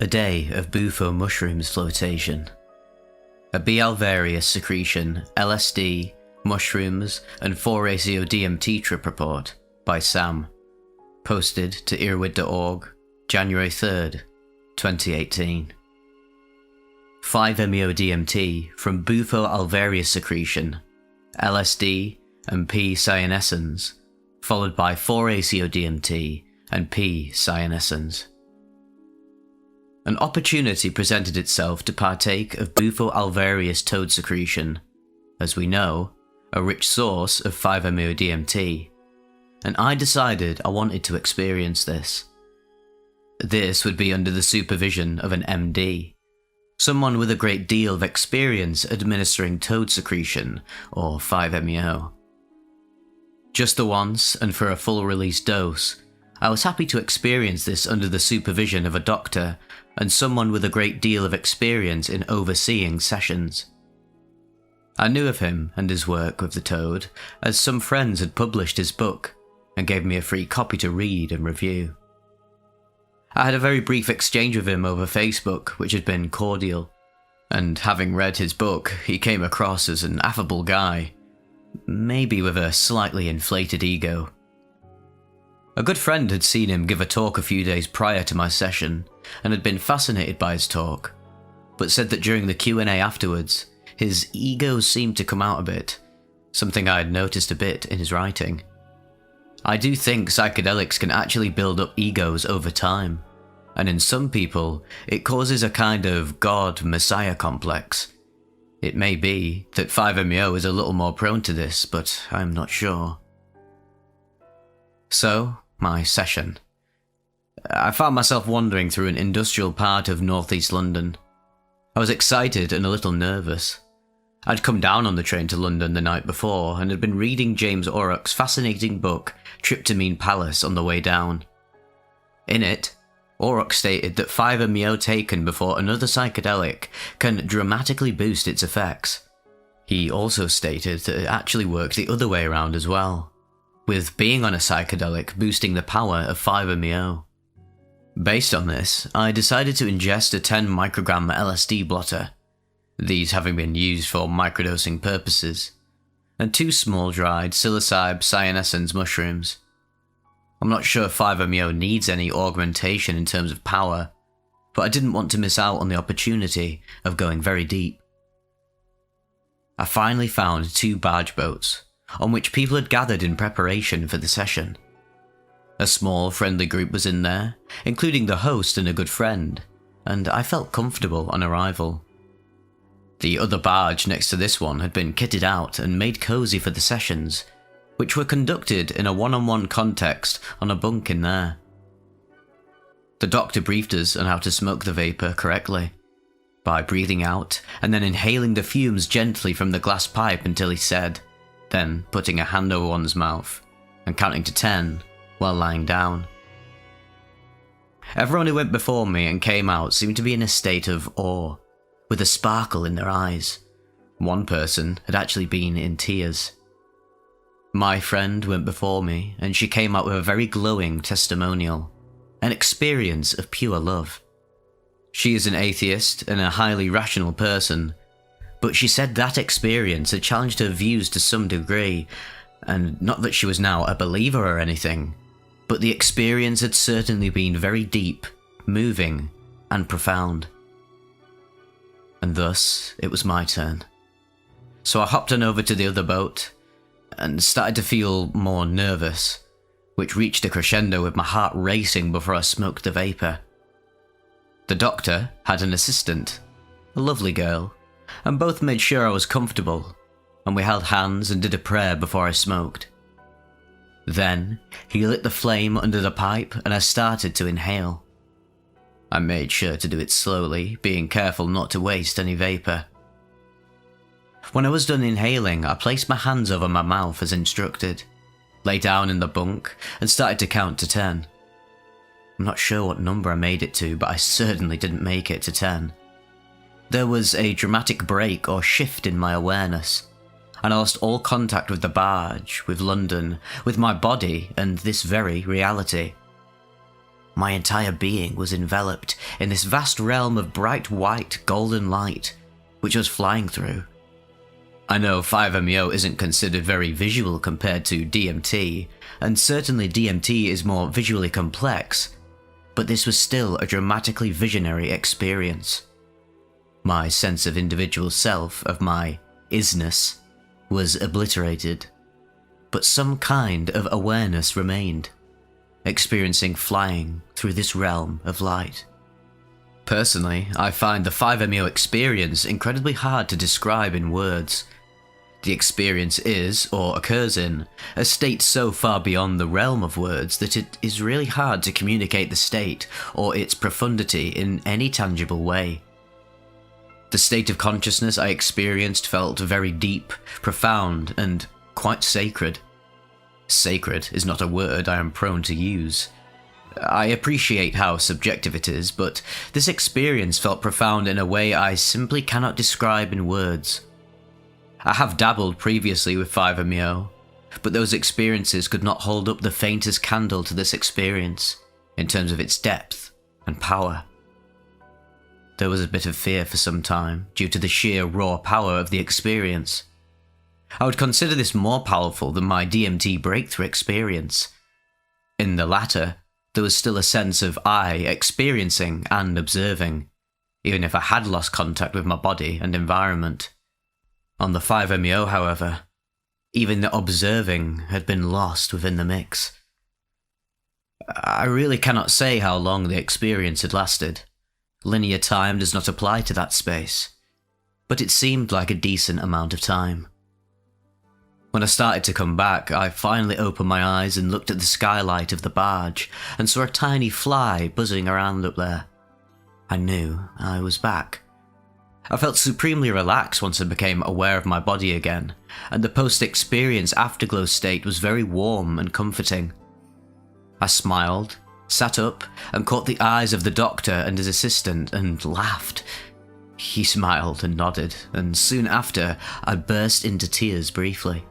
A day of bufo mushrooms flotation. A B. alvarius secretion, LSD, mushrooms, and 4-ACO-DMT trip report by Sam. Posted to earwid.org, January 3rd, 2018. 5-MeO-DMT from bufo alvarius secretion, LSD, and P-cyanescens, followed by 4-ACO-DMT and P-cyanescens. An opportunity presented itself to partake of bufo alvarius toad secretion, as we know, a rich source of 5-MeO-DMT, and I decided I wanted to experience this. This would be under the supervision of an MD, someone with a great deal of experience administering toad secretion, or 5-MeO. Just the once, and for a full release dose, I was happy to experience this under the supervision of a doctor and someone with a great deal of experience in overseeing sessions. I knew of him and his work with the toad, as some friends had published his book and gave me a free copy to read and review. I had a very brief exchange with him over Facebook, which had been cordial, and having read his book, he came across as an affable guy, maybe with a slightly inflated ego. A good friend had seen him give a talk a few days prior to my session and had been fascinated by his talk, but said that during the Q&A afterwards, his ego seemed to come out a bit, something I had noticed a bit in his writing. I do think psychedelics can actually build up egos over time, and in some people, it causes a kind of God-Messiah complex. It may be that 5-MeO is a little more prone to this, but I'm not sure. So, my session. I found myself wandering through an industrial part of northeast London. I was excited and a little nervous. I'd come down on the train to London the night before and had been reading James Orrock's fascinating book, Tryptamine Palace, on the way down. In it, Orrock stated that 5-MeO taken before another psychedelic can dramatically boost its effects. He also stated that it actually worked the other way around as well, with being on a psychedelic boosting the power of 5-MeO. Based on this, I decided to ingest a 10 microgram LSD blotter, these having been used for microdosing purposes, and 2 small dried psilocybe cyanescens mushrooms. I'm not sure 5-MeO needs any augmentation in terms of power, but I didn't want to miss out on the opportunity of going very deep. I finally found 2 barge boats, on which people had gathered in preparation for the session. A small, friendly group was in there, including the host and a good friend, and I felt comfortable on arrival. The other barge next to this one had been kitted out and made cozy for the sessions, which were conducted in a one-on-one context on a bunk in there. The doctor briefed us on how to smoke the vapour correctly, by breathing out and then inhaling the fumes gently from the glass pipe until he said, then putting a hand over one's mouth and counting to 10 while lying down. Everyone who went before me and came out seemed to be in a state of awe, with a sparkle in their eyes. One person had actually been in tears. My friend went before me and she came out with a very glowing testimonial, an experience of pure love. She is an atheist and a highly rational person, but she said that experience had challenged her views to some degree, and not that she was now a believer or anything, but the experience had certainly been very deep, moving, and profound. And thus, it was my turn. So I hopped on over to the other boat, and started to feel more nervous, which reached a crescendo with my heart racing before I smoked the vapour. The doctor had an assistant, a lovely girl, and both made sure I was comfortable, and we held hands and did a prayer before I smoked. Then, he lit the flame under the pipe and I started to inhale. I made sure to do it slowly, being careful not to waste any vapour. When I was done inhaling, I placed my hands over my mouth as instructed, lay down in the bunk, and started to count to 10. I'm not sure what number I made it to, but I certainly didn't make it to 10. There was a dramatic break or shift in my awareness, and I lost all contact with the barge, with London, with my body, and this very reality. My entire being was enveloped in this vast realm of bright white golden light, which I was flying through. I know 5-MeO isn't considered very visual compared to DMT, and certainly DMT is more visually complex, but this was still a dramatically visionary experience. My sense of individual self, of my isness, was obliterated, but some kind of awareness remained, experiencing flying through this realm of light. Personally, I find the 5-MeO experience incredibly hard to describe in words. The experience is, or occurs in, a state so far beyond the realm of words that it is really hard to communicate the state or its profundity in any tangible way. The state of consciousness I experienced felt very deep, profound, and quite sacred. Sacred is not a word I am prone to use. I appreciate how subjective it is, but this experience felt profound in a way I simply cannot describe in words. I have dabbled previously with 5-MeO, but those experiences could not hold up the faintest candle to this experience, in terms of its depth and power. There was a bit of fear for some time, due to the sheer raw power of the experience. I would consider this more powerful than my DMT breakthrough experience. In the latter, there was still a sense of I experiencing and observing, even if I had lost contact with my body and environment. On the 5-MeO, however, even the observing had been lost within the mix. I really cannot say how long the experience had lasted. Linear time does not apply to that space, but it seemed like a decent amount of time. When I started to come back, I finally opened my eyes and looked at the skylight of the barge and saw a tiny fly buzzing around up there. I knew I was back. I felt supremely relaxed once I became aware of my body again, and the post-experience afterglow state was very warm and comforting. I smiled, sat up, and caught the eyes of the doctor and his assistant and laughed. He smiled and nodded, and soon after, I burst into tears briefly.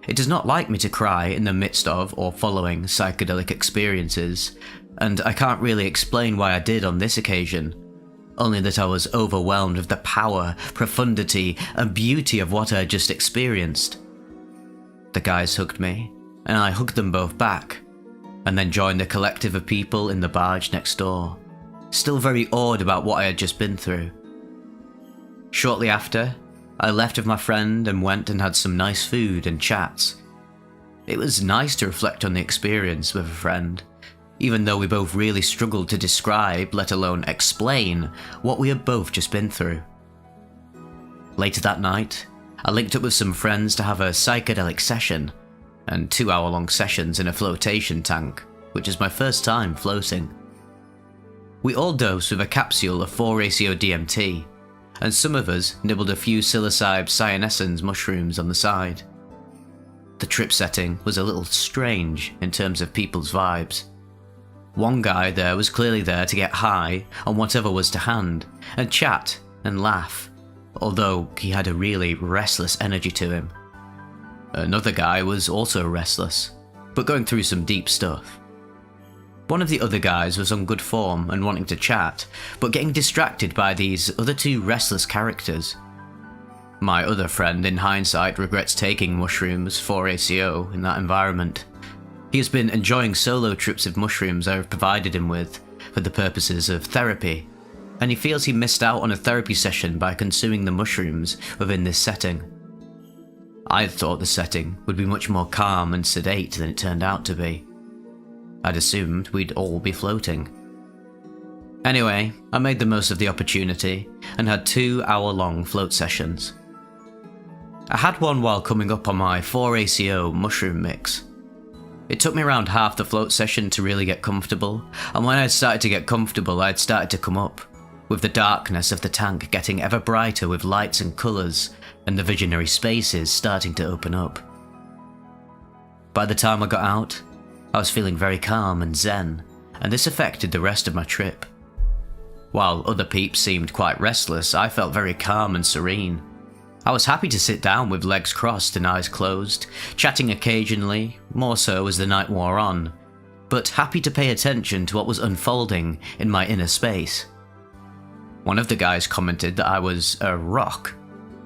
It does not like me to cry in the midst of or following psychedelic experiences, and I can't really explain why I did on this occasion, only that I was overwhelmed with the power, profundity, and beauty of what I had just experienced. The guys hugged me, and I hugged them both back, and then joined the collective of people in the barge next door, still very awed about what I had just been through. Shortly after, I left with my friend and went and had some nice food and chats. It was nice to reflect on the experience with a friend, even though we both really struggled to describe, let alone explain, what we had both just been through. Later that night, I linked up with some friends to have a psychedelic session, and 2-hour-long sessions in a flotation tank, which is my first time floating. We all dosed with a capsule of 4-ACO-DMT, and some of us nibbled a few psilocybe cyanescens mushrooms on the side. The trip setting was a little strange in terms of people's vibes. One guy there was clearly there to get high on whatever was to hand, and chat and laugh, although he had a really restless energy to him. Another guy was also restless, but going through some deep stuff. One of the other guys was on good form and wanting to chat, but getting distracted by these other two restless characters. My other friend, in hindsight, regrets taking mushrooms 4-ACO in that environment. He has been enjoying solo trips of mushrooms I have provided him with for the purposes of therapy, and he feels he missed out on a therapy session by consuming the mushrooms within this setting. I thought the setting would be much more calm and sedate than it turned out to be. I'd assumed we'd all be floating. Anyway, I made the most of the opportunity and had 2-hour-long float sessions. I had one while coming up on my 4-ACO mushroom mix. It took me around half the float session to really get comfortable, and when I started to get comfortable, I had started to come up, with the darkness of the tank getting ever brighter with lights and colours, and the visionary spaces starting to open up. By the time I got out, I was feeling very calm and zen, and this affected the rest of my trip. While other peeps seemed quite restless, I felt very calm and serene. I was happy to sit down with legs crossed and eyes closed, chatting occasionally, more so as the night wore on, but happy to pay attention to what was unfolding in my inner space. One of the guys commented that I was a rock.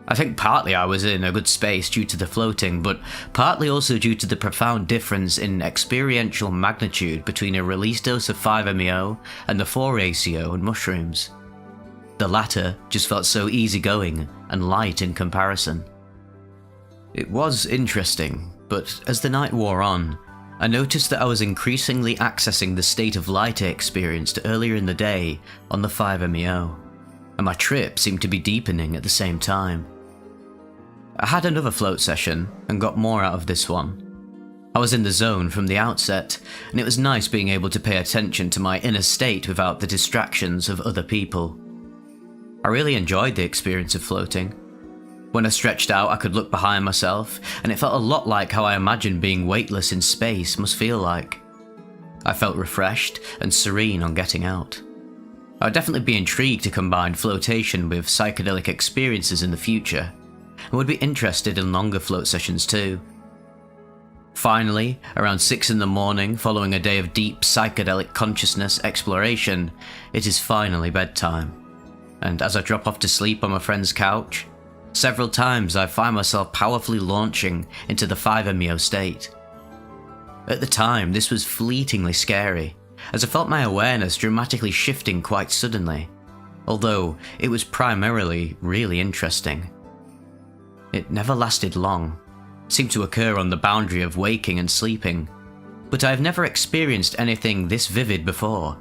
I think partly I was in a good space due to the floating, but partly also due to the profound difference in experiential magnitude between a release dose of 5-MeO and the 4-ACO and mushrooms. The latter just felt so easygoing and light in comparison. It was interesting, but as the night wore on, I noticed that I was increasingly accessing the state of light I experienced earlier in the day on the 5-MeO, and my trip seemed to be deepening at the same time. I had another float session and got more out of this one. I was in the zone from the outset, and it was nice being able to pay attention to my inner state without the distractions of other people. I really enjoyed the experience of floating. When I stretched out, I could look behind myself, and it felt a lot like how I imagined being weightless in space must feel like. I felt refreshed and serene on getting out. I would definitely be intrigued to combine flotation with psychedelic experiences in the future, and would be interested in longer float sessions too. Finally, around 6 in the morning, following a day of deep psychedelic consciousness exploration, it is finally bedtime. And as I drop off to sleep on my friend's couch, several times I find myself powerfully launching into the 5-MeO state. At the time, this was fleetingly scary, as I felt my awareness dramatically shifting quite suddenly, although it was primarily really interesting. It never lasted long, seemed to occur on the boundary of waking and sleeping, but I have never experienced anything this vivid before.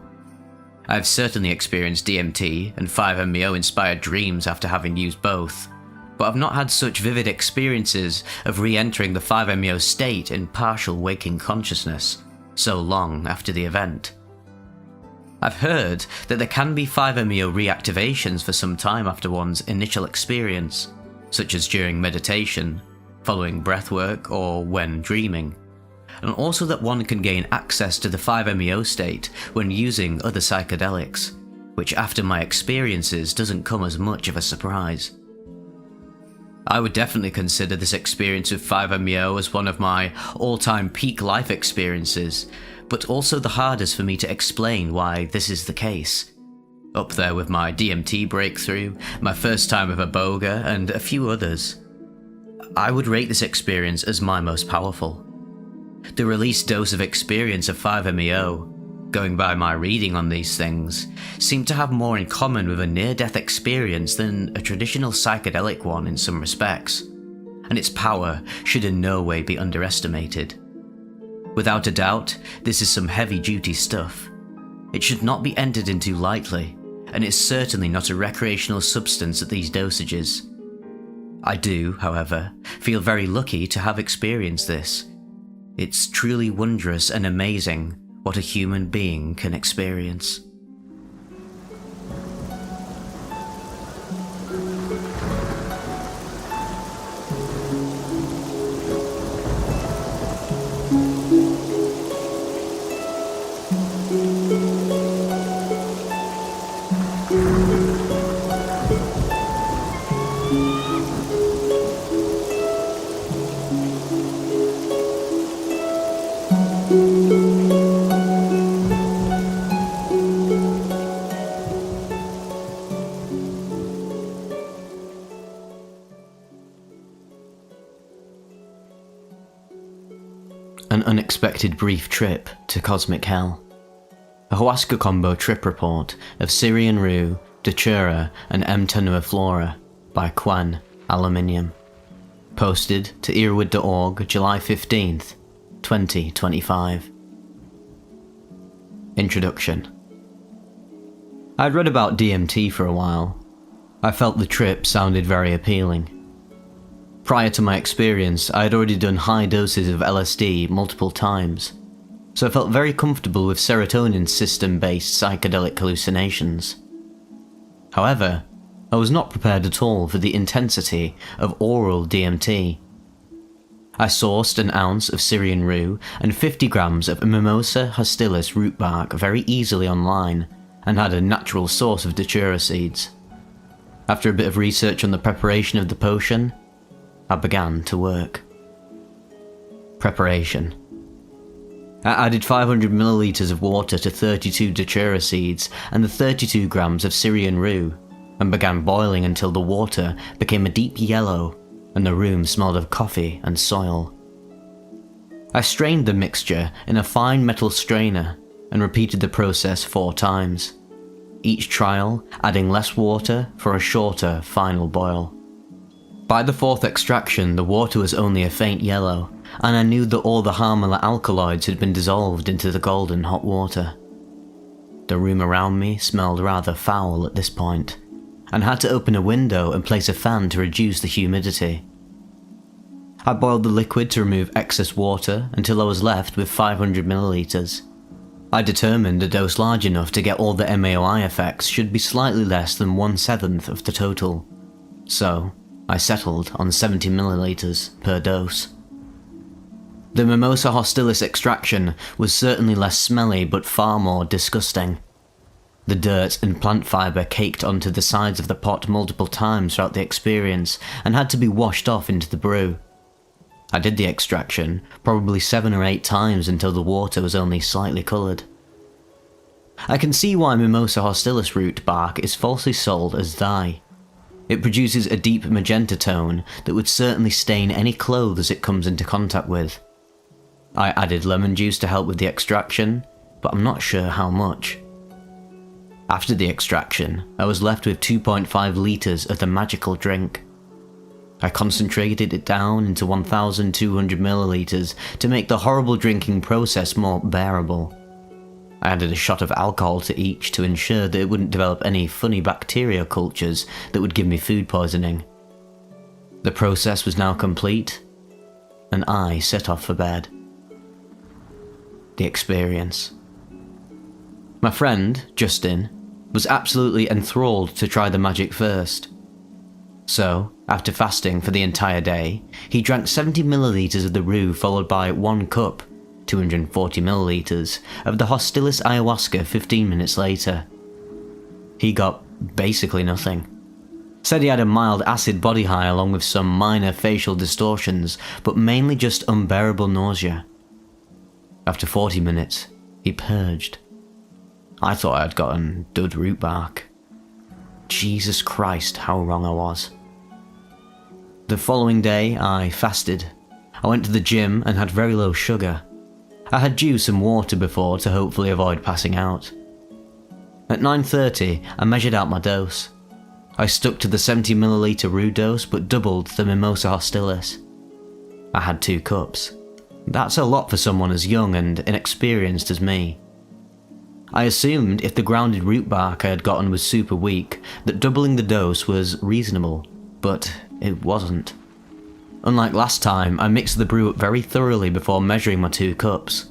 I've certainly experienced DMT and 5-MeO inspired dreams after having used both, but I've not had such vivid experiences of re-entering the 5-MeO state in partial waking consciousness so long after the event. I've heard that there can be 5-MeO reactivations for some time after one's initial experience, such as during meditation, following breathwork, or when dreaming, and also that one can gain access to the 5-MeO state when using other psychedelics, which after my experiences doesn't come as much of a surprise. I would definitely consider this experience with 5-MeO as one of my all-time peak life experiences, but also the hardest for me to explain why this is the case. Up there with my DMT breakthrough, my first time with Iboga, and a few others. I would rate this experience as my most powerful. The release dose of experience of 5-MeO, going by my reading on these things, seemed to have more in common with a near-death experience than a traditional psychedelic one in some respects, and its power should in no way be underestimated. Without a doubt, this is some heavy-duty stuff. It should not be entered into lightly, and it's certainly not a recreational substance at these dosages. I do, however, feel very lucky to have experienced this. It's truly wondrous and amazing what a human being can experience. An unexpected brief trip to cosmic hell. A Huasca Combo trip report of Syrian Rue, Datura and M. tenuiflora by Quan, Aluminium. Posted to earwood.org July 15th, 2025. Introduction. I'd read about DMT for a while. I felt the trip sounded very appealing. Prior to my experience, I had already done high doses of LSD multiple times, so I felt very comfortable with serotonin system-based psychedelic hallucinations. However, I was not prepared at all for the intensity of oral DMT. I sourced an ounce of Syrian Rue and 50 grams of Mimosa hostilis root bark very easily online, and had a natural source of Datura seeds. After a bit of research on the preparation of the potion, I began to work. Preparation. I added 500 milliliters of water to 32 datura seeds and the 32 grams of Syrian rue, and began boiling until the water became a deep yellow and the room smelled of coffee and soil. I strained the mixture in a fine metal strainer and repeated the process 4 times, each trial adding less water for a shorter final boil. By the 4th extraction, the water was only a faint yellow, and I knew that all the harmala alkaloids had been dissolved into the golden hot water. The room around me smelled rather foul at this point, and had to open a window and place a fan to reduce the humidity. I boiled the liquid to remove excess water until I was left with 500 milliliters. I determined a dose large enough to get all the MAOI effects should be slightly less than 1/7 of the total, so I settled on 70 milliliters per dose. The Mimosa hostilis extraction was certainly less smelly but far more disgusting. The dirt and plant fibre caked onto the sides of the pot multiple times throughout the experience and had to be washed off into the brew. I did the extraction probably 7 or 8 times until the water was only slightly coloured. I can see why Mimosa hostilis root bark is falsely sold as dye. It produces a deep magenta tone that would certainly stain any clothes it comes into contact with. I added lemon juice to help with the extraction, but I'm not sure how much. After the extraction, I was left with 2.5 litres of the magical drink. I concentrated it down into 1,200 milliliters to make the horrible drinking process more bearable. I added a shot of alcohol to each to ensure that it wouldn't develop any funny bacteria cultures that would give me food poisoning. The process was now complete, and I set off for bed. The experience. My friend, Justin, was absolutely enthralled to try the magic first. So, after fasting for the entire day, he drank 70 milliliters of the rue followed by 1 cup, 240 milliliters, of the hostilis ayahuasca 15 minutes later. He got basically nothing. Said he had a mild acid body high along with some minor facial distortions, but mainly just unbearable nausea. After 40 minutes, he purged. I thought I had gotten dud root bark. Jesus Christ, how wrong I was. The following day, I fasted. I went to the gym and had very low sugar. I had juice and water before to hopefully avoid passing out. At 9:30, I measured out my dose. I stuck to the 70 milliliter rue dose but doubled the Mimosa hostilis. I had 2 cups. That's a lot for someone as young and inexperienced as me. I assumed if the grounded root bark I had gotten was super weak, that doubling the dose was reasonable, but it wasn't. Unlike last time, I mixed the brew up very thoroughly before measuring my 2 cups.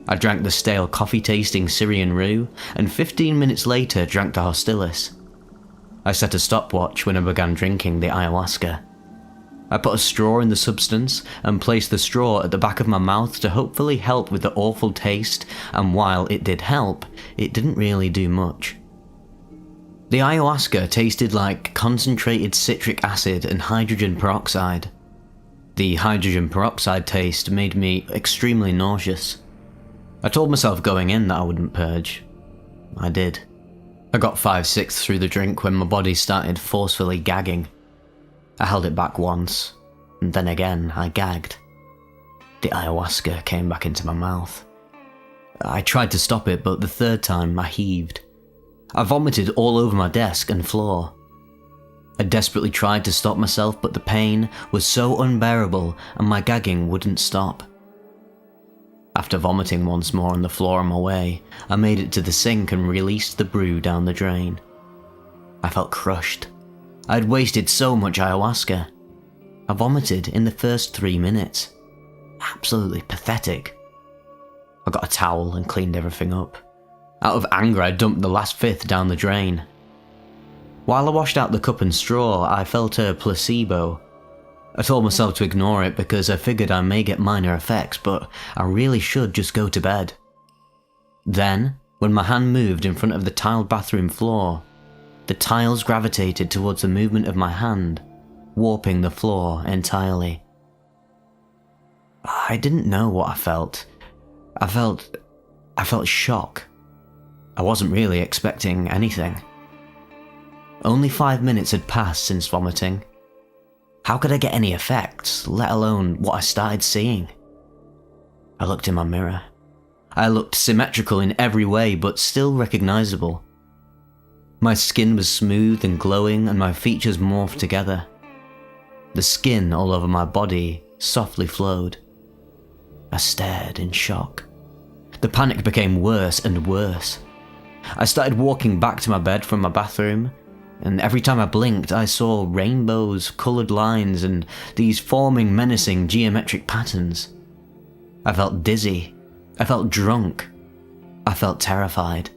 I drank the stale coffee-tasting Syrian rue, and 15 minutes later drank the hostilis. I set a stopwatch when I began drinking the ayahuasca. I put a straw in the substance and placed the straw at the back of my mouth to hopefully help with the awful taste, and while it did help, it didn't really do much. The ayahuasca tasted like concentrated citric acid and hydrogen peroxide. The hydrogen peroxide taste made me extremely nauseous. I told myself going in that I wouldn't purge. I did. I got 5/6 through the drink when my body started forcefully gagging. I held it back once, and then again I gagged. The ayahuasca came back into my mouth. I tried to stop it, but the 3rd time I heaved. I vomited all over my desk and floor. I desperately tried to stop myself, but the pain was so unbearable and my gagging wouldn't stop. After vomiting once more on the floor on my way, I made it to the sink and released the brew down the drain. I felt crushed. I had wasted so much ayahuasca. I vomited in the first 3 minutes. Absolutely pathetic. I got a towel and cleaned everything up. Out of anger, I dumped the last 1/5 down the drain. While I washed out the cup and straw, I felt a placebo. I told myself to ignore it because I figured I may get minor effects, but I really should just go to bed. Then, when my hand moved in front of the tiled bathroom floor, the tiles gravitated towards the movement of my hand, warping the floor entirely. I didn't know what I felt. I felt shock. I wasn't really expecting anything. Only 5 minutes had passed since vomiting. How could I get any effects, let alone what I started seeing? I looked in my mirror. I looked symmetrical in every way, but still recognizable. My skin was smooth and glowing, and my features morphed together. The skin all over my body softly flowed. I stared in shock. The panic became worse and worse. I started walking back to my bed from my bathroom, and every time I blinked, I saw rainbows, coloured lines, and these forming menacing geometric patterns. I felt dizzy. I felt drunk. I felt terrified.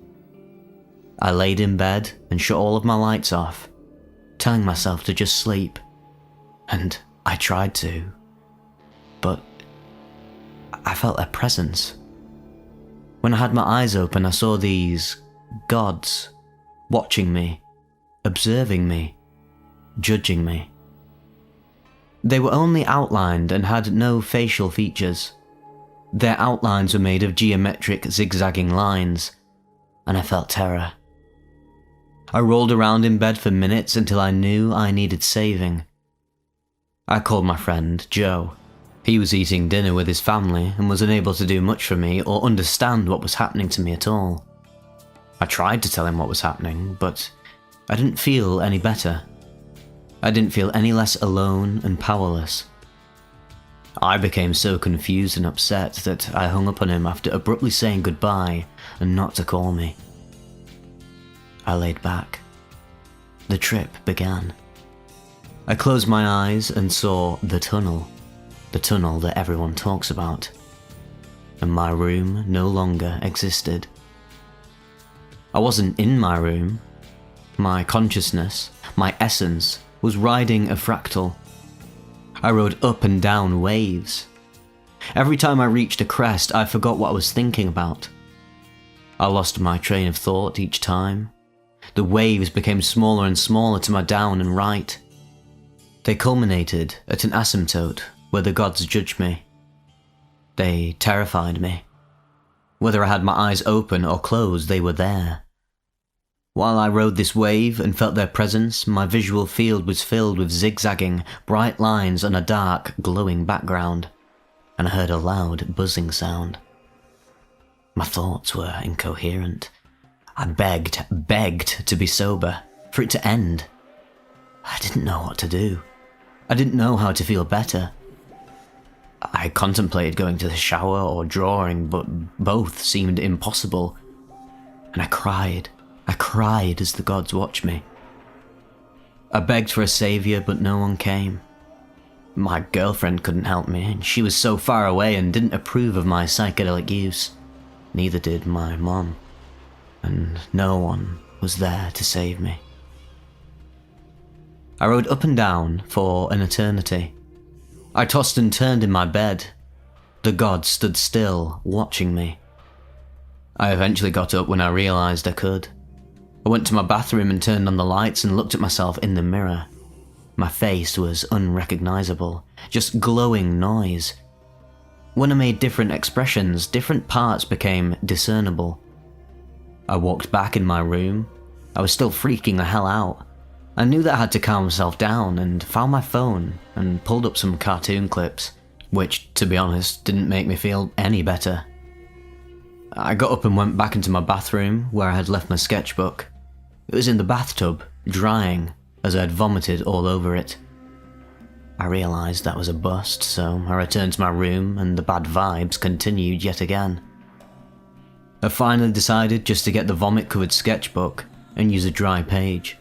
I laid in bed and shut all of my lights off, telling myself to just sleep. And I tried to, but I felt their presence. When I had my eyes open, I saw these gods watching me, observing me, judging me. They were only outlined and had no facial features. Their outlines were made of geometric zigzagging lines, and I felt terror. I rolled around in bed for minutes until I knew I needed saving. I called my friend, Joe. He was eating dinner with his family and was unable to do much for me or understand what was happening to me at all. I tried to tell him what was happening, but I didn't feel any better. I didn't feel any less alone and powerless. I became so confused and upset that I hung up on him after abruptly saying goodbye and not to call me. I laid back. The trip began. I closed my eyes and saw the tunnel that everyone talks about. And my room no longer existed. I wasn't in my room. My consciousness, my essence, was riding a fractal. I rode up and down waves. Every time I reached a crest, I forgot what I was thinking about. I lost my train of thought each time. The waves became smaller and smaller to my down and right. They culminated at an asymptote where the gods judged me. They terrified me. Whether I had my eyes open or closed, they were there. While I rode this wave and felt their presence, my visual field was filled with zigzagging, bright lines on a dark, glowing background, and I heard a loud, buzzing sound. My thoughts were incoherent. I begged to be sober, for it to end. I didn't know what to do. I didn't know how to feel better. I contemplated going to the shower or drawing, but both seemed impossible. And I cried as the gods watched me. I begged for a saviour, but no one came. My girlfriend couldn't help me, and she was so far away and didn't approve of my psychedelic use. Neither did my mom. And no one was there to save me. I rode up and down for an eternity. I tossed and turned in my bed. The gods stood still, watching me. I eventually got up when I realised I could. I went to my bathroom and turned on the lights and looked at myself in the mirror. My face was unrecognisable, just glowing noise. When I made different expressions, different parts became discernible. I walked back in my room. I was still freaking the hell out. I knew that I had to calm myself down and found my phone and pulled up some cartoon clips, which, to be honest, didn't make me feel any better. I got up and went back into my bathroom where I had left my sketchbook. It was in the bathtub, drying, as I had vomited all over it. I realised that was a bust, so I returned to my room and the bad vibes continued yet again. I finally decided just to get the vomit-covered sketchbook and use a dry page.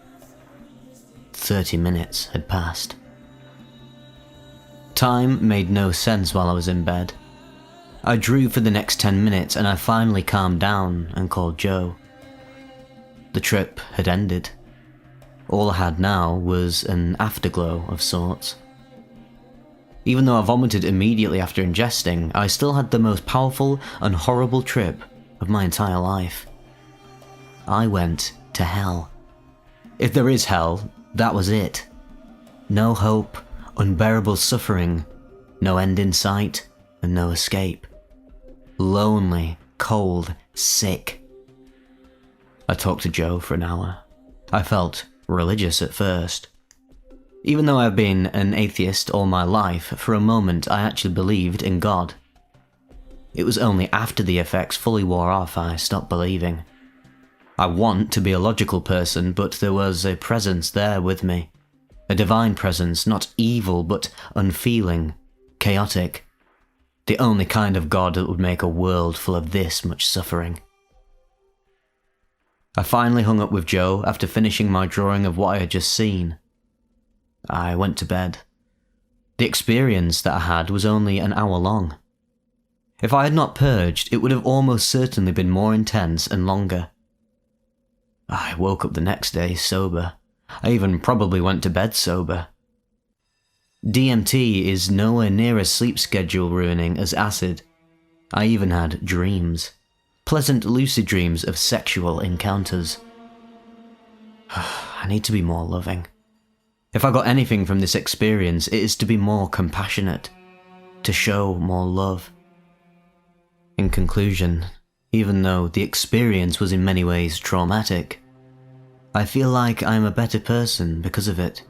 30 minutes had passed. Time made no sense while I was in bed. I drew for the next 10 minutes and I finally calmed down and called Joe. The trip had ended. All I had now was an afterglow of sorts. Even though I vomited immediately after ingesting, I still had the most powerful and horrible trip of my entire life. I went to hell. If there is hell, that was it. No hope, unbearable suffering, no end in sight, and no escape. lonely, cold, sick. I talked to Joe for an hour. I felt religious at first. Even though I've been an atheist all my life, for a moment I actually believed in God. It was only after the effects fully wore off I stopped believing. I want to be a logical person, but there was a presence there with me. A divine presence, not evil, but unfeeling, chaotic. The only kind of God that would make a world full of this much suffering. I finally hung up with Joe after finishing my drawing of what I had just seen. I went to bed. The experience that I had was only an hour long. If I had not purged, it would have almost certainly been more intense and longer. I woke up the next day sober. I even probably went to bed sober. DMT is nowhere near as sleep schedule ruining as acid. I even had dreams. Pleasant lucid dreams of sexual encounters. I need to be more loving. If I got anything from this experience, it is to be more compassionate. To show more love. In conclusion, even though the experience was in many ways traumatic, I feel like I am a better person because of it.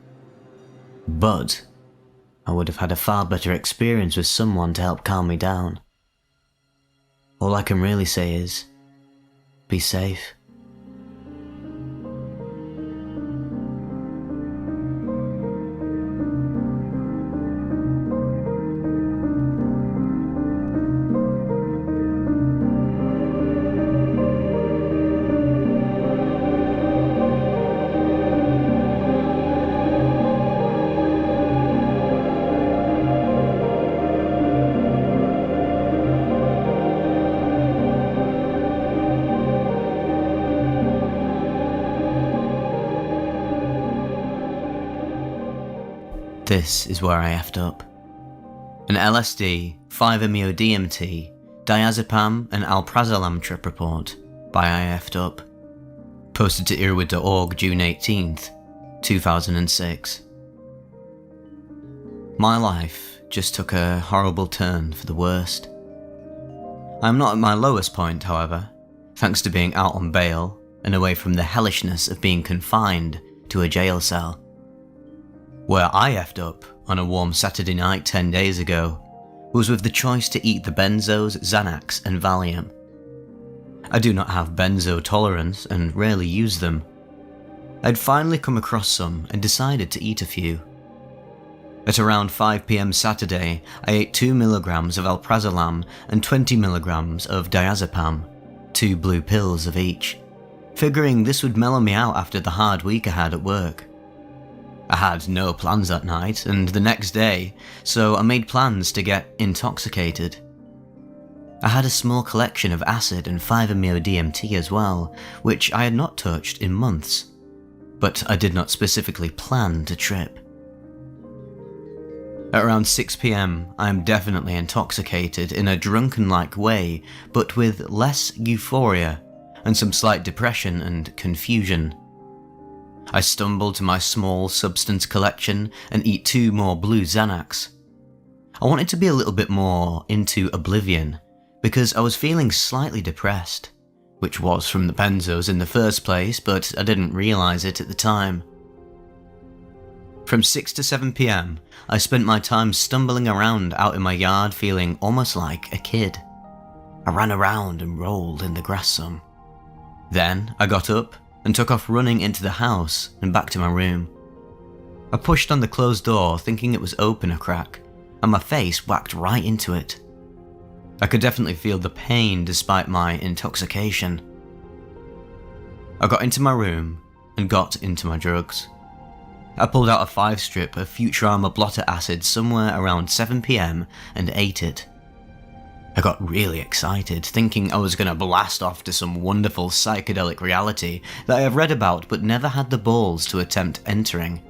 But I would have had a far better experience with someone to help calm me down. All I can really say is, be safe. This is where I effed up. An LSD, 5-MeO-DMT, diazepam and alprazolam trip report by I effed up. Posted to earwid.org June 18th, 2006. My life just took a horrible turn for the worst. I'm not at my lowest point, however, thanks to being out on bail and away from the hellishness of being confined to a jail cell. Where I effed up on a warm Saturday night 10 days ago was with the choice to eat the benzos, Xanax and Valium. I do not have benzo tolerance and rarely use them. I'd finally come across some and decided to eat a few. At around 5 PM Saturday, I ate 2 milligrams of alprazolam and 20 milligrams of diazepam, 2 blue pills of each, figuring this would mellow me out after the hard week I had at work. I had no plans that night and the next day, so I made plans to get intoxicated. I had a small collection of acid and 5-MeO-DMT as well, which I had not touched in months, but I did not specifically plan to trip. At around 6 PM, I am definitely intoxicated in a drunken-like way, but with less euphoria and some slight depression and confusion. I stumble to my small substance collection and eat 2 more blue Xanax. I wanted to be a little bit more into oblivion because I was feeling slightly depressed, which was from the benzos in the first place, but I didn't realise it at the time. From 6 to 7 PM, I spent my time stumbling around out in my yard feeling almost like a kid. I ran around and rolled in the grass some. Then I got up and took off running into the house and back to my room. I pushed on the closed door thinking it was open a crack, and my face whacked right into it. I could definitely feel the pain despite my intoxication. I got into my room and got into my drugs. I pulled out a 5-strip of Futurama blotter acid somewhere around 7 PM and ate it. I got really excited, thinking I was going to blast off to some wonderful psychedelic reality that I have read about but never had the balls to attempt entering.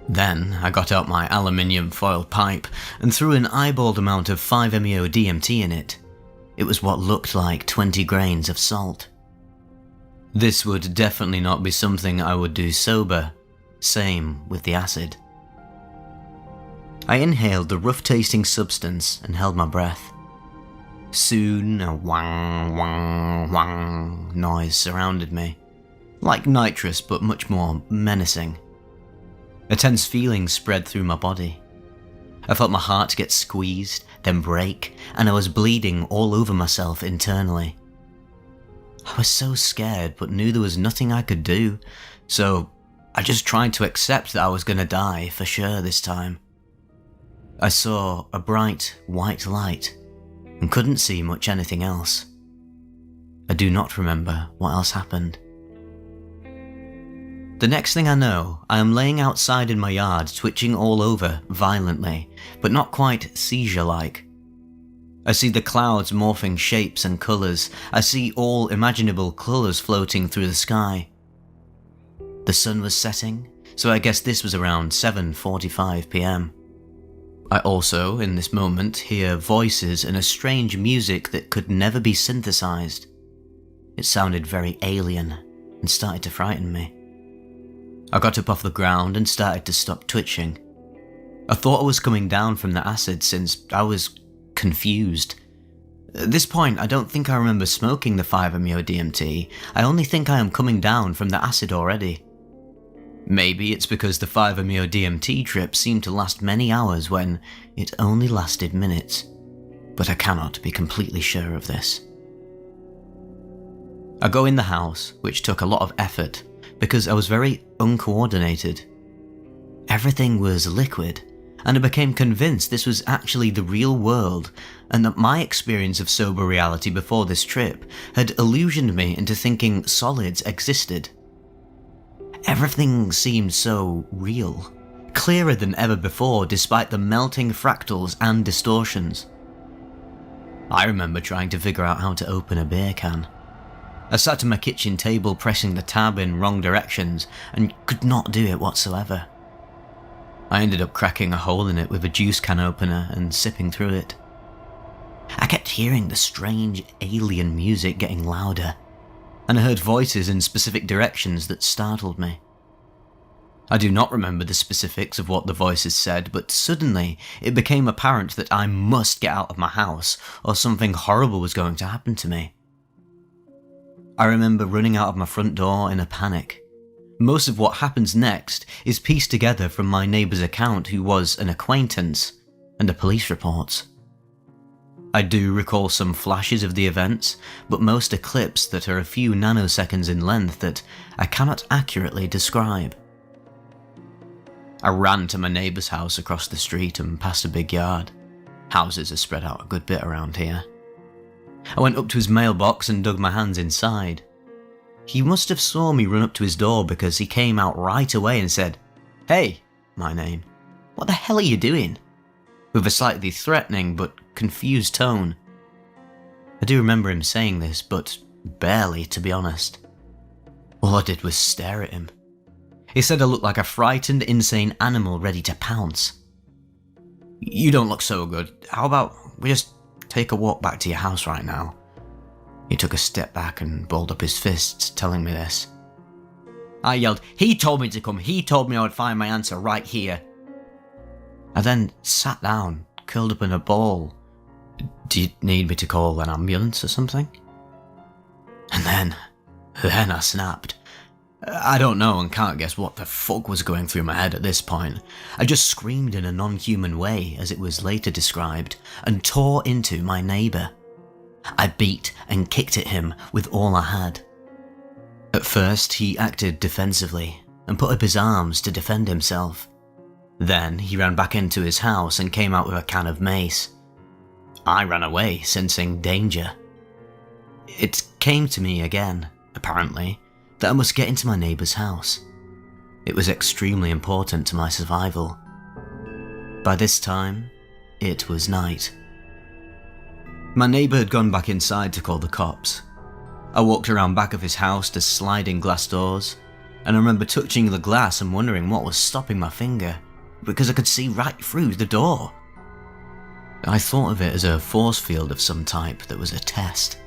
Then I got out my aluminium foil pipe and threw an eyeballed amount of 5-MeO-DMT in it. It was what looked like 20 grains of salt. This would definitely not be something I would do sober, same with the acid. I inhaled the rough-tasting substance and held my breath. Soon a wang, wang, wang noise surrounded me, like nitrous but much more menacing. A tense feeling spread through my body. I felt my heart get squeezed, then break, and I was bleeding all over myself internally. I was so scared but knew there was nothing I could do, so I just tried to accept that I was going to die for sure this time. I saw a bright white light and couldn't see much anything else. I do not remember what else happened. The next thing I know, I am laying outside in my yard twitching all over violently, but not quite seizure-like. I see the clouds morphing shapes and colours. I see all imaginable colours floating through the sky. The sun was setting, so I guess this was around 7:45 p.m. I also, in this moment, hear voices and a strange music that could never be synthesized. It sounded very alien and started to frighten me. I got up off the ground and started to stop twitching. I thought I was coming down from the acid since I was confused. At this point, I don't think I remember smoking the 5-MeO DMT. I only think I am coming down from the acid already. Maybe it's because the 5-MeO DMT trip seemed to last many hours when it only lasted minutes, but I cannot be completely sure of this. I go in the house, which took a lot of effort because I was very uncoordinated. Everything was liquid, and I became convinced this was actually the real world and that my experience of sober reality before this trip had illusioned me into thinking solids existed. Everything seemed so real, clearer than ever before despite the melting fractals and distortions. I remember trying to figure out how to open a beer can. I sat at my kitchen table pressing the tab in wrong directions and could not do it whatsoever. I ended up cracking a hole in it with a juice can opener and sipping through it. I kept hearing the strange alien music getting louder, and I heard voices in specific directions that startled me. I do not remember the specifics of what the voices said, but suddenly it became apparent that I must get out of my house or something horrible was going to happen to me. I remember running out of my front door in a panic. Most of what happens next is pieced together from my neighbour's account, who was an acquaintance, and the police reports. I do recall some flashes of the events, but most are clips that are a few nanoseconds in length that I cannot accurately describe. I ran to my neighbour's house across the street and past a big yard. Houses are spread out a good bit around here. I went up to his mailbox and dug my hands inside. He must have saw me run up to his door because he came out right away and said, "Hey," my name, "what the hell are you doing?" with a slightly threatening but confused tone. I do remember him saying this, but barely, to be honest. All I did was stare at him. He said I looked like a frightened, insane animal ready to pounce. "You don't look so good. How about we just take a walk back to your house right now?" He took a step back and balled up his fists, telling me this. I yelled, "He told me to come. He told me I would find my answer right here." I then sat down, curled up in a ball. "Do you need me to call an ambulance or something?" And then I snapped. I don't know and can't guess what the fuck was going through my head at this point. I just screamed in a non-human way, as it was later described, and tore into my neighbour. I beat and kicked at him with all I had. At first, he acted defensively and put up his arms to defend himself. Then he ran back into his house and came out with a can of mace. I ran away, sensing danger. It came to me again, apparently, that I must get into my neighbour's house. It was extremely important to my survival. By this time, it was night. My neighbour had gone back inside to call the cops. I walked around back of his house to sliding glass doors, and I remember touching the glass and wondering what was stopping my finger, because I could see right through the door. I thought of it as a force field of some type that was a test.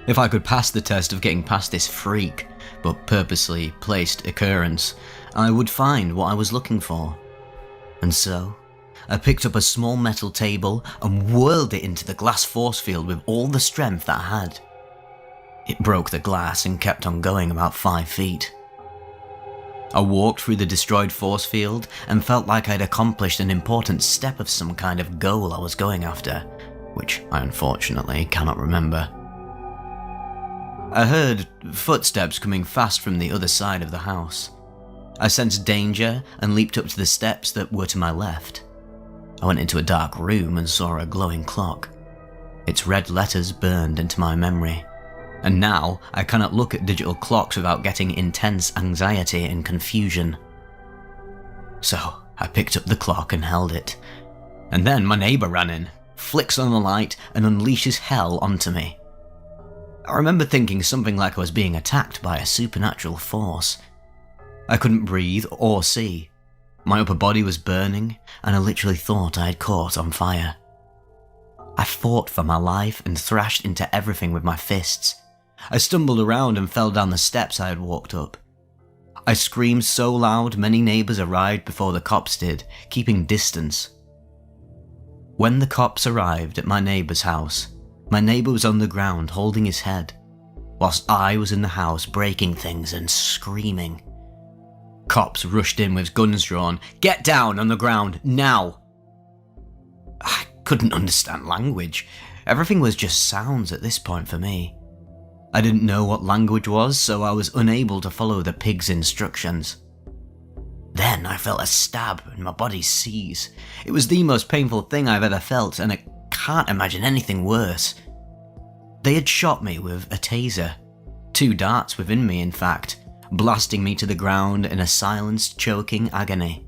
If I could pass the test of getting past this freak, but purposely placed occurrence, I would find what I was looking for. And so, I picked up a small metal table and whirled it into the glass force field with all the strength that I had. It broke the glass and kept on going about 5 feet. I walked through the destroyed force field and felt like I'd accomplished an important step of some kind of goal I was going after, which I unfortunately cannot remember. I heard footsteps coming fast from the other side of the house. I sensed danger and leaped up to the steps that were to my left. I went into a dark room and saw a glowing clock. Its red letters burned into my memory, and now I cannot look at digital clocks without getting intense anxiety and confusion. So I picked up the clock and held it, and then my neighbour ran in, flicks on the light and unleashes hell onto me. I remember thinking something like I was being attacked by a supernatural force. I couldn't breathe or see. My upper body was burning, and I literally thought I had caught on fire. I fought for my life and thrashed into everything with my fists. I stumbled around and fell down the steps I had walked up. I screamed so loud many neighbours arrived before the cops did, keeping distance. When the cops arrived at my neighbour's house, my neighbour was on the ground holding his head, whilst I was in the house breaking things and screaming. Cops rushed in with guns drawn. "Get down on the ground, now!" I couldn't understand language. Everything was just sounds at this point for me. I didn't know what language was, so I was unable to follow the pig's instructions. Then I felt a stab and my body seize. It was the most painful thing I've ever felt, and I can't imagine anything worse. They had shot me with a taser. 2 darts within me, in fact, blasting me to the ground in a silenced, choking agony.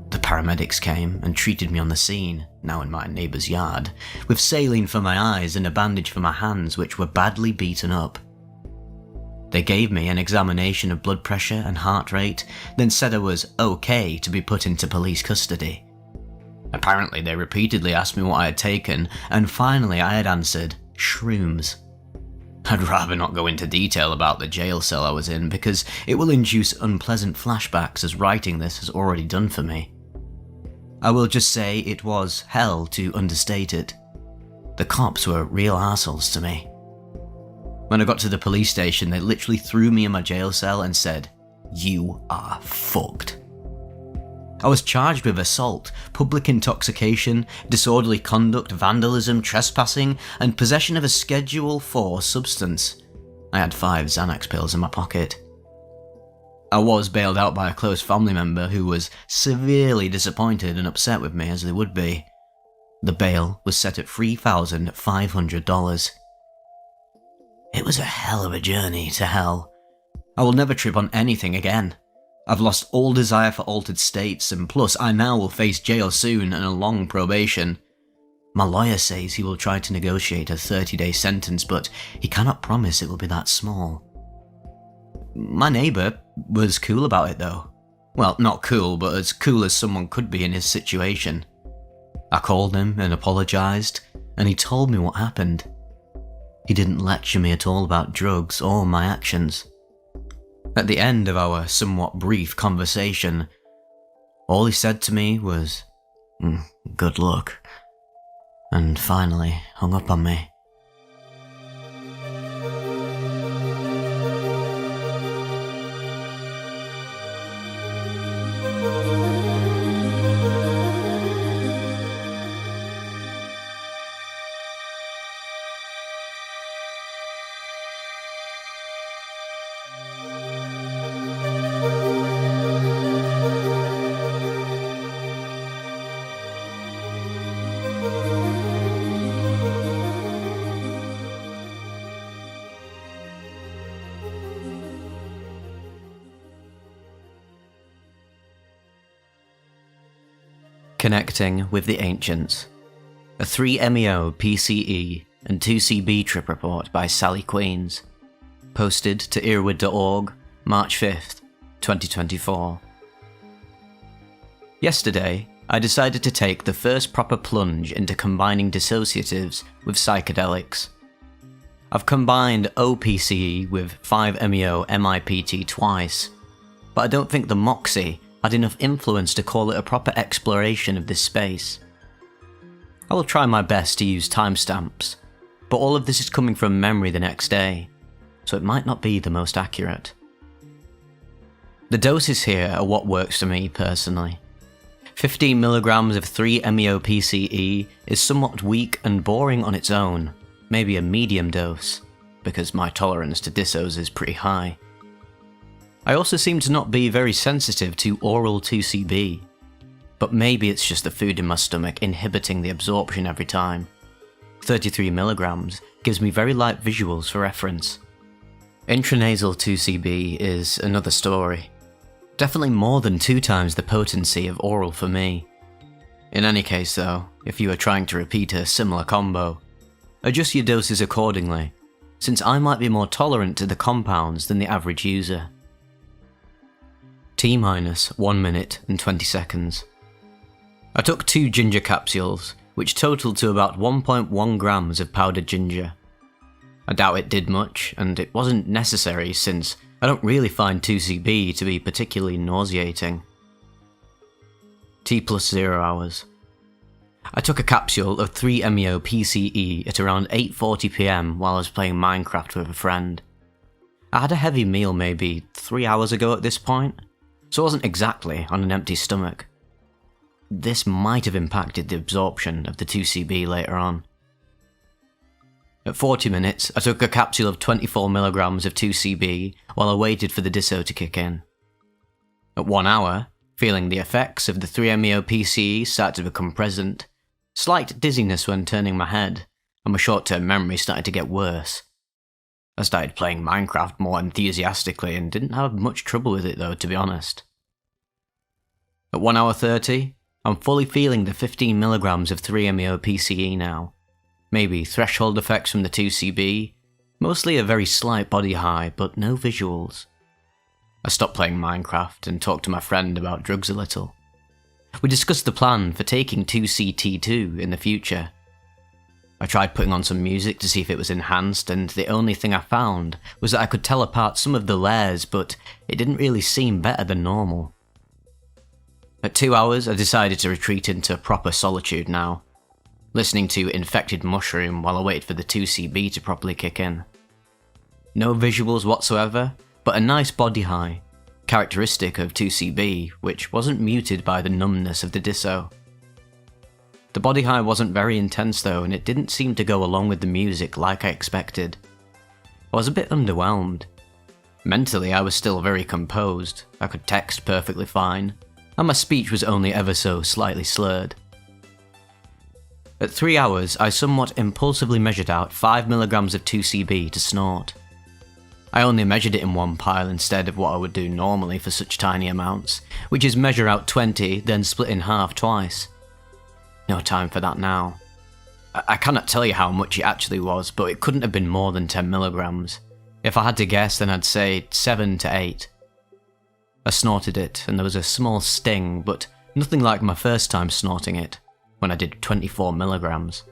The paramedics came and treated me on the scene, now in my neighbour's yard, with saline for my eyes and a bandage for my hands, which were badly beaten up. They gave me an examination of blood pressure and heart rate, then said I was okay to be put into police custody. Apparently they repeatedly asked me what I had taken, and finally I had answered, shrooms. I'd rather not go into detail about the jail cell I was in because it will induce unpleasant flashbacks, as writing this has already done for me. I will just say it was hell to understate it. The cops were real assholes to me. When I got to the police station, they literally threw me in my jail cell and said, "You are fucked." I was charged with assault, public intoxication, disorderly conduct, vandalism, trespassing, and possession of a Schedule 4 substance. I had 5 Xanax pills in my pocket. I was bailed out by a close family member who was severely disappointed and upset with me, as they would be. The bail was set at $3,500. It was a hell of a journey to hell. I will never trip on anything again. I've lost all desire for altered states, and plus I now will face jail soon and a long probation. My lawyer says he will try to negotiate a 30-day sentence, but he cannot promise it will be that small. My neighbour was cool about it though. Well, not cool, but as cool as someone could be in his situation. I called him and apologised, and he told me what happened. He didn't lecture me at all about drugs or my actions. At the end of our somewhat brief conversation, all he said to me was, "Good luck," and finally hung up on me. Connecting with the Ancients, a 3MEO PCE and 2CB trip report by Sally Queens, posted to earwid.org, March 5th, 2024. Yesterday, I decided to take the first proper plunge into combining dissociatives with psychedelics. I've combined OPCE with 5MEO MIPT twice, but I don't think the Moxie had enough influence to call it a proper exploration of this space. I will try my best to use timestamps, but all of this is coming from memory the next day, so it might not be the most accurate. The doses here are what works for me personally. 15 milligrams of 3-MeO-PCE is somewhat weak and boring on its own, maybe a medium dose, because my tolerance to dissos is pretty high. I also seem to not be very sensitive to oral 2CB, but maybe it's just the food in my stomach inhibiting the absorption every time. 33 milligrams gives me very light visuals for reference. Intranasal 2CB is another story. Definitely more than 2 times the potency of oral for me. In any case though, if you are trying to repeat a similar combo, adjust your doses accordingly, since I might be more tolerant to the compounds than the average user. T-minus 1 minute and 20 seconds. I took 2 ginger capsules, which totaled to about 1.1 grams of powdered ginger. I doubt it did much, and it wasn't necessary since I don't really find 2CB to be particularly nauseating. T plus 0 hours. I took a capsule of 3-MeO-PCE at around 8:40 PM while I was playing Minecraft with a friend. I had a heavy meal maybe 3 hours ago at this point, so I wasn't exactly on an empty stomach. This might have impacted the absorption of the 2CB later on. At 40 minutes, I took a capsule of 24 milligrams of 2CB while I waited for the disso to kick in. At 1 hour, feeling the effects of the 3-MeO-PCE start to become present, slight dizziness when turning my head, and my short-term memory started to get worse. I started playing Minecraft more enthusiastically and didn't have much trouble with it though, to be honest. At 1 hour 30, I'm fully feeling the 15 milligrams of 3-MeO-PCE now. Maybe threshold effects from the 2CB, mostly a very slight body high, but no visuals. I stopped playing Minecraft and talked to my friend about drugs a little. We discussed the plan for taking 2CT2 in the future. I tried putting on some music to see if it was enhanced, and the only thing I found was that I could tell apart some of the layers, but it didn't really seem better than normal. At 2 hours, I decided to retreat into proper solitude now, listening to Infected Mushroom while I waited for the 2CB to properly kick in. No visuals whatsoever, but a nice body high, characteristic of 2CB, which wasn't muted by the numbness of the disso. The body high wasn't very intense though, and it didn't seem to go along with the music like I expected. I was a bit underwhelmed. Mentally, I was still very composed, I could text perfectly fine, and my speech was only ever so slightly slurred. At 3 hours, I somewhat impulsively measured out 5 milligrams of 2CB to snort. I only measured it in one pile instead of what I would do normally for such tiny amounts, which is measure out 20, then split in half twice. No time for that now. I cannot tell you how much it actually was, but it couldn't have been more than 10 milligrams. If I had to guess, then I'd say 7 to 8. I snorted it, and there was a small sting, but nothing like my first time snorting it, when I did 24 milligrams.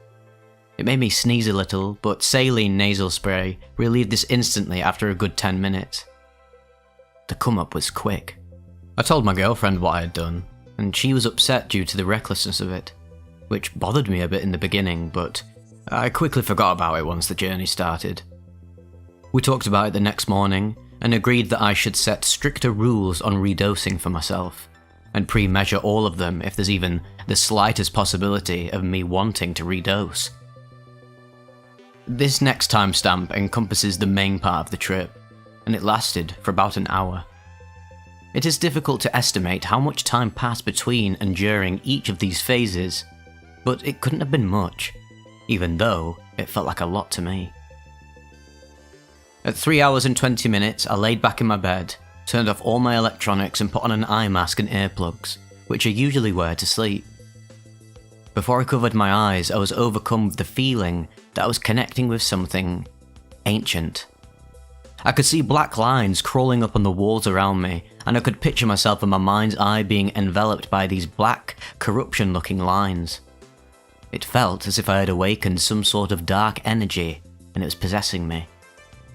It made me sneeze a little, but saline nasal spray relieved this instantly after a good 10 minutes. The come-up was quick. I told my girlfriend what I had done, and she was upset due to the recklessness of it, which bothered me a bit in the beginning, but I quickly forgot about it once the journey started. We talked about it the next morning, and agreed that I should set stricter rules on redosing for myself, and pre-measure all of them if there's even the slightest possibility of me wanting to redose. This next timestamp encompasses the main part of the trip, and it lasted for about an hour. It is difficult to estimate how much time passed between and during each of these phases, but it couldn't have been much, even though it felt like a lot to me. At 3 hours and 20 minutes, I laid back in my bed, turned off all my electronics and put on an eye mask and earplugs, which I usually wear to sleep. Before I covered my eyes, I was overcome with the feeling that I was connecting with something ancient. I could see black lines crawling up on the walls around me, and I could picture myself in my mind's eye being enveloped by these black, corruption-looking lines. It felt as if I had awakened some sort of dark energy, and it was possessing me.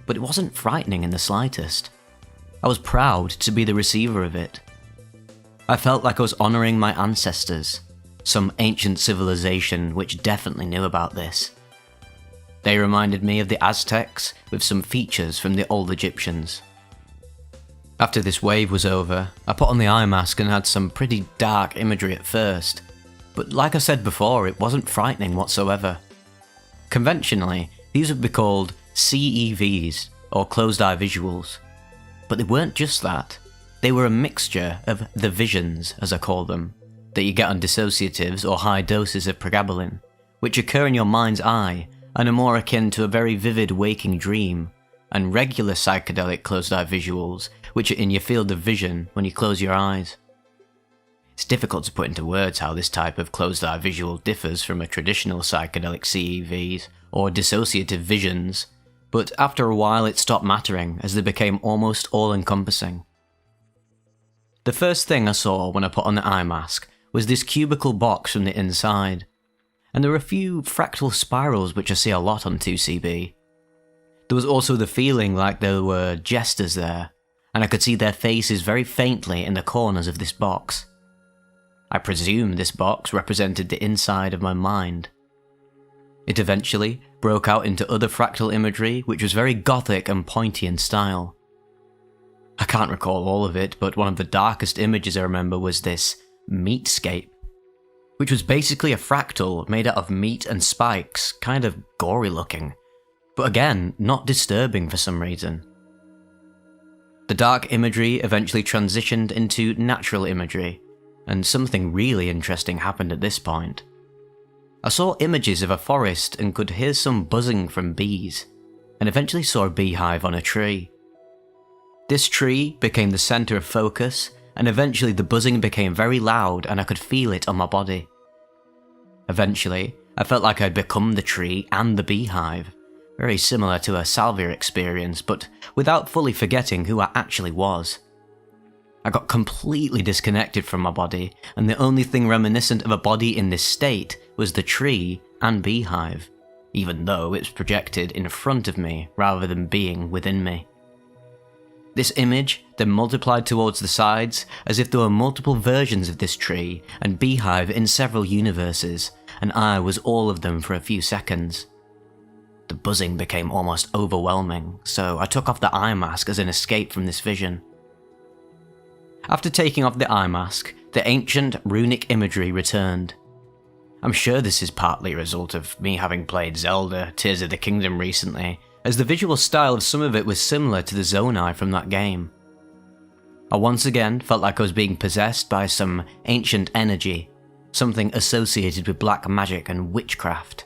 But it wasn't frightening in the slightest. I was proud to be the receiver of it. I felt like I was honouring my ancestors, some ancient civilization which definitely knew about this. They reminded me of the Aztecs with some features from the old Egyptians. After this wave was over, I put on the eye mask and had some pretty dark imagery at first, but like I said before, it wasn't frightening whatsoever. Conventionally, these would be called CEVs, or closed-eye visuals. But they weren't just that. They were a mixture of the visions, as I call them, that you get on dissociatives or high doses of pregabalin, which occur in your mind's eye and are more akin to a very vivid waking dream, and regular psychedelic closed-eye visuals, which are in your field of vision when you close your eyes. It's difficult to put into words how this type of closed-eye visual differs from a traditional psychedelic CEVs or dissociative visions, but after a while it stopped mattering as they became almost all-encompassing. The first thing I saw when I put on the eye mask was this cubical box from the inside, and there were a few fractal spirals which I see a lot on 2CB. There was also the feeling like there were jesters there, and I could see their faces very faintly in the corners of this box. I presume this box represented the inside of my mind. It eventually broke out into other fractal imagery which was very gothic and pointy in style. I can't recall all of it, but one of the darkest images I remember was this meatscape, which was basically a fractal made out of meat and spikes, kind of gory looking, but again, not disturbing for some reason. The dark imagery eventually transitioned into natural imagery, and something really interesting happened at this point. I saw images of a forest and could hear some buzzing from bees, and eventually saw a beehive on a tree. This tree became the centre of focus, and eventually the buzzing became very loud and I could feel it on my body. Eventually, I felt like I'd become the tree and the beehive, very similar to a salvia experience, but without fully forgetting who I actually was. I got completely disconnected from my body, and the only thing reminiscent of a body in this state was the tree and beehive, even though it was projected in front of me rather than being within me. This image then multiplied towards the sides as if there were multiple versions of this tree and beehive in several universes, and I was all of them for a few seconds. The buzzing became almost overwhelming, so I took off the eye mask as an escape from this vision. After taking off the eye mask, the ancient runic imagery returned. I'm sure this is partly a result of me having played Zelda Tears of the Kingdom recently, as the visual style of some of it was similar to the Zonai from that game. I once again felt like I was being possessed by some ancient energy, something associated with black magic and witchcraft.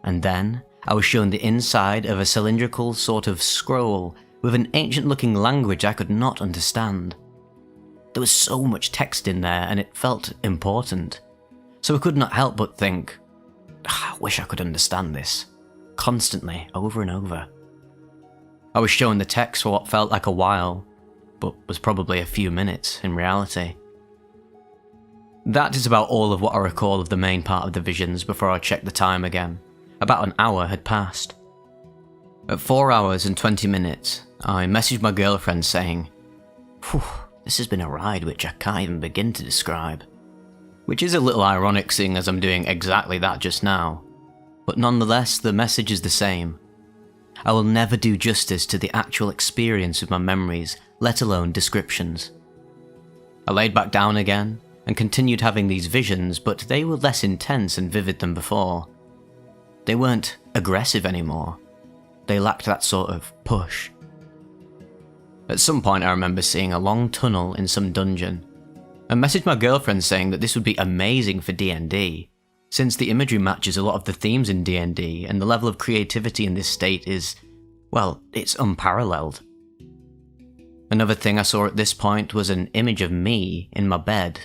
And then, I was shown the inside of a cylindrical sort of scroll with an ancient-looking language I could not understand. There was so much text in there and it felt important, so I could not help but think, I wish I could understand this, constantly, over and over. I was shown the text for what felt like a while, but was probably a few minutes in reality. That is about all of what I recall of the main part of the visions before I checked the time again. About an hour had passed. At 4 hours and 20 minutes, I messaged my girlfriend saying, "Phew, this has been a ride which I can't even begin to describe." Which is a little ironic seeing as I'm doing exactly that just now. But nonetheless, the message is the same. I will never do justice to the actual experience of my memories, let alone descriptions. I laid back down again, and continued having these visions, but they were less intense and vivid than before. They weren't aggressive anymore. They lacked that sort of push. At some point I remember seeing a long tunnel in some dungeon. I messaged my girlfriend saying that this would be amazing for D&D, since the imagery matches a lot of the themes in D&D and the level of creativity in this state is, well, it's unparalleled. Another thing I saw at this point was an image of me in my bed,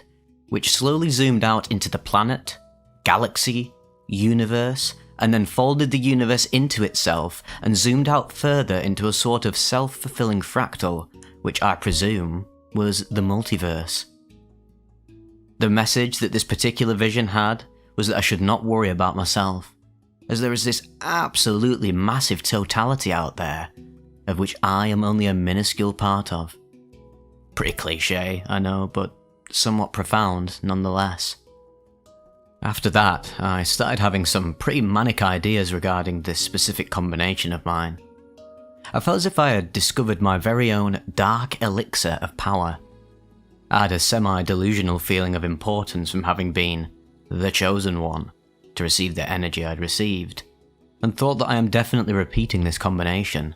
which slowly zoomed out into the planet, galaxy, universe, and then folded the universe into itself and zoomed out further into a sort of self-fulfilling fractal, which I presume was the multiverse. The message that this particular vision had was that I should not worry about myself, as there is this absolutely massive totality out there, of which I am only a minuscule part of. Pretty cliche, I know, but but somewhat profound nonetheless. After that, I started having some pretty manic ideas regarding this specific combination of mine. I felt as if I had discovered my very own dark elixir of power. I had a semi-delusional feeling of importance from having been the chosen one to receive the energy I'd received, and thought that I am definitely repeating this combination.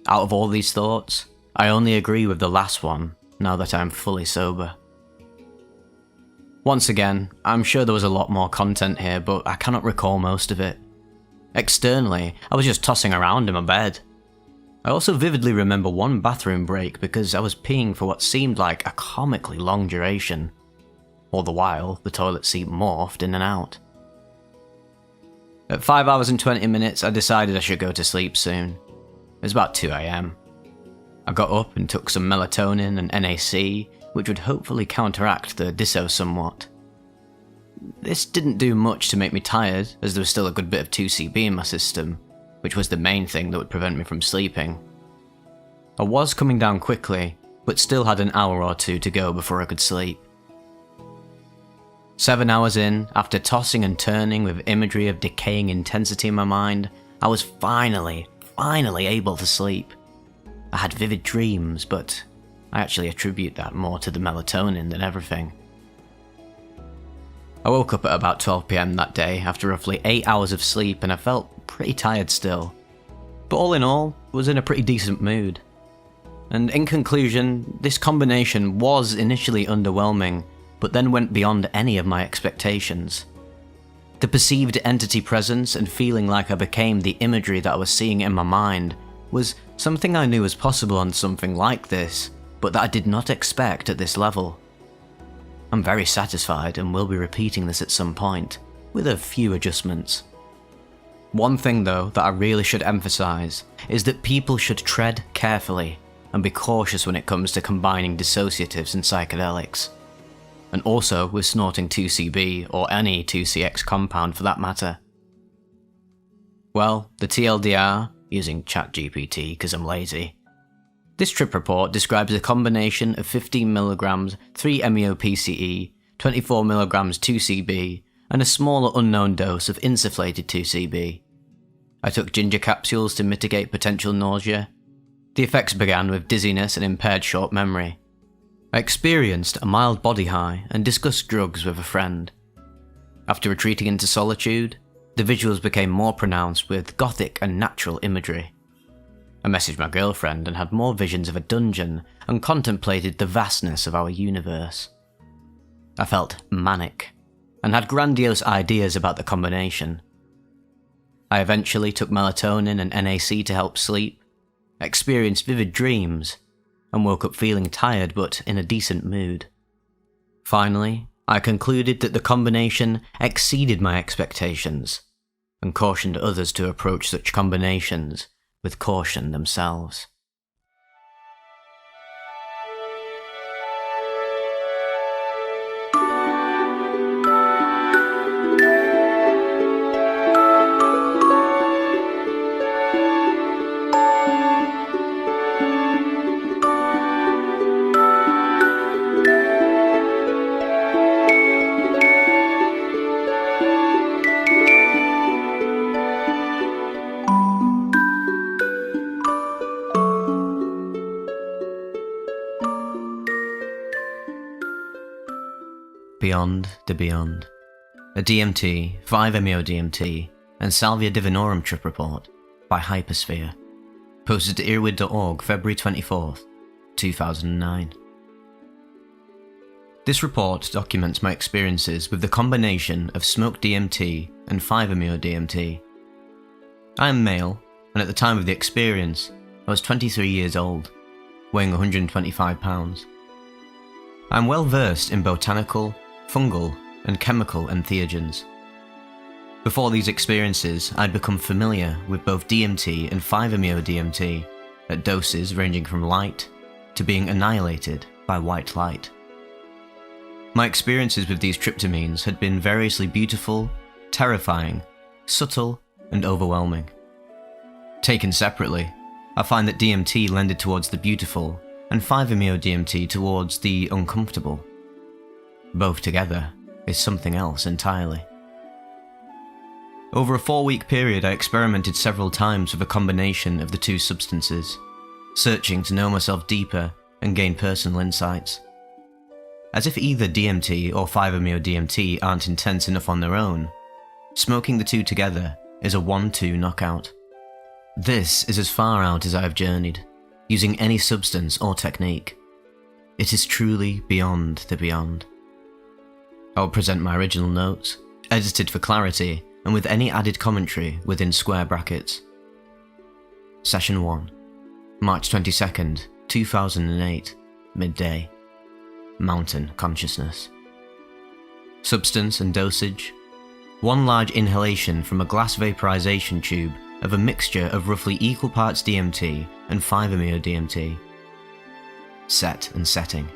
Out of all these thoughts, I only agree with the last one now that I am fully sober. Once again, I'm sure there was a lot more content here, but I cannot recall most of it. Externally, I was just tossing around in my bed. I also vividly remember one bathroom break because I was peeing for what seemed like a comically long duration. All the while, the toilet seat morphed in and out. At 5 hours and 20 minutes, I decided I should go to sleep soon. It was about 2 AM. I got up and took some melatonin and NAC, which would hopefully counteract the disso somewhat. This didn't do much to make me tired, as there was still a good bit of 2CB in my system, which was the main thing that would prevent me from sleeping. I was coming down quickly, but still had an hour or two to go before I could sleep. 7 hours in, after tossing and turning with imagery of decaying intensity in my mind, I was finally able to sleep. I had vivid dreams, but I actually attribute that more to the melatonin than everything. I woke up at about 12 PM that day after roughly 8 hours of sleep, and I felt pretty tired still. But all in all, I was in a pretty decent mood. And in conclusion, this combination was initially underwhelming, but then went beyond any of my expectations. The perceived entity presence and feeling like I became the imagery that I was seeing in my mind was something I knew was possible on something like this, but that I did not expect at this level. I'm very satisfied and will be repeating this at some point, with a few adjustments. One thing though that I really should emphasize is that people should tread carefully and be cautious when it comes to combining dissociatives and psychedelics. And also with snorting 2CB or any 2CX compound for that matter. Well, the TLDR, using ChatGPT because I'm lazy. This trip report describes a combination of 15mg 3-MeO-PCE, 24mg 2CB, and a smaller unknown dose of insufflated 2CB. I took ginger capsules to mitigate potential nausea. The effects began with dizziness and impaired short memory. I experienced a mild body high and discussed drugs with a friend. After retreating into solitude, the visuals became more pronounced with gothic and natural imagery. I messaged my girlfriend and had more visions of a dungeon and contemplated the vastness of our universe. I felt manic and had grandiose ideas about the combination. I eventually took melatonin and NAC to help sleep, experienced vivid dreams, and woke up feeling tired but in a decent mood. Finally, I concluded that the combination exceeded my expectations, and cautioned others to approach such combinations with caution themselves. Beyond the Beyond, a DMT, 5-MeO-DMT, and Salvia Divinorum trip report by Hypersphere, posted to earwid.org February 24th, 2009. This report documents my experiences with the combination of smoked DMT and 5-MeO-DMT. I am male, and at the time of the experience, I was 23 years old, weighing 125 pounds. I am well versed in botanical, fungal, and chemical entheogens. Before these experiences, I'd become familiar with both DMT and 5-MeO-DMT at doses ranging from light to being annihilated by white light. My experiences with these tryptamines had been variously beautiful, terrifying, subtle, and overwhelming. Taken separately, I find that DMT lended towards the beautiful and 5-MeO-DMT towards the uncomfortable. Both together is something else entirely. Over a 4-week period, I experimented several times with a combination of the two substances, searching to know myself deeper and gain personal insights. As if either DMT or 5-MeO-DMT aren't intense enough on their own, smoking the two together is a 1-2 knockout. This is as far out as I have journeyed, using any substance or technique. It is truly beyond the beyond. I will present my original notes, edited for clarity and with any added commentary within square brackets. Session 1, March 22nd, 2008, midday. Mountain consciousness. Substance and dosage: 1 large inhalation from a glass vaporization tube of a mixture of roughly equal parts DMT and 5-MeO-DMT. Set and setting: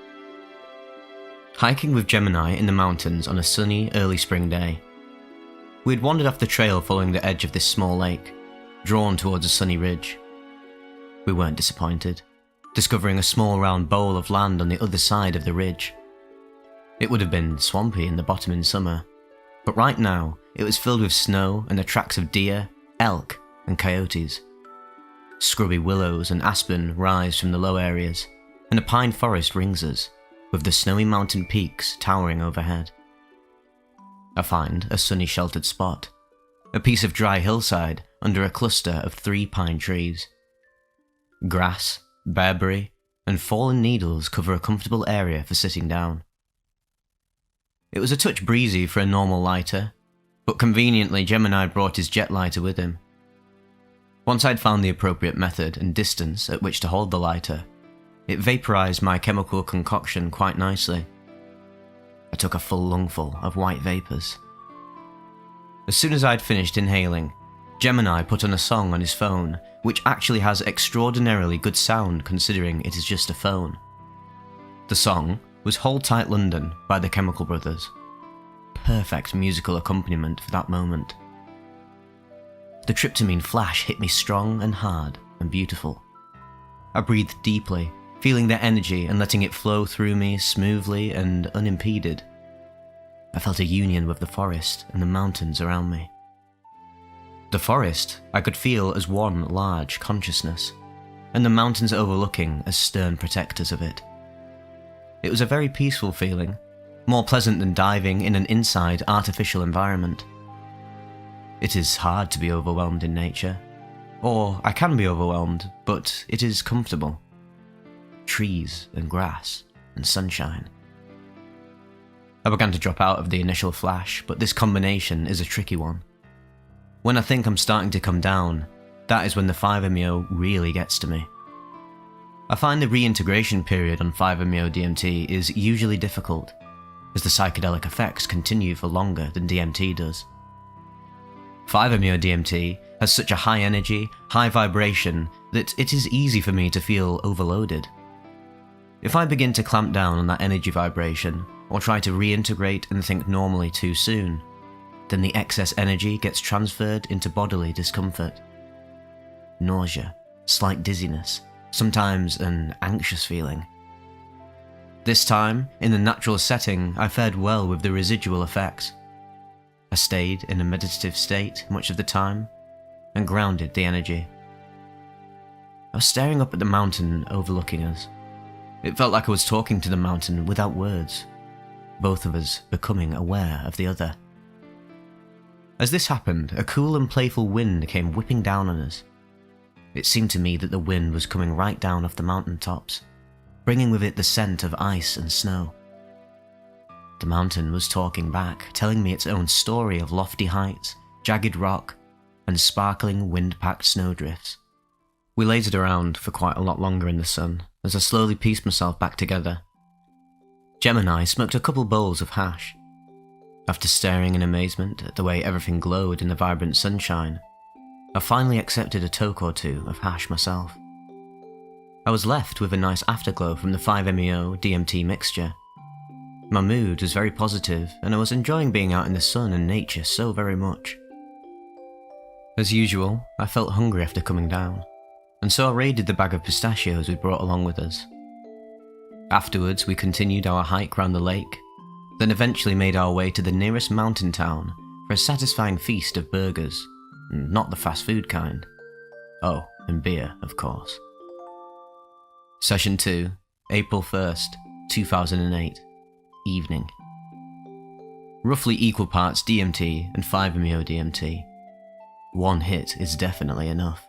hiking with Gemini in the mountains on a sunny, early spring day. We had wandered off the trail following the edge of this small lake, drawn towards a sunny ridge. We weren't disappointed, discovering a small round bowl of land on the other side of the ridge. It would have been swampy in the bottom in summer, but right now it was filled with snow and the tracks of deer, elk, and coyotes. Scrubby willows and aspen rise from the low areas, and a pine forest rings us, with the snowy mountain peaks towering overhead. I find a sunny sheltered spot, a piece of dry hillside under a cluster of 3 pine trees. Grass, bearberry, and fallen needles cover a comfortable area for sitting down. It was a touch breezy for a normal lighter, but conveniently Gemini brought his jet lighter with him. Once I'd found the appropriate method and distance at which to hold the lighter, it vaporized my chemical concoction quite nicely. I took a full lungful of white vapors. As soon as I'd finished inhaling, Gemini put on a song on his phone, which actually has extraordinarily good sound considering it is just a phone. The song was Hold Tight London by the Chemical Brothers. Perfect musical accompaniment for that moment. The tryptamine flash hit me strong and hard and beautiful. I breathed deeply, feeling their energy and letting it flow through me smoothly and unimpeded. I felt a union with the forest and the mountains around me. The forest I could feel as one large consciousness, and the mountains overlooking as stern protectors of it. It was a very peaceful feeling, more pleasant than diving in an inside artificial environment. It is hard to be overwhelmed in nature, or I can be overwhelmed, but it is comfortable. Trees and grass and sunshine. I began to drop out of the initial flash, but this combination is a tricky one. When I think I'm starting to come down, that is when the 5-MeO really gets to me. I find the reintegration period on 5-MeO-DMT is usually difficult, as the psychedelic effects continue for longer than DMT does. 5-MeO-DMT has such a high energy, high vibration that it is easy for me to feel overloaded. If I begin to clamp down on that energy vibration, or try to reintegrate and think normally too soon, then the excess energy gets transferred into bodily discomfort. Nausea, slight dizziness, sometimes an anxious feeling. This time, in the natural setting, I fared well with the residual effects. I stayed in a meditative state much of the time, and grounded the energy. I was staring up at the mountain overlooking us. It felt like I was talking to the mountain without words, both of us becoming aware of the other. As this happened, a cool and playful wind came whipping down on us. It seemed to me that the wind was coming right down off the mountain tops, bringing with it the scent of ice and snow. The mountain was talking back, telling me its own story of lofty heights, jagged rock, and sparkling wind-packed snowdrifts. We lasered around for quite a lot longer in the sun, as I slowly pieced myself back together. Gemini smoked a couple bowls of hash. After staring in amazement at the way everything glowed in the vibrant sunshine, I finally accepted a toke or two of hash myself. I was left with a nice afterglow from the 5-MeO-DMT mixture. My mood was very positive, and I was enjoying being out in the sun and nature so very much. As usual, I felt hungry after coming down, and so I raided the bag of pistachios we'd brought along with us. Afterwards, we continued our hike round the lake, then eventually made our way to the nearest mountain town for a satisfying feast of burgers, not the fast food kind. Oh, and beer, of course. Session 2, April 1st, 2008, evening. Roughly equal parts DMT and 5-MeO DMT. One hit is definitely enough.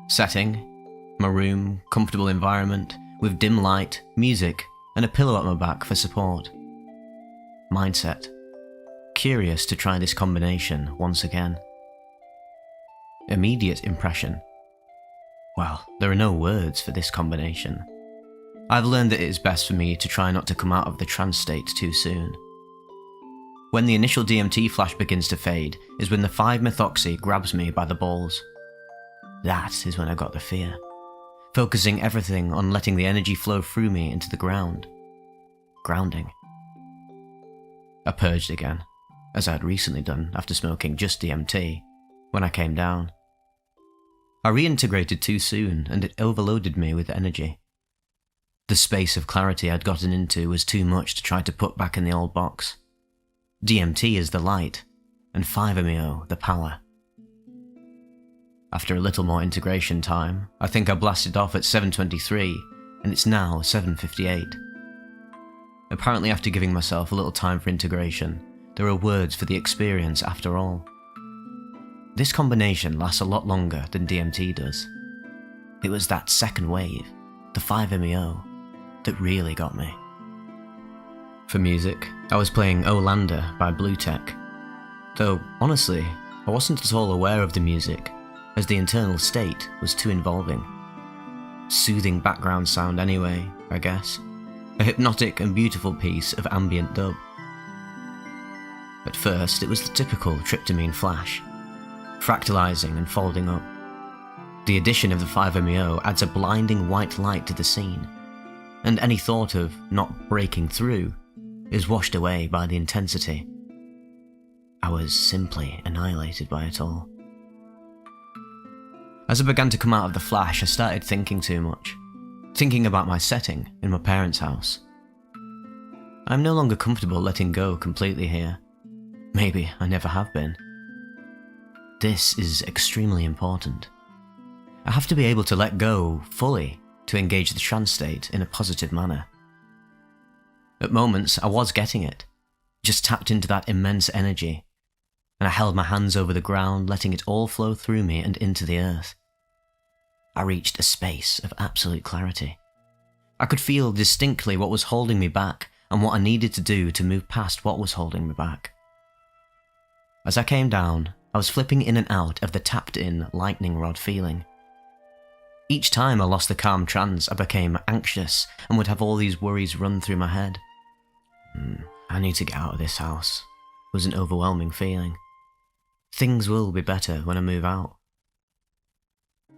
Setting: my room, comfortable environment, with dim light, music, and a pillow at my back for support. Mindset: curious to try this combination once again. Immediate impression: well, there are no words for this combination. I've learned that it is best for me to try not to come out of the trance state too soon. When the initial DMT flash begins to fade is when the 5-methoxy grabs me by the balls. That is when I got the fear, focusing everything on letting the energy flow through me into the ground. Grounding. I purged again, as I had recently done after smoking just DMT, when I came down. I reintegrated too soon and it overloaded me with energy. The space of clarity I'd gotten into was too much to try to put back in the old box. DMT is the light, and 5-MeO the power. After a little more integration time, I think I blasted off at 7:23, and it's now 7:58. Apparently after giving myself a little time for integration, there are words for the experience after all. This combination lasts a lot longer than DMT does. It was that second wave, the 5-MeO, that really got me. For music, I was playing Olander by Vivec, though honestly, I wasn't at all aware of the music, as the internal state was too involving. Soothing background sound anyway, I guess. A hypnotic and beautiful piece of ambient dub. At first, it was the typical tryptamine flash, fractalizing and folding up. The addition of the 5-MeO adds a blinding white light to the scene, and any thought of not breaking through is washed away by the intensity. I was simply annihilated by it all. As I began to come out of the flash, I started thinking too much. Thinking about my setting in my parents' house. I'm no longer comfortable letting go completely here. Maybe I never have been. This is extremely important. I have to be able to let go fully to engage the trance state in a positive manner. At moments, I was getting it, just tapped into that immense energy, and I held my hands over the ground, letting it all flow through me and into the earth. I reached a space of absolute clarity. I could feel distinctly what was holding me back and what I needed to do to move past what was holding me back. As I came down, I was flipping in and out of the tapped-in lightning rod feeling. Each time I lost the calm trance, I became anxious and would have all these worries run through my head. I need to get out of this house, was an overwhelming feeling. Things will be better when I move out.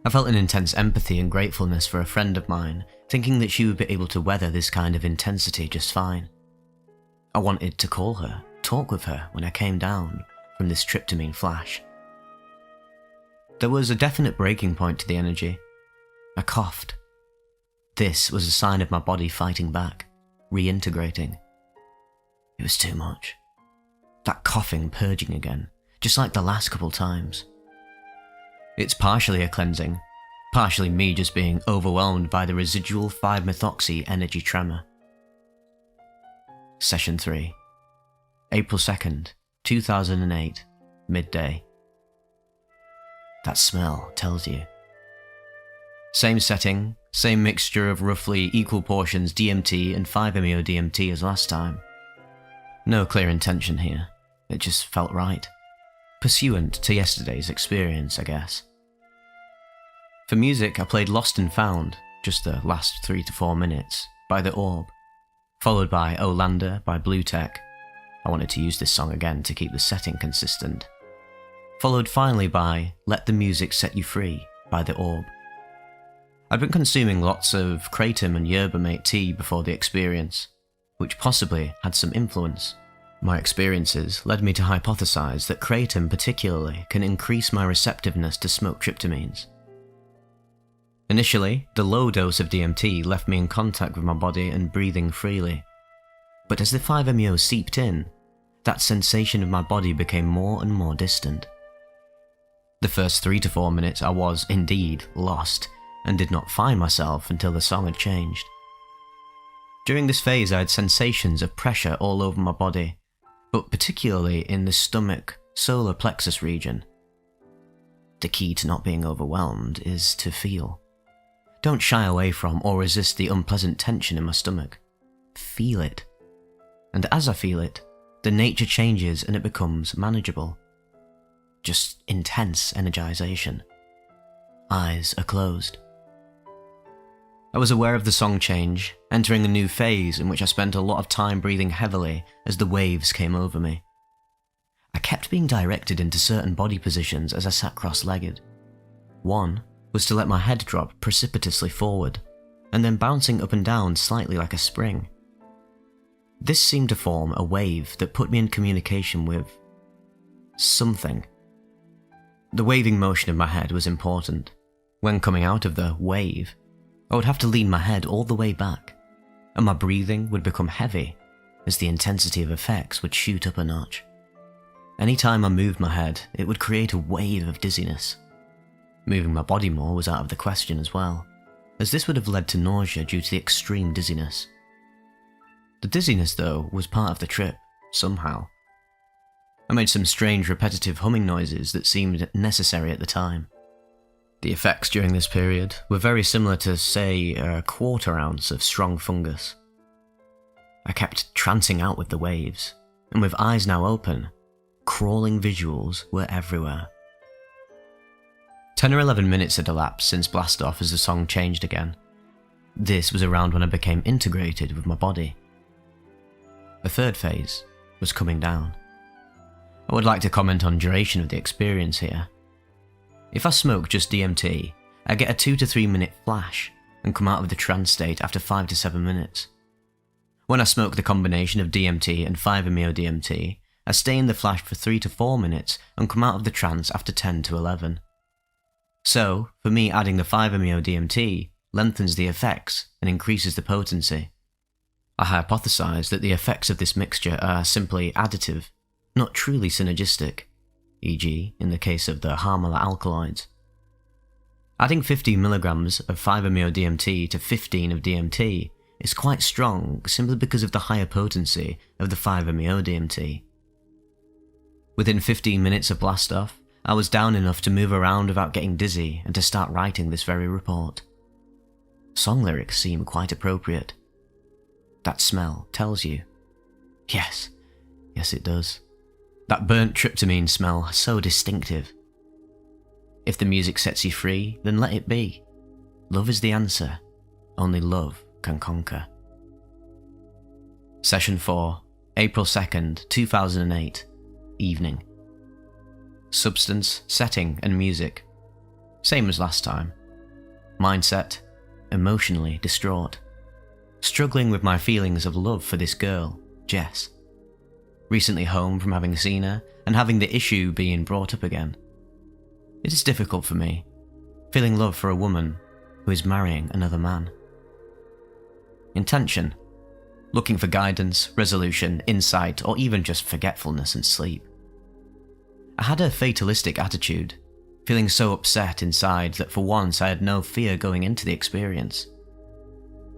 I felt an intense empathy and gratefulness for a friend of mine, thinking that she would be able to weather this kind of intensity just fine. I wanted to call her, talk with her when I came down from this tryptamine flash. There was a definite breaking point to the energy. I coughed. This was a sign of my body fighting back, reintegrating. It was too much. That coughing purging again, just like the last couple times. It's partially a cleansing, partially me just being overwhelmed by the residual 5-methoxy energy tremor. Session 3, April 2nd, 2008, midday. That smell tells you. Same setting, same mixture of roughly equal portions DMT and 5-MeO DMT as last time. No clear intention here, it just felt right. Pursuant to yesterday's experience, I guess. For music, I played Lost and Found, just the last 3 to 4 minutes, by The Orb, followed by Olander by Vivec. I wanted to use this song again to keep the setting consistent. Followed finally by Let the Music Set You Free by The Orb. I'd been consuming lots of kratom and yerba mate tea before the experience, which possibly had some influence. My experiences led me to hypothesize that kratom particularly can increase my receptiveness to smoke tryptamines. Initially, the low dose of DMT left me in contact with my body and breathing freely. But as the 5-MeO seeped in, that sensation of my body became more and more distant. The first 3 to 4 minutes I was, indeed, lost, and did not find myself until the song had changed. During this phase I had sensations of pressure all over my body, but particularly in the stomach, solar plexus region. The key to not being overwhelmed is to feel. Don't shy away from or resist the unpleasant tension in my stomach. Feel it. And as I feel it, the nature changes and it becomes manageable. Just intense energization. Eyes are closed. I was aware of the song change, entering a new phase in which I spent a lot of time breathing heavily as the waves came over me. I kept being directed into certain body positions as I sat cross-legged. One was to let my head drop precipitously forward, and then bouncing up and down slightly like a spring. This seemed to form a wave that put me in communication with something. The waving motion of my head was important. When coming out of the wave, I would have to lean my head all the way back, and my breathing would become heavy as the intensity of effects would shoot up a notch. Anytime I moved my head, it would create a wave of dizziness. Moving my body more was out of the question as well, as this would have led to nausea due to the extreme dizziness. The dizziness, though, was part of the trip, somehow. I made some strange repetitive humming noises that seemed necessary at the time. The effects during this period were very similar to, say, a 1/4 ounce of strong fungus. I kept trancing out with the waves, and with eyes now open, crawling visuals were everywhere. 10 or 11 minutes had elapsed since blast-off as the song changed again. This was around when I became integrated with my body. A third phase was coming down. I would like to comment on duration of the experience here. If I smoke just DMT, I get a 2 to 3 minute flash and come out of the trance state after 5 to 7 minutes. When I smoke the combination of DMT and 5-MeO DMT, I stay in the flash for 3 to 4 minutes and come out of the trance after 10 to 11. So, for me, adding the 5-MeO DMT lengthens the effects and increases the potency. I hypothesize that the effects of this mixture are simply additive, not truly synergistic, e.g. in the case of the harmala alkaloids. Adding 15 mg of 5-MeO DMT to 15 of DMT is quite strong simply because of the higher potency of the 5-MeO DMT. Within 15 minutes of blast-off, I was down enough to move around without getting dizzy and to start writing this very report. Song lyrics seem quite appropriate. That smell tells you. Yes it does. That burnt tryptamine smell, so distinctive. If the music sets you free, then let it be. Love is the answer. Only love can conquer. Session 4, April 2nd, 2008, evening. Substance, setting and music. Same as last time. Mindset, emotionally distraught. Struggling with my feelings of love for this girl, Jess. Recently home from having seen her and having the issue being brought up again. It is difficult for me, feeling love for a woman who is marrying another man. Intention, looking for guidance, resolution, insight, or even just forgetfulness and sleep. I had a fatalistic attitude, feeling so upset inside that for once I had no fear going into the experience.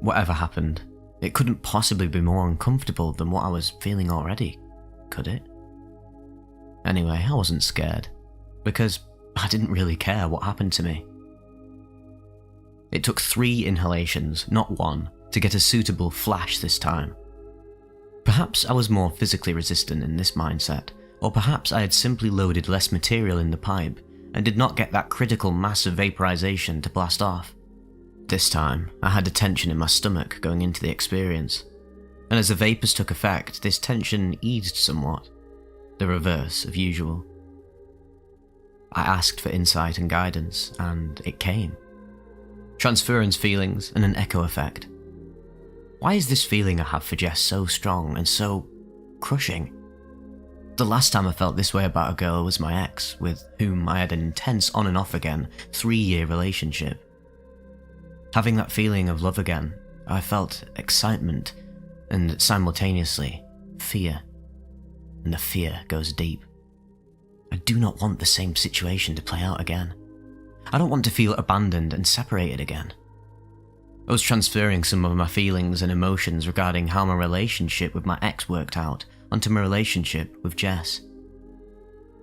Whatever happened, it couldn't possibly be more uncomfortable than what I was feeling already, could it? Anyway, I wasn't scared, because I didn't really care what happened to me. It took 3 inhalations, not 1, to get a suitable flash this time. Perhaps I was more physically resistant in this mindset, or perhaps I had simply loaded less material in the pipe and did not get that critical mass of vaporization to blast off. This time, I had a tension in my stomach going into the experience, and as the vapors took effect, this tension eased somewhat, the reverse of usual. I asked for insight and guidance, and it came. Transference feelings and an echo effect. Why is this feeling I have for Jess so strong and so crushing? The last time I felt this way about a girl was my ex, with whom I had an intense on and off again 3-year relationship. Having that feeling of love again, I felt excitement and simultaneously fear. And the fear goes deep. I do not want the same situation to play out again. I don't want to feel abandoned and separated again. I was transferring some of my feelings and emotions regarding how my relationship with my ex worked out onto my relationship with Jess.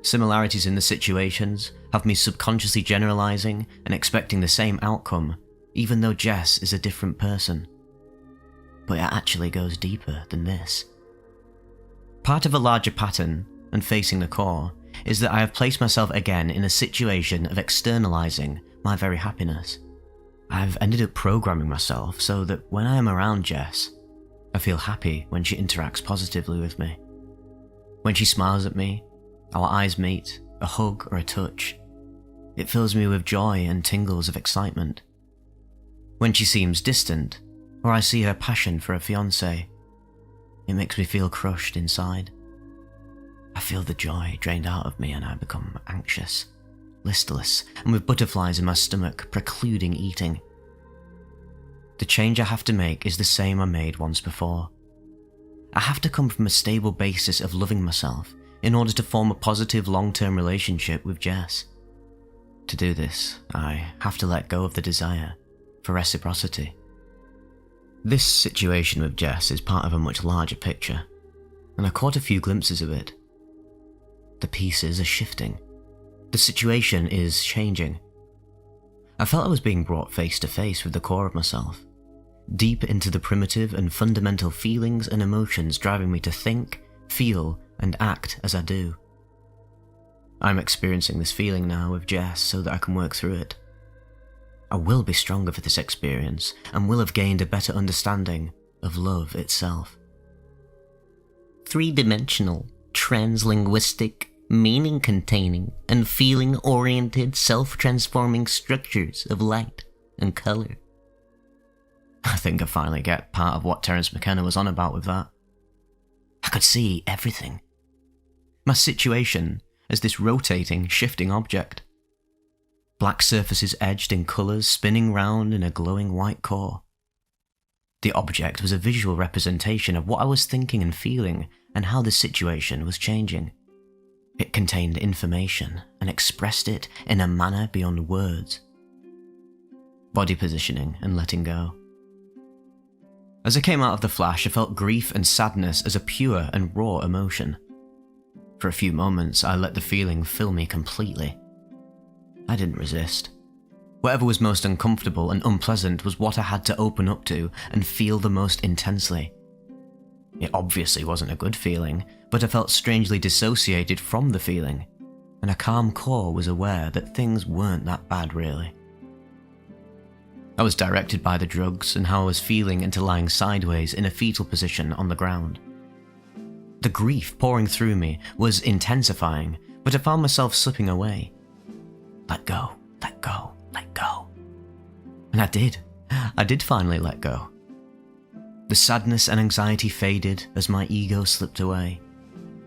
Similarities in the situations have me subconsciously generalizing and expecting the same outcome, even though Jess is a different person. But it actually goes deeper than this. Part of a larger pattern, and facing the core, is that I have placed myself again in a situation of externalizing my very happiness. I've ended up programming myself so that when I am around Jess, I feel happy when she interacts positively with me. When she smiles at me, our eyes meet, a hug or a touch. It fills me with joy and tingles of excitement. When she seems distant, or I see her passion for a fiancé, it makes me feel crushed inside. I feel the joy drained out of me and I become anxious, listless, and with butterflies in my stomach precluding eating. The change I have to make is the same I made once before. I have to come from a stable basis of loving myself in order to form a positive long-term relationship with Jess. To do this, I have to let go of the desire for reciprocity. This situation with Jess is part of a much larger picture, and I caught a few glimpses of it. The pieces are shifting. The situation is changing. I felt I was being brought face to face with the core of myself, deep into the primitive and fundamental feelings and emotions driving me to think, feel, and act as I do. I'm experiencing this feeling now with Jess so that I can work through it. I will be stronger for this experience and will have gained a better understanding of love itself. Three-dimensional, translinguistic, meaning-containing, and feeling-oriented self-transforming structures of light and colour. I think I finally get part of what Terence McKenna was on about with that. I could see everything. My situation as this rotating, shifting object. Black surfaces edged in colours spinning round in a glowing white core. The object was a visual representation of what I was thinking and feeling and how the situation was changing. It contained information and expressed it in a manner beyond words. Body positioning and letting go. As I came out of the flash, I felt grief and sadness as a pure and raw emotion. For a few moments, I let the feeling fill me completely. I didn't resist. Whatever was most uncomfortable and unpleasant was what I had to open up to and feel the most intensely. It obviously wasn't a good feeling, but I felt strangely dissociated from the feeling, and a calm core was aware that things weren't that bad really. I was directed by the drugs and how I was feeling into lying sideways in a fetal position on the ground. The grief pouring through me was intensifying, but I found myself slipping away. Let go, let go, let go. And I did. I did finally let go. The sadness and anxiety faded as my ego slipped away,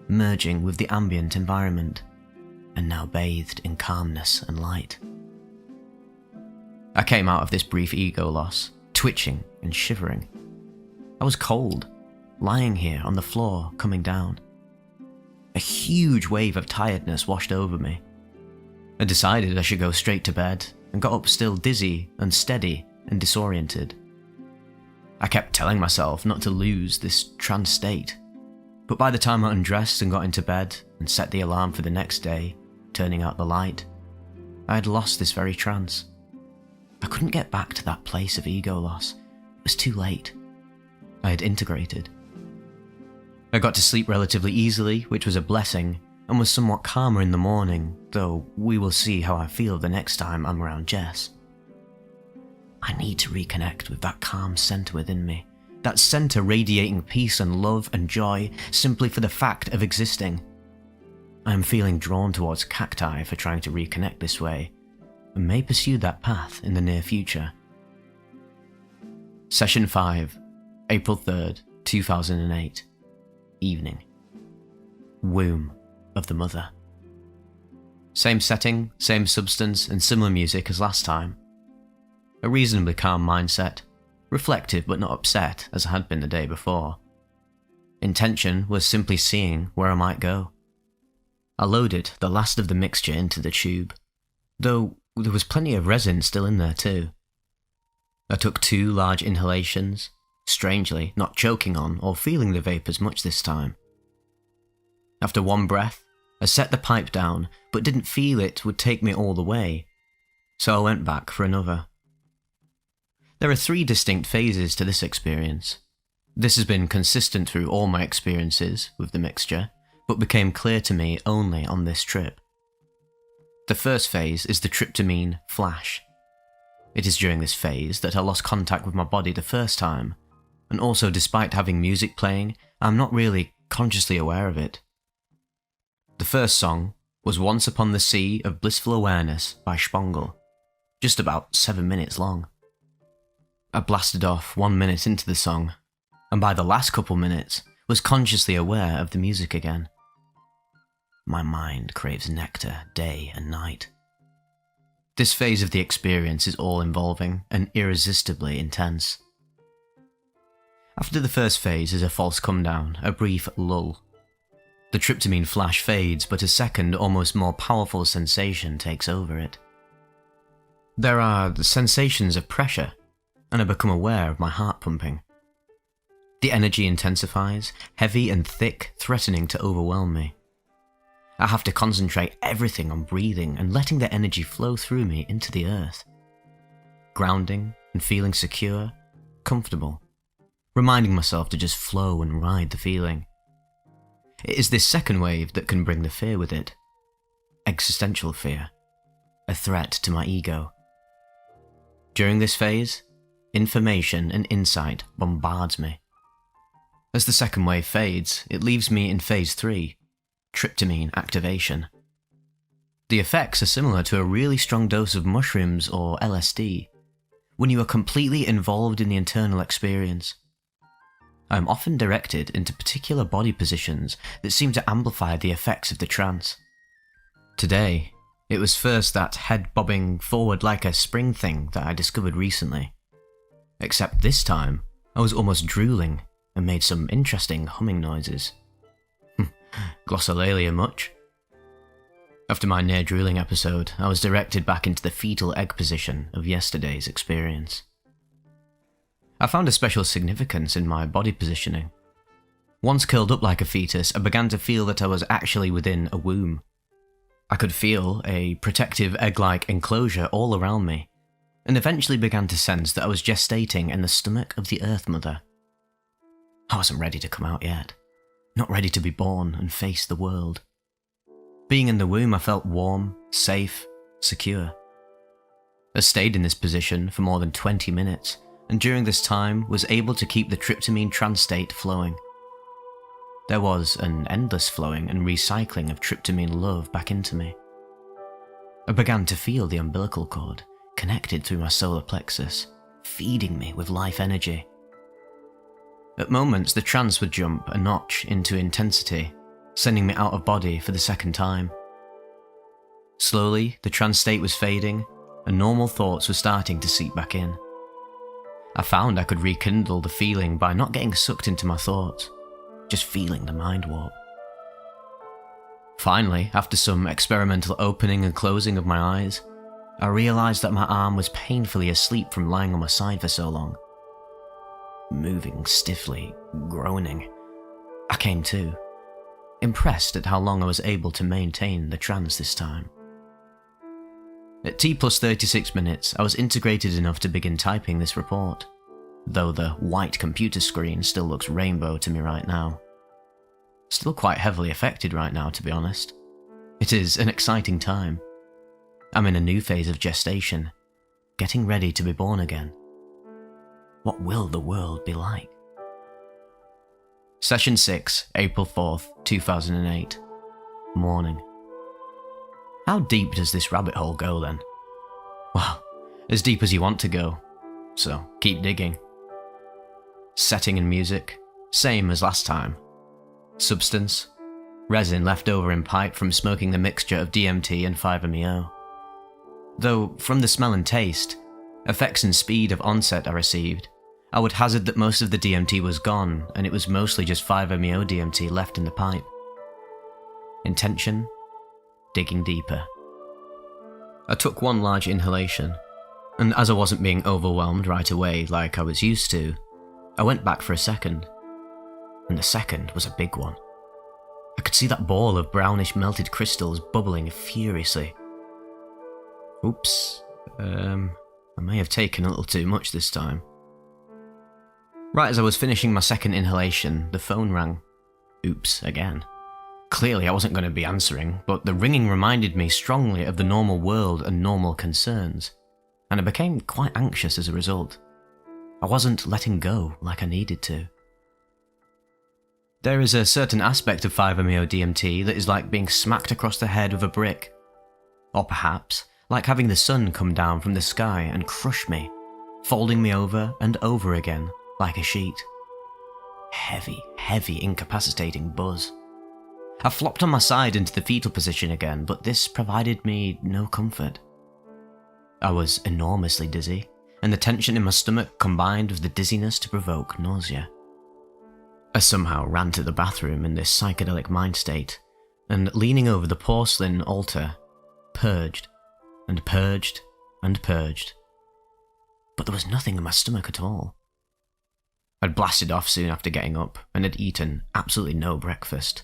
merging with the ambient environment, and now bathed in calmness and light. I came out of this brief ego loss, twitching and shivering. I was cold, lying here on the floor, coming down. A huge wave of tiredness washed over me. I decided I should go straight to bed and got up still dizzy, unsteady, and disoriented. I kept telling myself not to lose this trance state, but by the time I undressed and got into bed and set the alarm for the next day, turning out the light, I had lost this very trance. I couldn't get back to that place of ego loss. It was too late. I had integrated. I got to sleep relatively easily, which was a blessing, and was somewhat calmer in the morning, though we will see how I feel the next time I'm around Jess. I need to reconnect with that calm centre within me, that centre radiating peace and love and joy simply for the fact of existing. I am feeling drawn towards cacti for trying to reconnect this way, and may pursue that path in the near future. Session 5, April 3rd, 2008. Evening. Womb of the mother. Same setting, same substance, and similar music as last time. a reasonably calm mindset, reflective but not upset as I had been the day before. Intention was simply seeing where I might go. I loaded the last of the mixture into the tube, though there was plenty of resin still in there too. I took 2 large inhalations, strangely not choking on or feeling the vapours much this time. After one breath, I set the pipe down but didn't feel it would take me all the way, so I went back for another. There are 3 distinct phases to this experience. This has been consistent through all my experiences with the mixture, but became clear to me only on this trip. The first phase is the tryptamine flash. It is during this phase that I lost contact with my body the first time, and also despite having music playing, I'm not really consciously aware of it. The first song was Once Upon the Sea of Blissful Awareness by Spongel, just about 7 minutes long. I blasted off 1 minute into the song, and by the last couple minutes was consciously aware of the music again. My mind craves nectar day and night. This phase of the experience is all-involving and irresistibly intense. After the first phase is a false come-down, a brief lull. The tryptamine flash fades, but a second, almost more powerful sensation takes over it. There are the sensations of pressure, and I become aware of my heart pumping. The energy intensifies, heavy and thick, threatening to overwhelm me. I have to concentrate everything on breathing and letting the energy flow through me into the earth. Grounding and feeling secure, comfortable, reminding myself to just flow and ride the feeling. It is this second wave that can bring the fear with it. Existential fear, a threat to my ego. During this phase, information and insight bombards me. As the second wave fades, it leaves me in phase 3, tryptamine activation. The effects are similar to a really strong dose of mushrooms or LSD, when you are completely involved in the internal experience. I am often directed into particular body positions that seem to amplify the effects of the trance. Today, it was first that head bobbing forward like a spring thing that I discovered recently. Except this time, I was almost drooling and made some interesting humming noises. Glossolalia much? After my near drooling episode, I was directed back into the fetal egg position of yesterday's experience. I found a special significance in my body positioning. Once curled up like a fetus, I began to feel that I was actually within a womb. I could feel a protective egg-like enclosure all around me, and eventually began to sense that I was gestating in the stomach of the Earth Mother. I wasn't ready to come out yet, not ready to be born and face the world. Being in the womb, I felt warm, safe, secure. I stayed in this position for more than 20 minutes, and during this time was able to keep the tryptamine trance state flowing. There was an endless flowing and recycling of tryptamine love back into me. I began to feel the umbilical cord connected through my solar plexus, feeding me with life energy. At moments, the trance would jump a notch into intensity, sending me out of body for the second time. Slowly, the trance state was fading, and normal thoughts were starting to seep back in. I found I could rekindle the feeling by not getting sucked into my thoughts, just feeling the mind warp. Finally, after some experimental opening and closing of my eyes, I realized that my arm was painfully asleep from lying on my side for so long. Moving stiffly, groaning, I came to, impressed at how long I was able to maintain the trance this time. At T+36 minutes, I was integrated enough to begin typing this report, though the white computer screen still looks rainbow to me right now. Still quite heavily affected right now, to be honest. It is an exciting time. I'm in a new phase of gestation, getting ready to be born again. What will the world be like? Session 6, April 4th, 2008. Morning. How deep does this rabbit hole go then? Well, as deep as you want to go, so keep digging. Setting and music, same as last time. Substance, resin left over in pipe from smoking the mixture of DMT and 5-MeO. Though, from the smell and taste, effects and speed of onset I received, I would hazard that most of the DMT was gone and it was mostly just 5-MeO DMT left in the pipe. Intention: digging deeper. I took one large inhalation, and as I wasn't being overwhelmed right away like I was used to, I went back for a second, and the second was a big one. I could see that ball of brownish melted crystals bubbling furiously. Oops, I may have taken a little too much this time. Right as I was finishing my second inhalation, the phone rang. Oops, again. Clearly I wasn't going to be answering, but the ringing reminded me strongly of the normal world and normal concerns, and I became quite anxious as a result. I wasn't letting go like I needed to. There is a certain aspect of 5-MeO DMT that is like being smacked across the head with a brick. Or perhaps, like having the sun come down from the sky and crush me, folding me over and over again like a sheet. Heavy, heavy incapacitating buzz. I flopped on my side into the fetal position again, but this provided me no comfort. I was enormously dizzy, and the tension in my stomach combined with the dizziness to provoke nausea. I somehow ran to the bathroom in this psychedelic mind state, and leaning over the porcelain altar, purged, and purged, and purged. But there was nothing in my stomach at all. I'd blasted off soon after getting up, and had eaten absolutely no breakfast.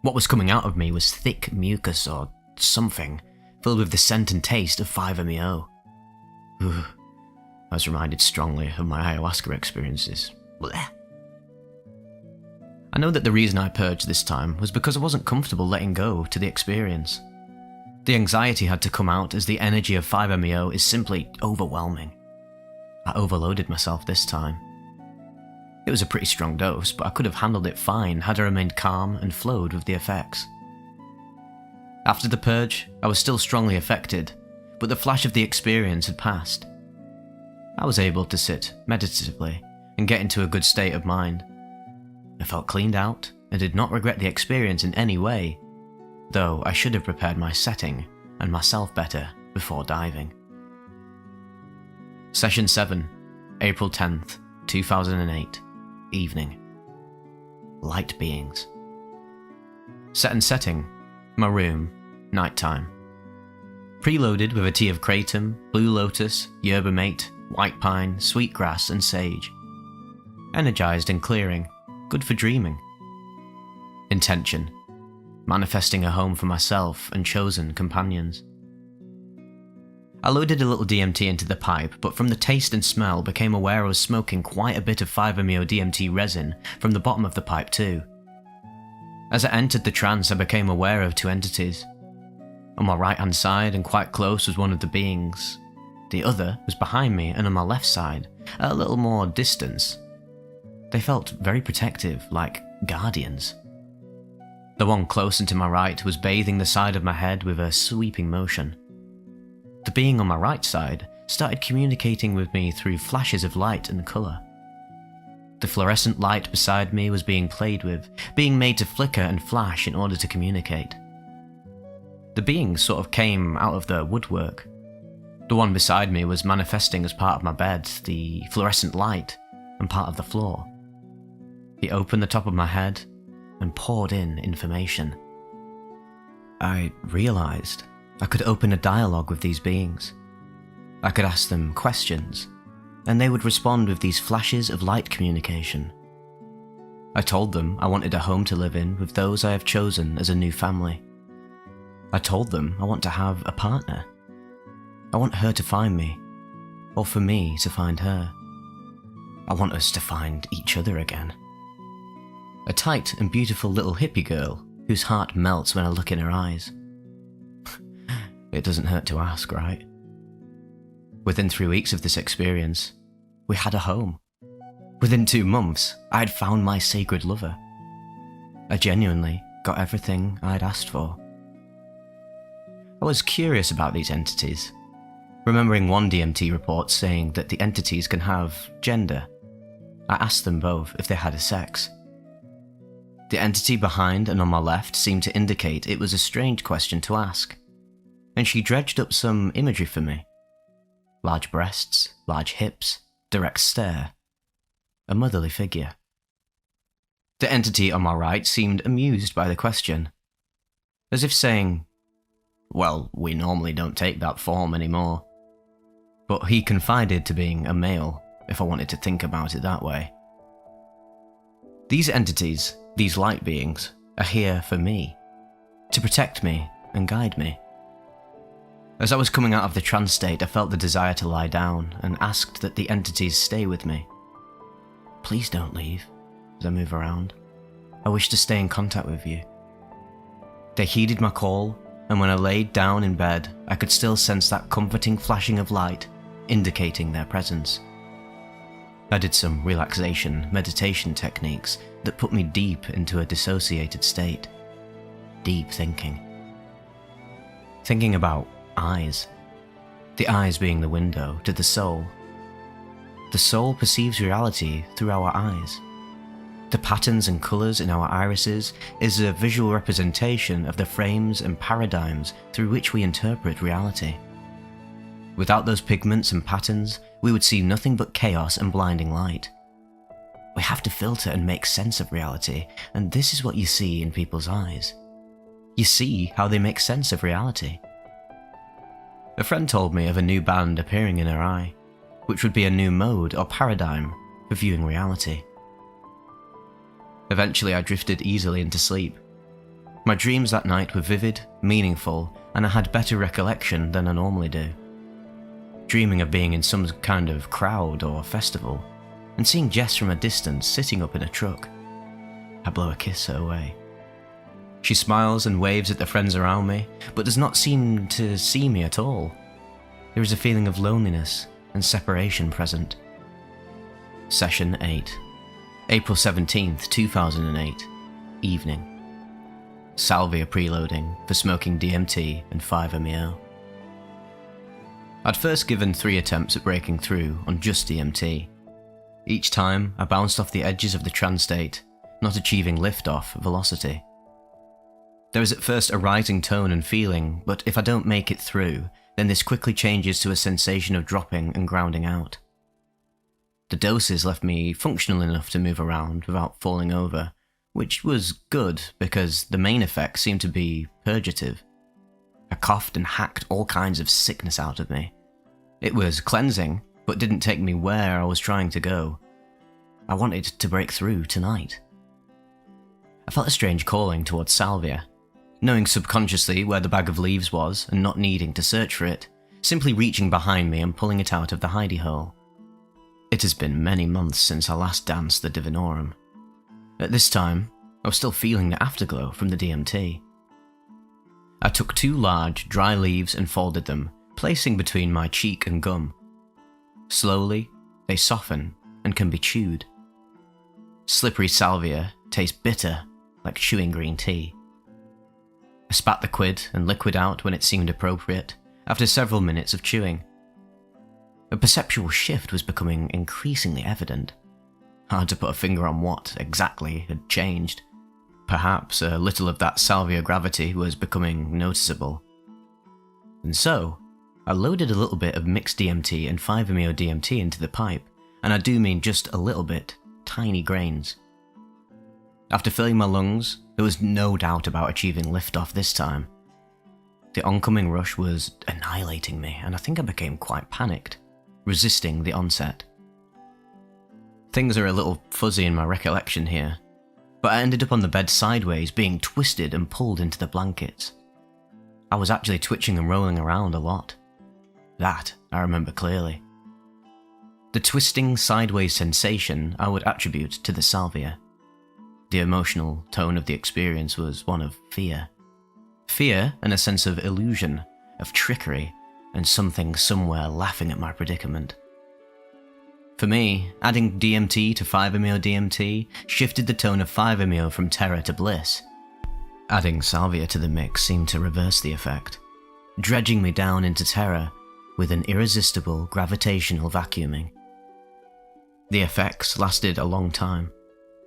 What was coming out of me was thick mucus or something, filled with the scent and taste of 5-MeO. I was reminded strongly of my ayahuasca experiences. Blech. I know that the reason I purged this time was because I wasn't comfortable letting go to the experience. The anxiety had to come out as the energy of 5-MeO is simply overwhelming. I overloaded myself this time. It was a pretty strong dose, but I could have handled it fine had I remained calm and flowed with the effects. After the purge, I was still strongly affected, but the flash of the experience had passed. I was able to sit meditatively and get into a good state of mind. I felt cleaned out and did not regret the experience in any way, though I should have prepared my setting and myself better before diving. Session 7, April 10th, 2008. Evening. Light beings. Set and setting: my room, nighttime. Preloaded with a tea of kratom, blue lotus, yerba mate, white pine, sweet grass and sage. Energized and clearing, good for dreaming. Intention: manifesting a home for myself and chosen companions. I loaded a little DMT into the pipe, but from the taste and smell became aware I was smoking quite a bit of 5-MeO DMT resin from the bottom of the pipe too. As I entered the trance, I became aware of two entities. On my right hand side and quite close was one of the beings. The other was behind me and on my left side, at a little more distance. They felt very protective, like guardians. The one closer to my right was bathing the side of my head with a sweeping motion. The being on my right side started communicating with me through flashes of light and colour. The fluorescent light beside me was being played with, being made to flicker and flash in order to communicate. The beings sort of came out of the woodwork. The one beside me was manifesting as part of my bed, the fluorescent light, and part of the floor. He opened the top of my head and poured in information. I realised I could open a dialogue with these beings. I could ask them questions, and they would respond with these flashes of light communication. I told them I wanted a home to live in with those I have chosen as a new family. I told them I want to have a partner. I want her to find me, or for me to find her. I want us to find each other again. A tight and beautiful little hippie girl whose heart melts when I look in her eyes. It doesn't hurt to ask, right? Within 3 weeks of this experience, we had a home. Within 2 months, I had found my sacred lover. I genuinely got everything I'd asked for. I was curious about these entities, remembering one DMT report saying that the entities can have gender. I asked them both if they had a sex. The entity behind and on my left seemed to indicate it was a strange question to ask, and she dredged up some imagery for me. Large breasts, large hips, direct stare. A motherly figure. The entity on my right seemed amused by the question, as if saying, well, we normally don't take that form anymore. But he confided to being a male, if I wanted to think about it that way. These entities, these light beings, are here for me, to protect me and guide me. As I was coming out of the trance state, I felt the desire to lie down and asked that the entities stay with me. Please don't leave, as I move around. I wish to stay in contact with you. They heeded my call, and when I laid down in bed, I could still sense that comforting flashing of light, indicating their presence. I did some relaxation, meditation techniques that put me deep into a dissociated state. Deep thinking. Thinking about eyes. The eyes being the window to the soul. The soul perceives reality through our eyes. The patterns and colours in our irises is a visual representation of the frames and paradigms through which we interpret reality. Without those pigments and patterns, we would see nothing but chaos and blinding light. We have to filter and make sense of reality, and this is what you see in people's eyes. You see how they make sense of reality. A friend told me of a new band appearing in her eye, which would be a new mode or paradigm for viewing reality. Eventually I drifted easily into sleep. My dreams that night were vivid, meaningful, and I had better recollection than I normally do. Dreaming of being in some kind of crowd or festival, and seeing Jess from a distance sitting up in a truck. I blow a kiss her way. She smiles and waves at the friends around me, but does not seem to see me at all. There is a feeling of loneliness and separation present. Session 8. April 17th, 2008. Evening. Salvia preloading for smoking DMT and 5-MeO. I'd first given 3 attempts at breaking through on just DMT. Each time, I bounced off the edges of the trance state, not achieving lift-off velocity. There is at first a rising tone and feeling, but if I don't make it through, then this quickly changes to a sensation of dropping and grounding out. The doses left me functional enough to move around without falling over, which was good because the main effect seemed to be purgative. I coughed and hacked all kinds of sickness out of me. It was cleansing, but didn't take me where I was trying to go. I wanted to break through tonight. I felt a strange calling towards salvia. Knowing subconsciously where the bag of leaves was and not needing to search for it, simply reaching behind me and pulling it out of the hidey hole. It has been many months since I last danced the Divinorum. At this time, I was still feeling the afterglow from the DMT. I took 2 large, dry leaves and folded them, placing between my cheek and gum. Slowly, they soften and can be chewed. Slippery salvia tastes bitter, like chewing green tea. I spat the quid and liquid out when it seemed appropriate, after several minutes of chewing. A perceptual shift was becoming increasingly evident. Hard to put a finger on what exactly had changed. Perhaps a little of that salvia gravity was becoming noticeable. And so, I loaded a little bit of mixed DMT and 5-MeO DMT into the pipe, and I do mean just a little bit, tiny grains. After filling my lungs, there was no doubt about achieving liftoff this time. The oncoming rush was annihilating me, and I think I became quite panicked, resisting the onset. Things are a little fuzzy in my recollection here, but I ended up on the bed sideways, being twisted and pulled into the blankets. I was actually twitching and rolling around a lot. That I remember clearly. The twisting sideways sensation I would attribute to the salvia. The emotional tone of the experience was one of fear. Fear and a sense of illusion, of trickery, and something somewhere laughing at my predicament. For me, adding DMT to 5-MeO DMT shifted the tone of 5-MeO from terror to bliss. Adding salvia to the mix seemed to reverse the effect, dredging me down into terror with an irresistible gravitational vacuuming. The effects lasted a long time,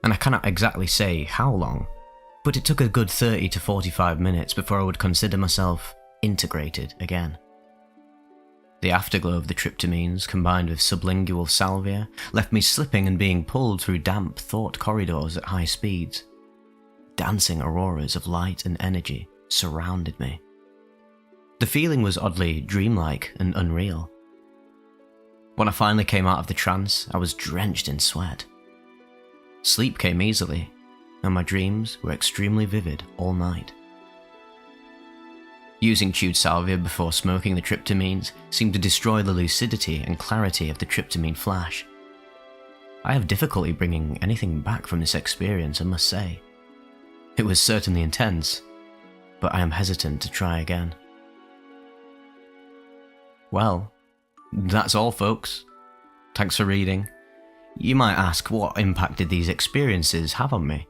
and I cannot exactly say how long, but it took a good 30 to 45 minutes before I would consider myself integrated again. The afterglow of the tryptamines, combined with sublingual salvia, left me slipping and being pulled through damp thought corridors at high speeds. Dancing auroras of light and energy surrounded me. The feeling was oddly dreamlike and unreal. When I finally came out of the trance, I was drenched in sweat. Sleep came easily, and my dreams were extremely vivid all night. Using chewed salvia before smoking the tryptamines seemed to destroy the lucidity and clarity of the tryptamine flash. I have difficulty bringing anything back from this experience, I must say. It was certainly intense, but I am hesitant to try again. Well, that's all, folks. Thanks for reading. You might ask, what impact did these experiences have on me?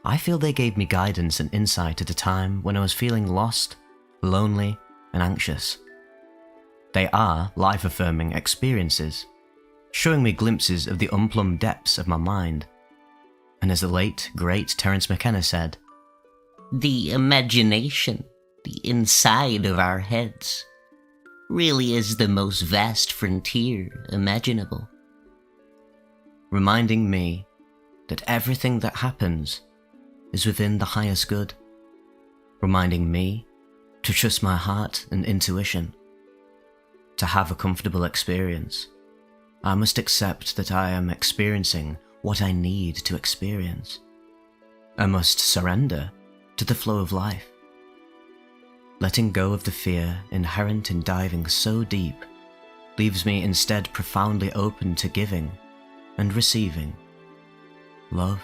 I feel they gave me guidance and insight at a time when I was feeling lost, lonely, and anxious. They are life-affirming experiences, showing me glimpses of the unplumbed depths of my mind. And as the late, great Terence McKenna said, "The imagination, the inside of our heads, really is the most vast frontier imaginable." Reminding me that everything that happens is within the highest good. Reminding me to trust my heart and intuition. To have a comfortable experience, I must accept that I am experiencing what I need to experience. I must surrender to the flow of life. Letting go of the fear inherent in diving so deep leaves me instead profoundly open to giving and receiving love.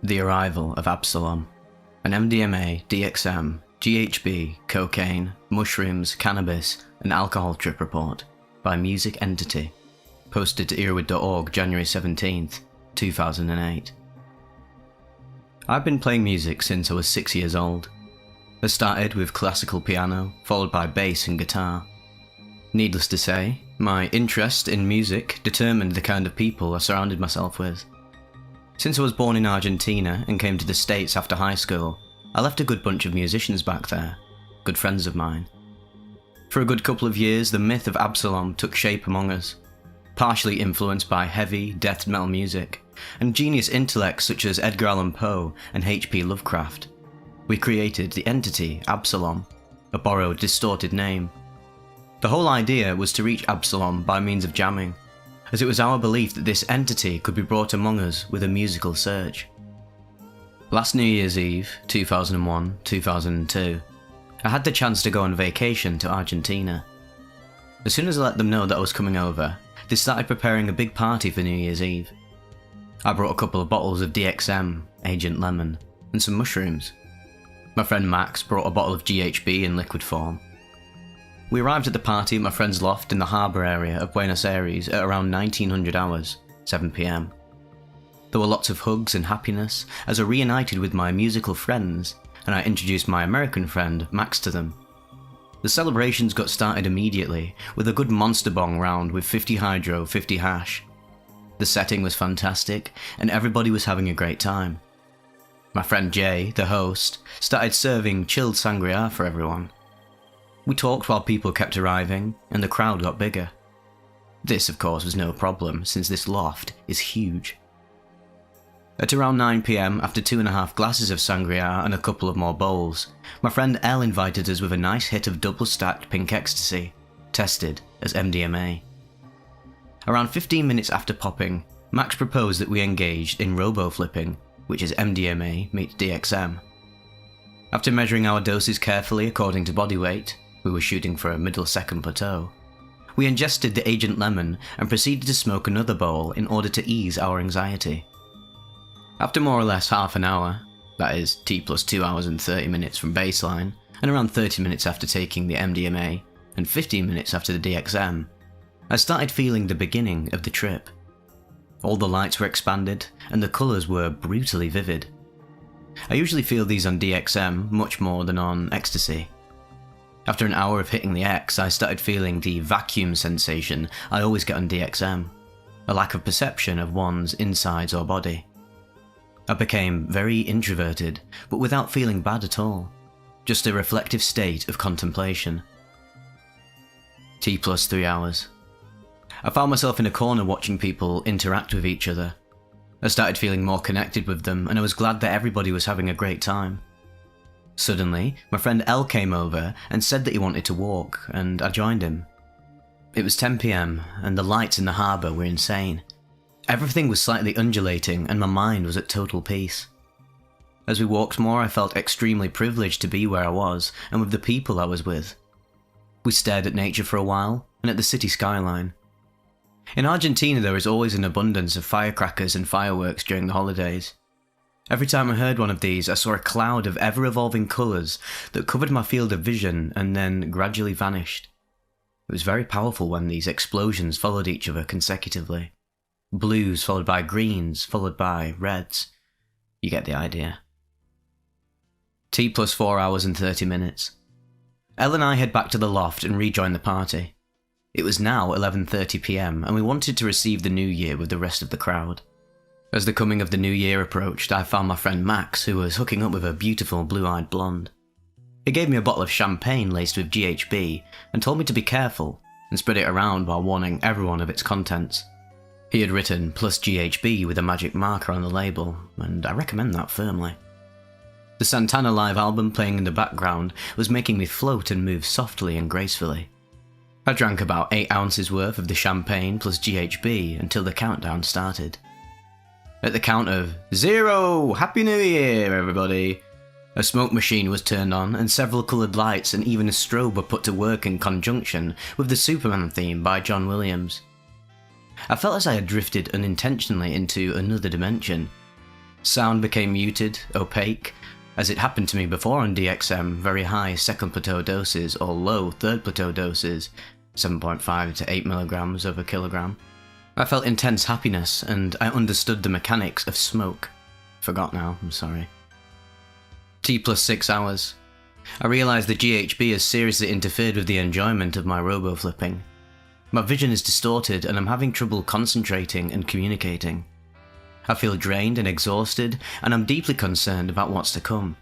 The Arrival of Absalom, an MDMA, DXM, GHB, cocaine, mushrooms, cannabis, and alcohol trip report by Music Entity, posted to earwid.org January 17th, 2008. I've been playing music since I was 6 years old. I started with classical piano, followed by bass and guitar. Needless to say, my interest in music determined the kind of people I surrounded myself with. Since I was born in Argentina and came to the States after high school, I left a good bunch of musicians back there, good friends of mine. For a good couple of years, the myth of Absalom took shape among us, partially influenced by heavy, death metal music, and genius intellects such as Edgar Allan Poe and H.P. Lovecraft. We created the entity Absalom, a borrowed, distorted name. The whole idea was to reach Absalom by means of jamming, as it was our belief that this entity could be brought among us with a musical surge. Last New Year's Eve, 2001-2002, I had the chance to go on vacation to Argentina. As soon as I let them know that I was coming over, they started preparing a big party for New Year's Eve. I brought a couple of bottles of DXM, Agent Lemon, and some mushrooms. My friend Max brought a bottle of GHB in liquid form. We arrived at the party at my friend's loft in the harbour area of Buenos Aires at around 1900 hours, 7 PM. There were lots of hugs and happiness as I reunited with my musical friends, and I introduced my American friend Max to them. The celebrations got started immediately with a good monster bong round with 50 hydro, 50 hash. The setting was fantastic and everybody was having a great time. My friend Jay, the host, started serving chilled sangria for everyone. We talked while people kept arriving, and the crowd got bigger. This, of course, was no problem, since this loft is huge. At around 9 PM, after 2.5 glasses of sangria and a couple of more bowls, my friend Elle invited us with a nice hit of double-stacked pink ecstasy, tested as MDMA. Around 15 minutes after popping, Max proposed that we engaged in robo-flipping, which is MDMA meets DXM. After measuring our doses carefully according to body weight, we were shooting for a middle second plateau, we ingested the Agent Lemon and proceeded to smoke another bowl in order to ease our anxiety. After more or less half an hour, that is T plus 2 hours and 30 minutes from baseline, and around 30 minutes after taking the MDMA, and 15 minutes after the DXM, I started feeling the beginning of the trip. All the lights were expanded, and the colours were brutally vivid. I usually feel these on DXM much more than on ecstasy. After an hour of hitting the X, I started feeling the vacuum sensation I always get on DXM, a lack of perception of one's insides or body. I became very introverted, but without feeling bad at all, just a reflective state of contemplation. T plus 3 hours. I found myself in a corner watching people interact with each other. I started feeling more connected with them, and I was glad that everybody was having a great time. Suddenly, my friend L came over and said that he wanted to walk, and I joined him. It was 10 PM, and the lights in the harbour were insane. Everything was slightly undulating, and my mind was at total peace. As we walked more, I felt extremely privileged to be where I was, and with the people I was with. We stared at nature for a while, and at the city skyline. In Argentina, there is always an abundance of firecrackers and fireworks during the holidays. Every time I heard one of these, I saw a cloud of ever-evolving colours that covered my field of vision and then gradually vanished. It was very powerful when these explosions followed each other consecutively. Blues followed by greens, followed by reds. You get the idea. T plus 4 hours and 30 minutes. Elle and I head back to the loft and rejoin the party. It was now 11:30 PM, and we wanted to receive the new year with the rest of the crowd. As the coming of the new year approached, I found my friend Max, who was hooking up with a beautiful blue-eyed blonde. He gave me a bottle of champagne laced with GHB and told me to be careful, and spread it around while warning everyone of its contents. He had written plus GHB with a magic marker on the label, and I recommend that firmly. The Santana live album playing in the background was making me float and move softly and gracefully. I drank about 8 ounces worth of the champagne plus GHB until the countdown started. At the count of 0, Happy New Year, everybody! A smoke machine was turned on, and several coloured lights and even a strobe were put to work in conjunction with the Superman theme by John Williams. I felt as I had drifted unintentionally into another dimension. Sound became muted, opaque, as it happened to me before on DXM, very high second plateau doses or low third plateau doses, 7.5 to 8 milligrams over kilogram. I felt intense happiness, and I understood the mechanics of smoke. Forgot now, I'm sorry. T plus 6 hours. I realised the GHB has seriously interfered with the enjoyment of my robo-flipping. My vision is distorted, and I'm having trouble concentrating and communicating. I feel drained and exhausted, and I'm deeply concerned about what's to come.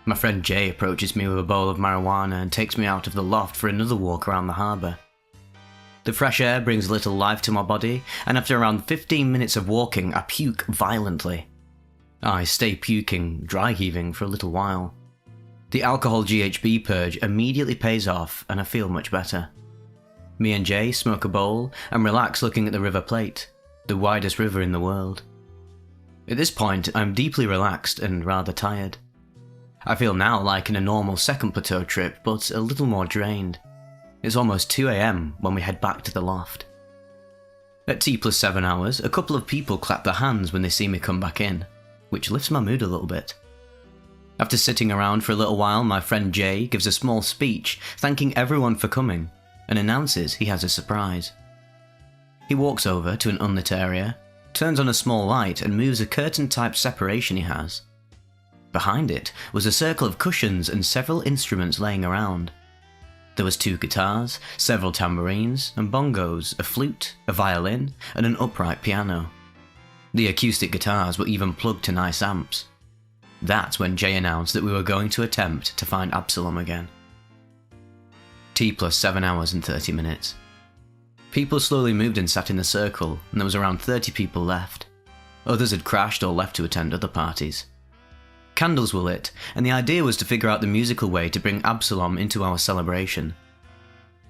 My friend Jay approaches me with a bowl of marijuana and takes me out of the loft for another walk around the harbour. The fresh air brings a little life to my body, and after around 15 minutes of walking, I puke violently. I stay puking, dry heaving for a little while. The alcohol GHB purge immediately pays off, and I feel much better. Me and Jay smoke a bowl and relax looking at the River Plate, the widest river in the world. At this point, I'm deeply relaxed and rather tired. I feel now like in a normal second plateau trip, but a little more drained. It's almost 2 AM when we head back to the loft. At T plus 7 hours, a couple of people clap their hands when they see me come back in, which lifts my mood a little bit. After sitting around for a little while, my friend Jay gives a small speech thanking everyone for coming and announces he has a surprise. He walks over to an unlit area, turns on a small light and moves a curtain-type separation he has. Behind it was a circle of cushions and several instruments laying around. There was 2 guitars, several tambourines and bongos, a flute, a violin and an upright piano. The acoustic guitars were even plugged to nice amps. That's when Jay announced that we were going to attempt to find Absalom again. T plus 7 hours and 30 minutes. People slowly moved and sat in a circle, and there was around 30 people left. Others had crashed or left to attend other parties. Candles were lit, and the idea was to figure out the musical way to bring Absalom into our celebration.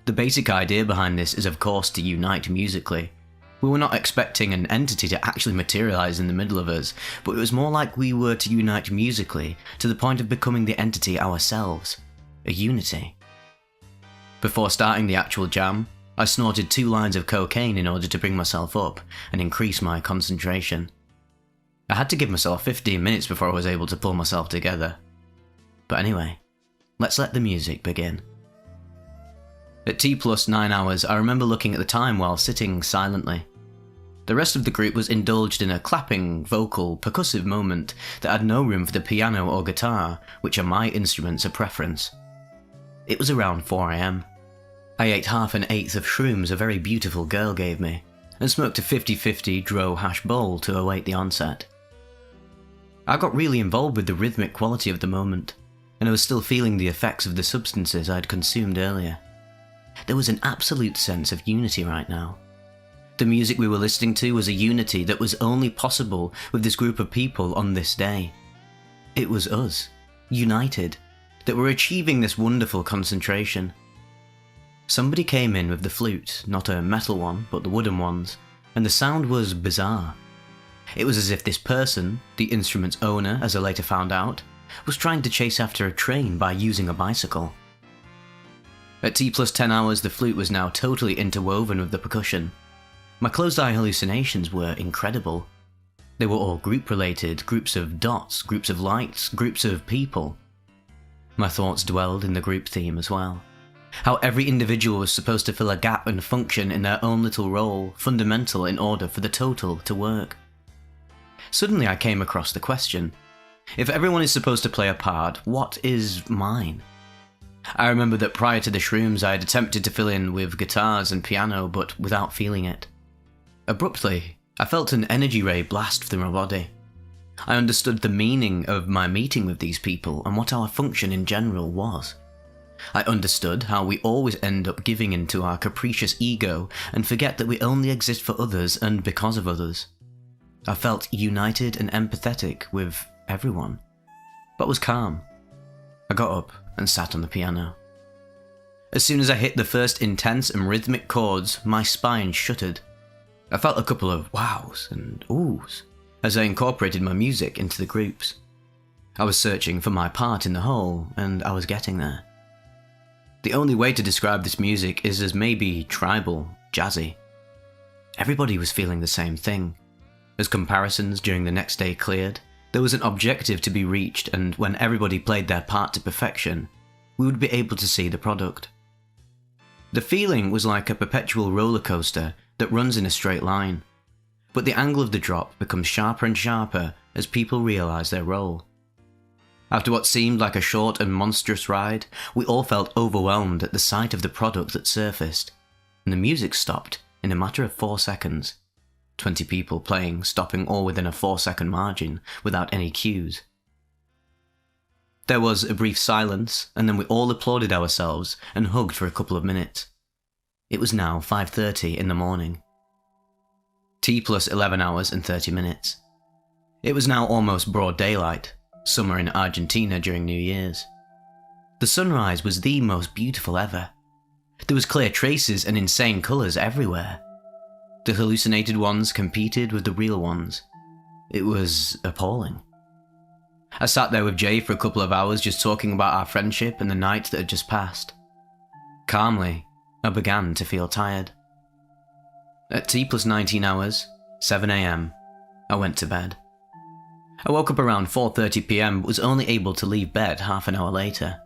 The basic idea behind this is of course to unite musically. We were not expecting an entity to actually materialise in the middle of us, but it was more like we were to unite musically to the point of becoming the entity ourselves, a unity. Before starting the actual jam, I snorted 2 lines of cocaine in order to bring myself up and increase my concentration. I had to give myself 15 minutes before I was able to pull myself together. But anyway, let's let the music begin. At T plus 9 hours, I remember looking at the time while sitting silently. The rest of the group was indulged in a clapping, vocal, percussive moment that had no room for the piano or guitar, which are my instruments of preference. It was around 4 AM. I ate half an eighth of shrooms a very beautiful girl gave me, and smoked a 50-50 Dro hash bowl to await the onset. I got really involved with the rhythmic quality of the moment, and I was still feeling the effects of the substances I'd consumed earlier. There was an absolute sense of unity right now. The music we were listening to was a unity that was only possible with this group of people on this day. It was us, united, that were achieving this wonderful concentration. Somebody came in with the flute, not a metal one, but the wooden ones, and the sound was bizarre. It was as if this person, the instrument's owner as I later found out, was trying to chase after a train by using a bicycle. At T plus 10 hours, the flute was now totally interwoven with the percussion. My closed-eye hallucinations were incredible. They were all group-related, groups of dots, groups of lights, groups of people. My thoughts dwelled in the group theme as well. How every individual was supposed to fill a gap and function in their own little role, fundamental in order for the total to work. Suddenly I came across the question, if everyone is supposed to play a part, what is mine? I remember that prior to the shrooms I had attempted to fill in with guitars and piano, but without feeling it. Abruptly, I felt an energy ray blast through my body. I understood the meaning of my meeting with these people and what our function in general was. I understood how we always end up giving into our capricious ego and forget that we only exist for others and because of others. I felt united and empathetic with everyone, but was calm. I got up and sat on the piano. As soon as I hit the first intense and rhythmic chords, my spine shuddered. I felt a couple of wows and oohs as I incorporated my music into the groups. I was searching for my part in the whole, and I was getting there. The only way to describe this music is as maybe tribal, jazzy. Everybody was feeling the same thing. As comparisons during the next day cleared, there was an objective to be reached, and when everybody played their part to perfection, we would be able to see the product. The feeling was like a perpetual roller coaster that runs in a straight line, but the angle of the drop becomes sharper and sharper as people realise their role. After what seemed like a short and monstrous ride, we all felt overwhelmed at the sight of the product that surfaced, and the music stopped in a matter of 4 seconds. 20 people playing, stopping all within a 4-second margin, without any cues. There was a brief silence, and then we all applauded ourselves and hugged for a couple of minutes. It was now 5:30 in the morning. T plus 11 hours and 30 minutes. It was now almost broad daylight, summer in Argentina during New Year's. The sunrise was the most beautiful ever. There was clear traces and insane colours everywhere. The hallucinated ones competed with the real ones. It was appalling. I sat there with Jay for a couple of hours just talking about our friendship and the night that had just passed. Calmly, I began to feel tired. At T plus 19 hours, 7 AM, I went to bed. I woke up around 4:30 PM but was only able to leave bed half an hour later.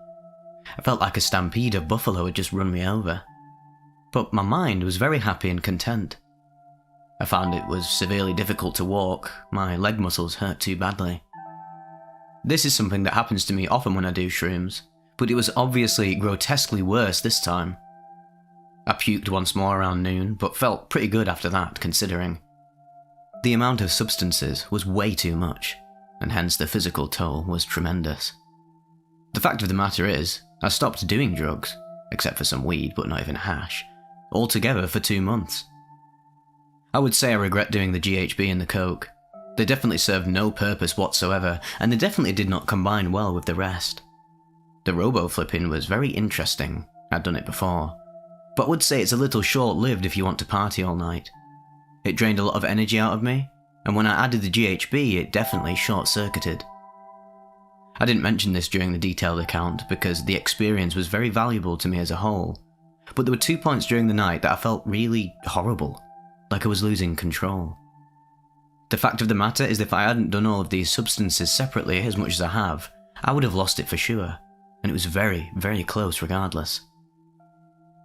I felt like a stampede of buffalo had just run me over. But my mind was very happy and content. I found it was severely difficult to walk, my leg muscles hurt too badly. This is something that happens to me often when I do shrooms, but it was obviously grotesquely worse this time. I puked once more around noon, but felt pretty good after that, considering. The amount of substances was way too much, and hence the physical toll was tremendous. The fact of the matter is, I stopped doing drugs, except for some weed but not even hash, altogether for 2 months. I would say I regret doing the GHB and the coke. They definitely served no purpose whatsoever, and they definitely did not combine well with the rest. The robo-flipping was very interesting, I'd done it before, but would say it's a little short-lived if you want to party all night. It drained a lot of energy out of me, and when I added the GHB it definitely short-circuited. I didn't mention this during the detailed account because the experience was very valuable to me as a whole, but there were 2 points during the night that I felt really horrible, like I was losing control. The fact of the matter is, if I hadn't done all of these substances separately as much as I have, I would have lost it for sure, and it was very, very close regardless.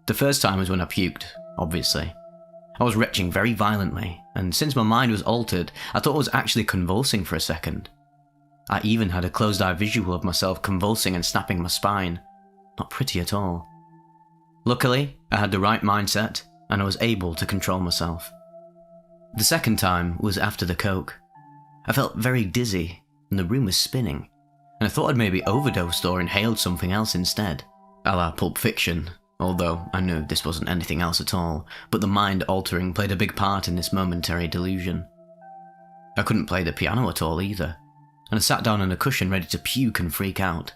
The first time was when I puked, obviously. I was retching very violently, and since my mind was altered, I thought I was actually convulsing for a second. I even had a closed-eye visual of myself convulsing and snapping my spine. Not pretty at all. Luckily, I had the right mindset, and I was able to control myself. The second time was after the coke. I felt very dizzy, and the room was spinning, and I thought I'd maybe overdosed or inhaled something else instead, a la Pulp Fiction, although I knew this wasn't anything else at all, but the mind altering played a big part in this momentary delusion. I couldn't play the piano at all either, and I sat down on a cushion ready to puke and freak out.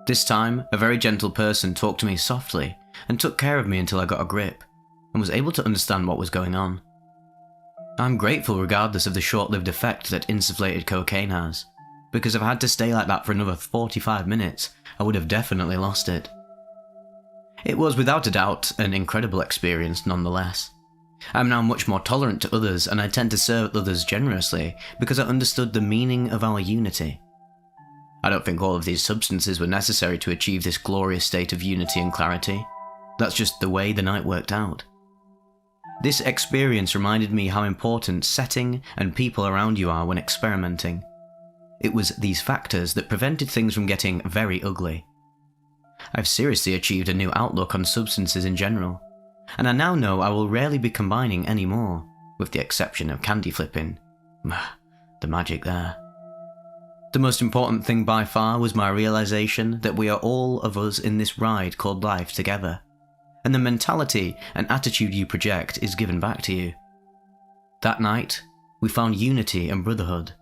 This time, a very gentle person talked to me softly and took care of me until I got a grip, and was able to understand what was going on. I'm grateful regardless of the short-lived effect that insufflated cocaine has, because if I had to stay like that for another 45 minutes, I would have definitely lost it. It was without a doubt an incredible experience nonetheless. I'm now much more tolerant to others, and I tend to serve others generously because I understood the meaning of our unity. I don't think all of these substances were necessary to achieve this glorious state of unity and clarity. That's just the way the night worked out. This experience reminded me how important setting and people around you are when experimenting. It was these factors that prevented things from getting very ugly. I've seriously achieved a new outlook on substances in general, and I now know I will rarely be combining any more, with the exception of candy flipping. The magic there. The most important thing by far was my realization that we are all of us in this ride called life together, and the mentality and attitude you project is given back to you. That night, we found unity and brotherhood.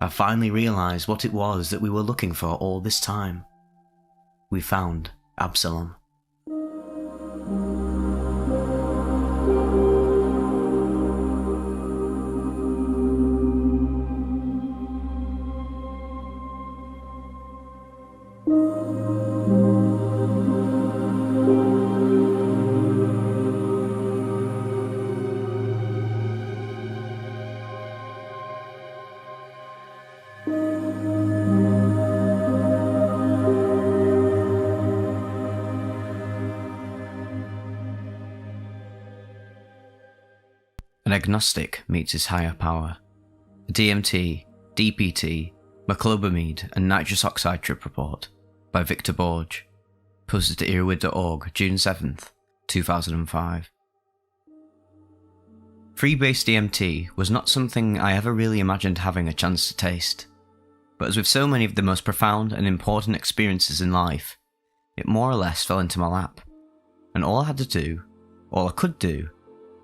I finally realized what it was that we were looking for all this time. We found Absalom. An agnostic meets his higher power. A DMT, DPT, meclobamide and nitrous oxide trip report by Victor Borge. Posted to earwid.org, June 7th, 2005. Freebase DMT was not something I ever really imagined having a chance to taste, but as with so many of the most profound and important experiences in life, it more or less fell into my lap, and all I could do,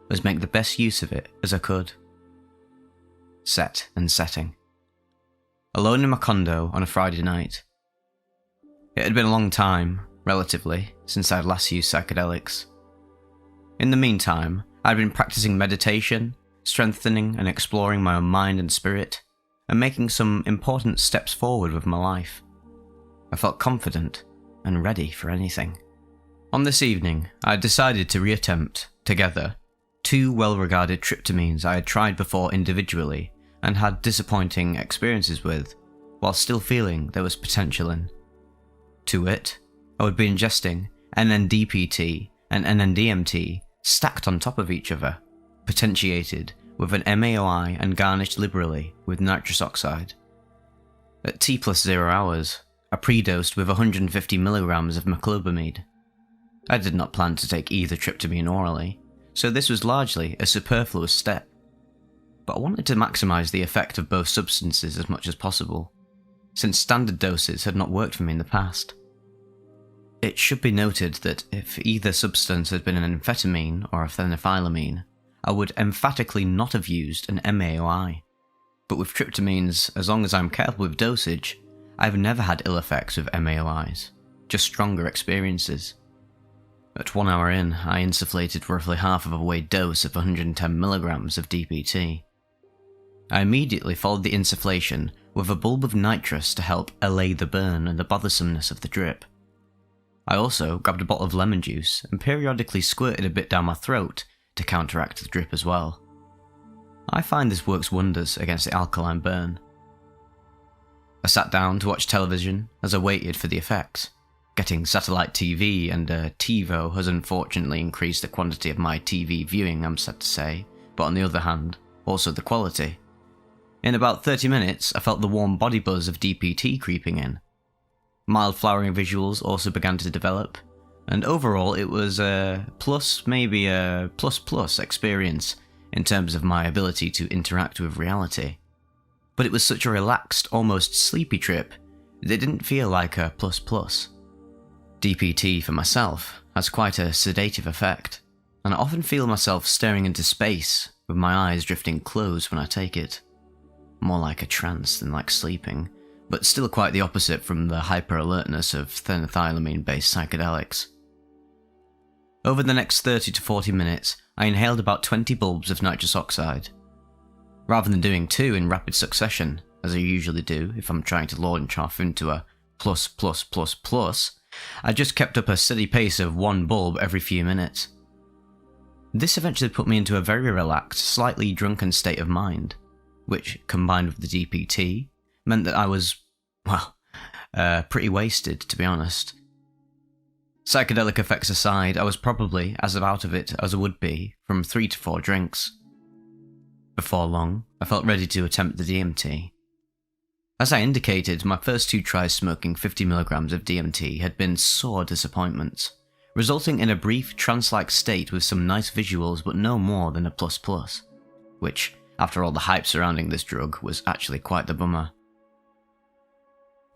was make the best use of it as I could. Set and setting. Alone in my condo on a Friday night. It had been a long time, relatively, since I'd last used psychedelics. In the meantime, I'd been practicing meditation, strengthening and exploring my own mind and spirit, and making some important steps forward with my life. I felt confident and ready for anything. On this evening, I had decided to reattempt, together, 2 well-regarded tryptamines I had tried before individually and had disappointing experiences with, while still feeling there was potential in. To wit, I would be ingesting NN-DPT and NN-DMT stacked on top of each other, potentiated with an MAOI and garnished liberally with nitrous oxide. At T+0 hours, I pre-dosed with 150 milligrams of meclobamide. I did not plan to take either tryptamine orally, so this was largely a superfluous step, but I wanted to maximise the effect of both substances as much as possible, since standard doses had not worked for me in the past. It should be noted that if either substance had been an amphetamine or a phenethylamine, I would emphatically not have used an MAOI, but with tryptamines, as long as I'm careful with dosage, I've never had ill effects with MAOIs, just stronger experiences. At 1 hour in, I insufflated roughly half of a weighed dose of 110 milligrams of DPT. I immediately followed the insufflation with a bulb of nitrous to help allay the burn and the bothersomeness of the drip. I also grabbed a bottle of lemon juice and periodically squirted a bit down my throat to counteract the drip as well. I find this works wonders against the alkaline burn. I sat down to watch television as I waited for the effects. Getting satellite TV and a TiVo has unfortunately increased the quantity of my TV viewing, I'm sad to say, but on the other hand, also the quality. In about 30 minutes, I felt the warm body buzz of DPT creeping in. Mild flowering visuals also began to develop, and overall it was a plus, maybe a plus experience in terms of my ability to interact with reality. But it was such a relaxed, almost sleepy trip that it didn't feel like a plus. DPT for myself has quite a sedative effect, and I often feel myself staring into space with my eyes drifting closed when I take it. More like a trance than like sleeping, but still quite the opposite from the hyper-alertness of phenethylamine-based psychedelics. Over the next 30 to 40 minutes, I inhaled about 20 bulbs of nitrous oxide. Rather than doing 2 in rapid succession, as I usually do if I'm trying to launch off into a plus, I just kept up a steady pace of 1 bulb every few minutes. This eventually put me into a very relaxed, slightly drunken state of mind, which, combined with the DPT, meant that I was, pretty wasted, to be honest. Psychedelic effects aside, I was probably as out of it as I would be from 3 to 4 drinks. Before long, I felt ready to attempt the DMT. As I indicated, my first 2 tries smoking 50 mg of DMT had been sore disappointments, resulting in a brief trance-like state with some nice visuals but no more than a plus, which, after all the hype surrounding this drug, was actually quite the bummer.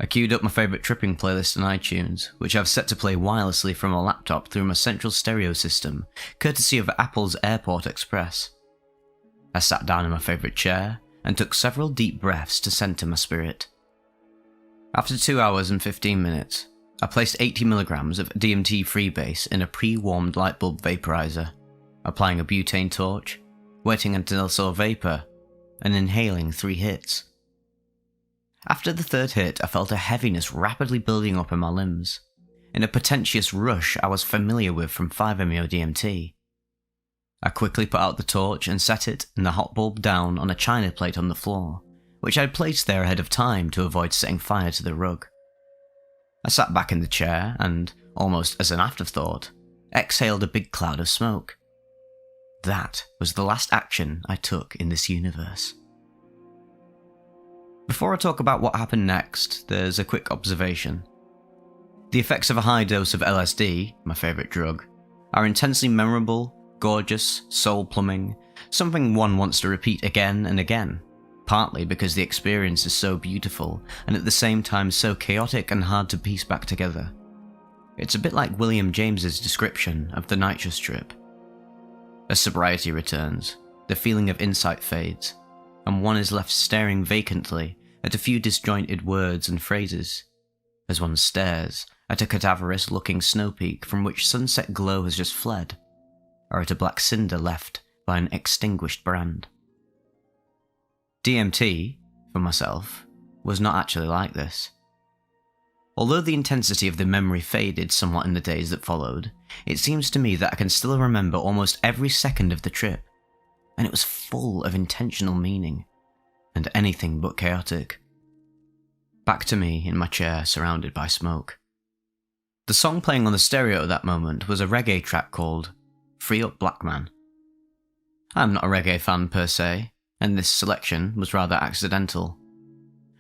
I queued up my favourite tripping playlist on iTunes, which I've set to play wirelessly from a laptop through my central stereo system, courtesy of Apple's Airport Express. I sat down in my favourite chair and took several deep breaths to centre my spirit. After 2 hours and 15 minutes, I placed 80 mg of DMT freebase in a pre-warmed light bulb vaporizer, applying a butane torch, waiting until I saw vapour, and inhaling 3 hits. After the 3rd hit, I felt a heaviness rapidly building up in my limbs, in a potentious rush I was familiar with from 5-MeO DMT. I quickly put out the torch and set it and the hot bulb down on a china plate on the floor, which I had placed there ahead of time to avoid setting fire to the rug. I sat back in the chair and, almost as an afterthought, exhaled a big cloud of smoke. That was the last action I took in this universe. Before I talk about what happened next, there's a quick observation. The effects of a high dose of LSD, my favourite drug, are intensely memorable, gorgeous, soul-plumbing, something one wants to repeat again and again, partly because the experience is so beautiful and at the same time so chaotic and hard to piece back together. It's a bit like William James's description of the nitrous trip. As sobriety returns, the feeling of insight fades, and one is left staring vacantly at a few disjointed words and phrases, as one stares at a cadaverous-looking snow peak from which sunset glow has just fled, or at a black cinder left by an extinguished brand. DMT, for myself, was not actually like this. Although the intensity of the memory faded somewhat in the days that followed, it seems to me that I can still remember almost every second of the trip, and it was full of intentional meaning, and anything but chaotic. Back to me in my chair surrounded by smoke. The song playing on the stereo at that moment was a reggae track called Free Up Black Man. I'm not a reggae fan per se, and this selection was rather accidental.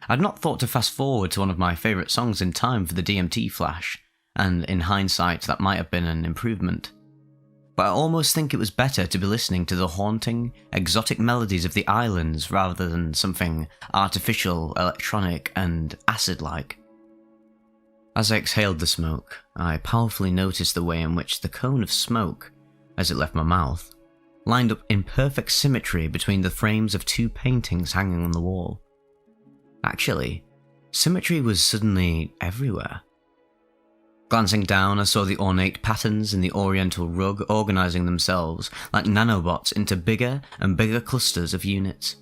I'd not thought to fast forward to one of my favourite songs in time for the DMT flash, and in hindsight that might have been an improvement. But I almost think it was better to be listening to the haunting, exotic melodies of the islands rather than something artificial, electronic, and acid-like. As I exhaled the smoke, I powerfully noticed the way in which the cone of smoke, as it left my mouth, lined up in perfect symmetry between the frames of 2 paintings hanging on the wall. Actually, symmetry was suddenly everywhere. Glancing down, I saw the ornate patterns in the oriental rug organising themselves like nanobots into bigger and bigger clusters of units.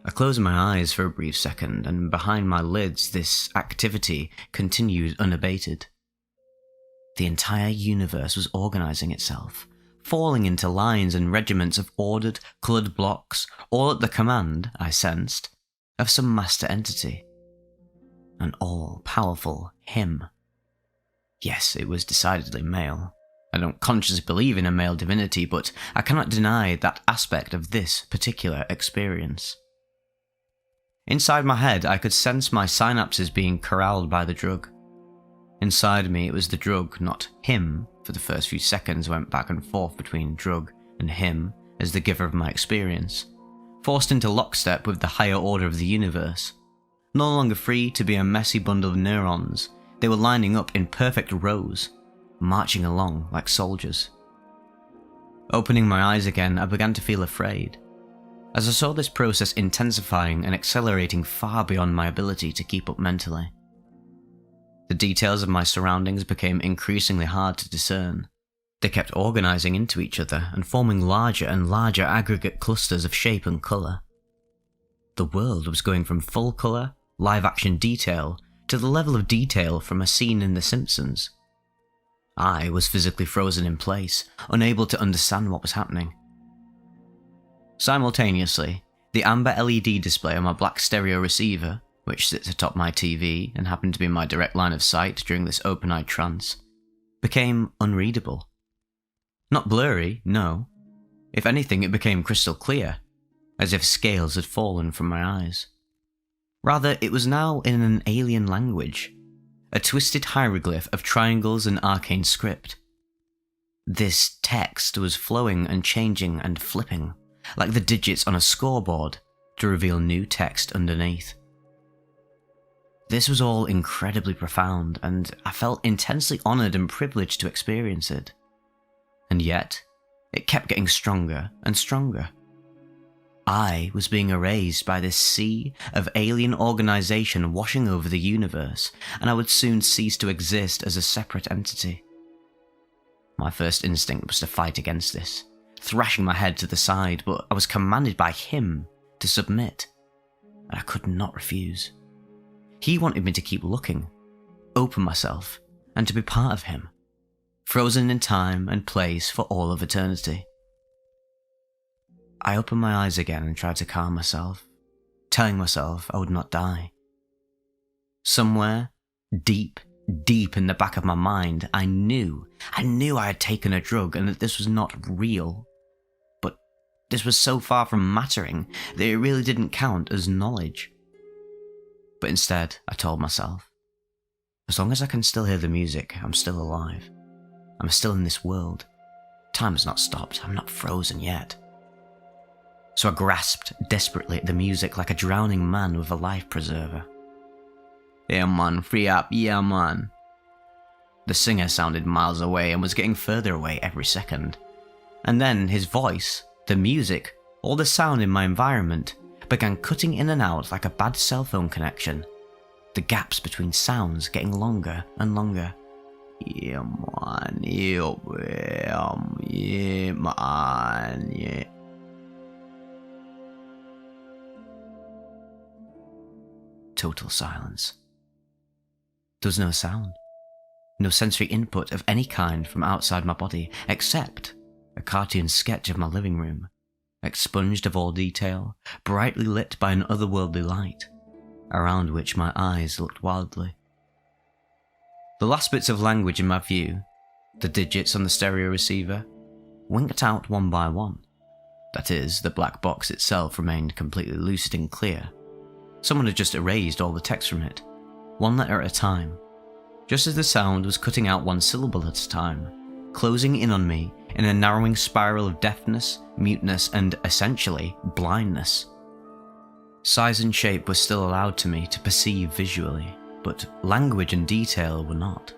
I closed my eyes for a brief second, and behind my lids this activity continued unabated. The entire universe was organising itself, falling into lines and regiments of ordered, coloured blocks, all at the command, I sensed, of some master entity. An all-powerful him. Yes, it was decidedly male. I don't consciously believe in a male divinity, but I cannot deny that aspect of this particular experience. Inside my head, I could sense my synapses being corralled by the drug. Inside me, it was the drug, not him. For the first few seconds, went back and forth between drug and him as the giver of my experience, forced into lockstep with the higher order of the universe. No longer free to be a messy bundle of neurons, they were lining up in perfect rows, marching along like soldiers. Opening my eyes again, I began to feel afraid, as I saw this process intensifying and accelerating far beyond my ability to keep up mentally. The details of my surroundings became increasingly hard to discern. They kept organising into each other and forming larger and larger aggregate clusters of shape and colour. The world was going from full colour, live-action detail to the level of detail from a scene in The Simpsons. I was physically frozen in place, unable to understand what was happening. Simultaneously, the amber LED display on my black stereo receiver, which sits atop my TV and happened to be my direct line of sight during this open-eyed trance, became unreadable. Not blurry, no. If anything, it became crystal clear, as if scales had fallen from my eyes. Rather, it was now in an alien language, a twisted hieroglyph of triangles and arcane script. This text was flowing and changing and flipping, like the digits on a scoreboard, to reveal new text underneath. This was all incredibly profound, and I felt intensely honoured and privileged to experience it. And yet, it kept getting stronger and stronger. I was being erased by this sea of alien organisation washing over the universe, and I would soon cease to exist as a separate entity. My first instinct was to fight against this, thrashing my head to the side, but I was commanded by him to submit, and I could not refuse. He wanted me to keep looking, open myself, and to be part of him, frozen in time and place for all of eternity. I opened my eyes again and tried to calm myself, telling myself I would not die. Somewhere, deep in the back of my mind, I knew I had taken a drug and that this was not real. But this was so far from mattering that it really didn't count as knowledge. But instead, I told myself, as long as I can still hear the music, I'm still alive. I'm still in this world. Time has not stopped. I'm not frozen yet. So I grasped desperately at the music like a drowning man with a life preserver. Yeah man, free up, yeah man. The singer sounded miles away and was getting further away every second. And then his voice, the music, all the sound in my environment began cutting in and out like a bad cell phone connection. The gaps between sounds getting longer and longer. Yeah man, yeah man, yeah. Total silence. There was no sound, no sensory input of any kind from outside my body, except a cartoon sketch of my living room, expunged of all detail, brightly lit by an otherworldly light, around which my eyes looked wildly. The last bits of language in my view, the digits on the stereo receiver, winked out one by one. That is, the black box itself remained completely lucid and clear. Someone had just erased all the text from it, one letter at a time, just as the sound was cutting out one syllable at a time, closing in on me in a narrowing spiral of deafness, muteness, and, essentially, blindness. Size and shape were still allowed to me to perceive visually, but language and detail were not.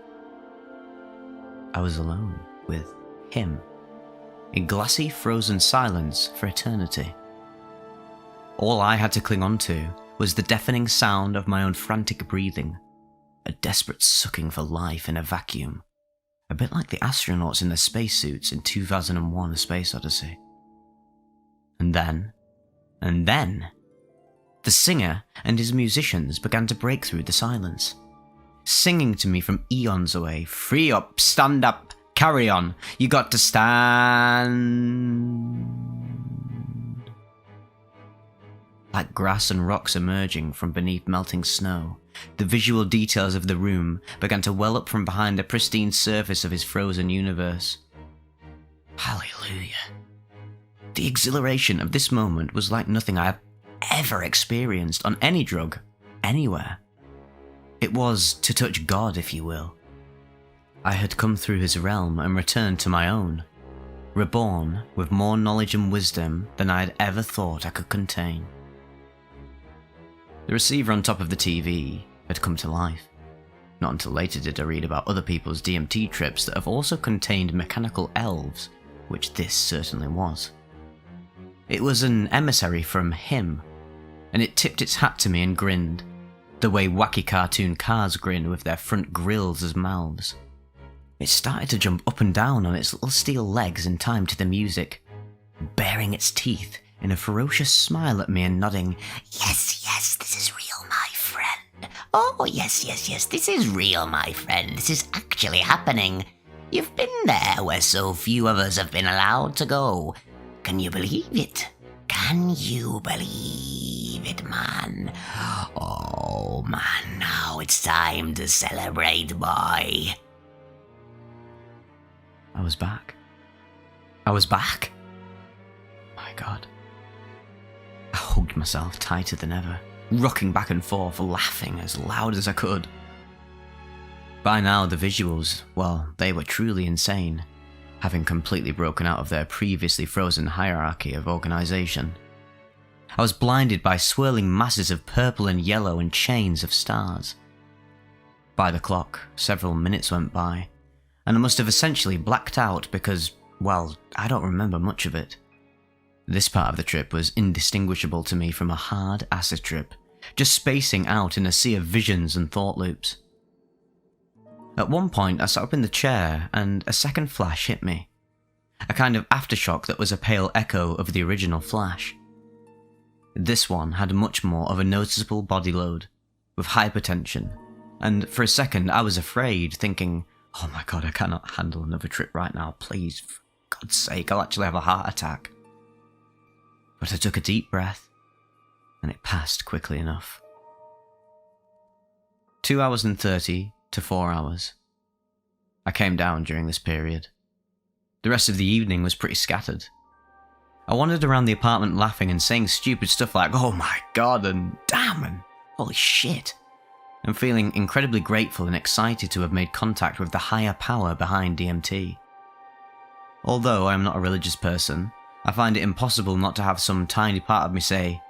I was alone with him, in glassy, frozen silence for eternity. All I had to cling on to was the deafening sound of my own frantic breathing, a desperate sucking for life in a vacuum, a bit like the astronauts in their spacesuits in 2001: A Space Odyssey. And then, the singer and his musicians began to break through the silence, singing to me from eons away, "Free up, stand up, carry on. You got to stand. Like grass and rocks emerging from beneath melting snow, the visual details of the room began to well up from behind the pristine surface of his frozen universe. Hallelujah. The exhilaration of this moment was like nothing I have ever experienced on any drug, anywhere. It was to touch God, if you will. I had come through his realm and returned to my own, reborn with more knowledge and wisdom than I had ever thought I could contain. The receiver on top of the TV had come to life. Not until later did I read about other people's DMT trips that have also contained mechanical elves, which this certainly was. It was an emissary from him, and it tipped its hat to me and grinned, the way wacky cartoon cars grin with their front grills as mouths. It started to jump up and down on its little steel legs in time to the music, baring its teeth in a ferocious smile at me and nodding, "Yes, yes, this is real, my friend. Oh, yes, yes, yes, this is real, my friend. This is actually happening. You've been there where so few of us have been allowed to go. Can you believe it? Can you believe it, man? Oh, man, now it's time to celebrate, boy." I was back. I was back. My God. I hugged myself tighter than ever, rocking back and forth, laughing as loud as I could. By now, the visuals, well, they were truly insane, having completely broken out of their previously frozen hierarchy of organization. I was blinded by swirling masses of purple and yellow and chains of stars. By the clock, several minutes went by, and I must have essentially blacked out because, well, I don't remember much of it. This part of the trip was indistinguishable to me from a hard acid trip, just spacing out in a sea of visions and thought loops. At one point I sat up in the chair and a second flash hit me. A kind of aftershock that was a pale echo of the original flash. This one had much more of a noticeable body load, with hypertension, and for a second I was afraid, thinking, "Oh my God, I cannot handle another trip right now, please, for God's sake, I'll actually have a heart attack." But I took a deep breath, and it passed quickly enough. 2 hours and 30 to 4 hours. I came down during this period. The rest of the evening was pretty scattered. I wandered around the apartment laughing and saying stupid stuff like, "Oh my God," and "damn," and "holy shit," and feeling incredibly grateful and excited to have made contact with the higher power behind DMT. Although I am not a religious person, I find it impossible not to have some tiny part of me say,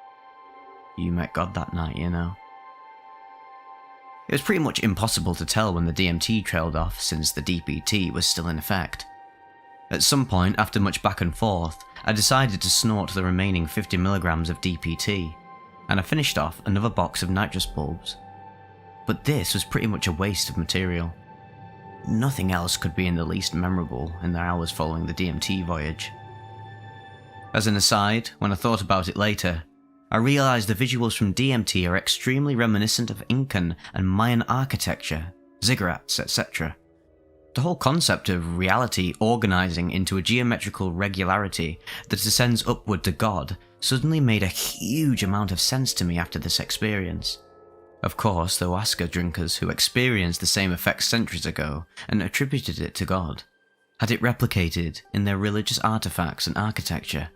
"You met God that night, you know." It was pretty much impossible to tell when the DMT trailed off since the DPT was still in effect. At some point, after much back and forth, I decided to snort the remaining 50 milligrams of DPT, and I finished off another box of nitrous bulbs. But this was pretty much a waste of material. Nothing else could be in the least memorable in the hours following the DMT voyage. As an aside, when I thought about it later, I realised the visuals from DMT are extremely reminiscent of Incan and Mayan architecture, ziggurats, etc. The whole concept of reality organising into a geometrical regularity that ascends upward to God suddenly made a huge amount of sense to me after this experience. Of course, there were ayahuasca drinkers who experienced the same effects centuries ago and attributed it to God, had it replicated in their religious artifacts and architecture.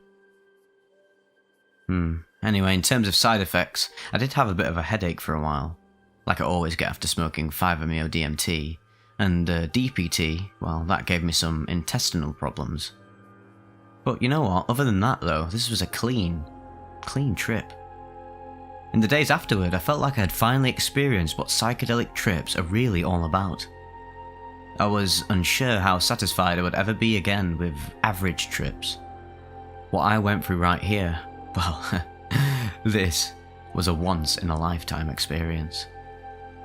Anyway, in terms of side effects, I did have a bit of a headache for a while, like I always get after smoking 5-MeO DMT, and DPT, well, that gave me some intestinal problems. But you know what, other than that though, this was a clean trip. In the days afterward, I felt like I had finally experienced what psychedelic trips are really all about. I was unsure how satisfied I would ever be again with average trips. What I went through right here, well, this was a once-in-a-lifetime experience.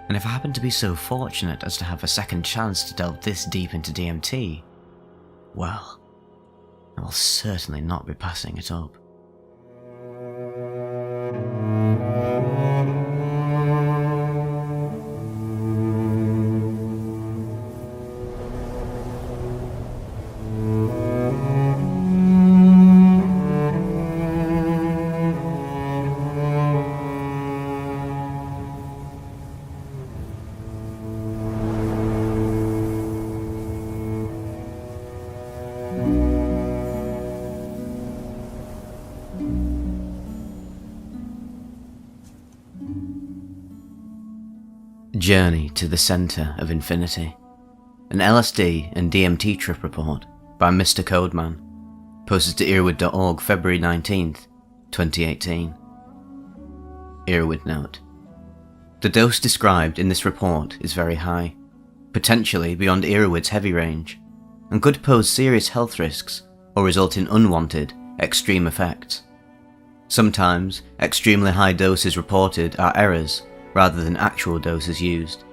And if I happen to be so fortunate as to have a second chance to delve this deep into DMT, well, I will certainly not be passing it up. Journey to the Centre of Infinity. An LSD and DMT trip report by Mr. Codeman. Posted to earwid.org February 19th, 2018. Earwid note. The dose described in this report is very high, potentially beyond Earwid's heavy range, and could pose serious health risks or result in unwanted, extreme effects. Sometimes, extremely high doses reported are errors rather than actual doses used.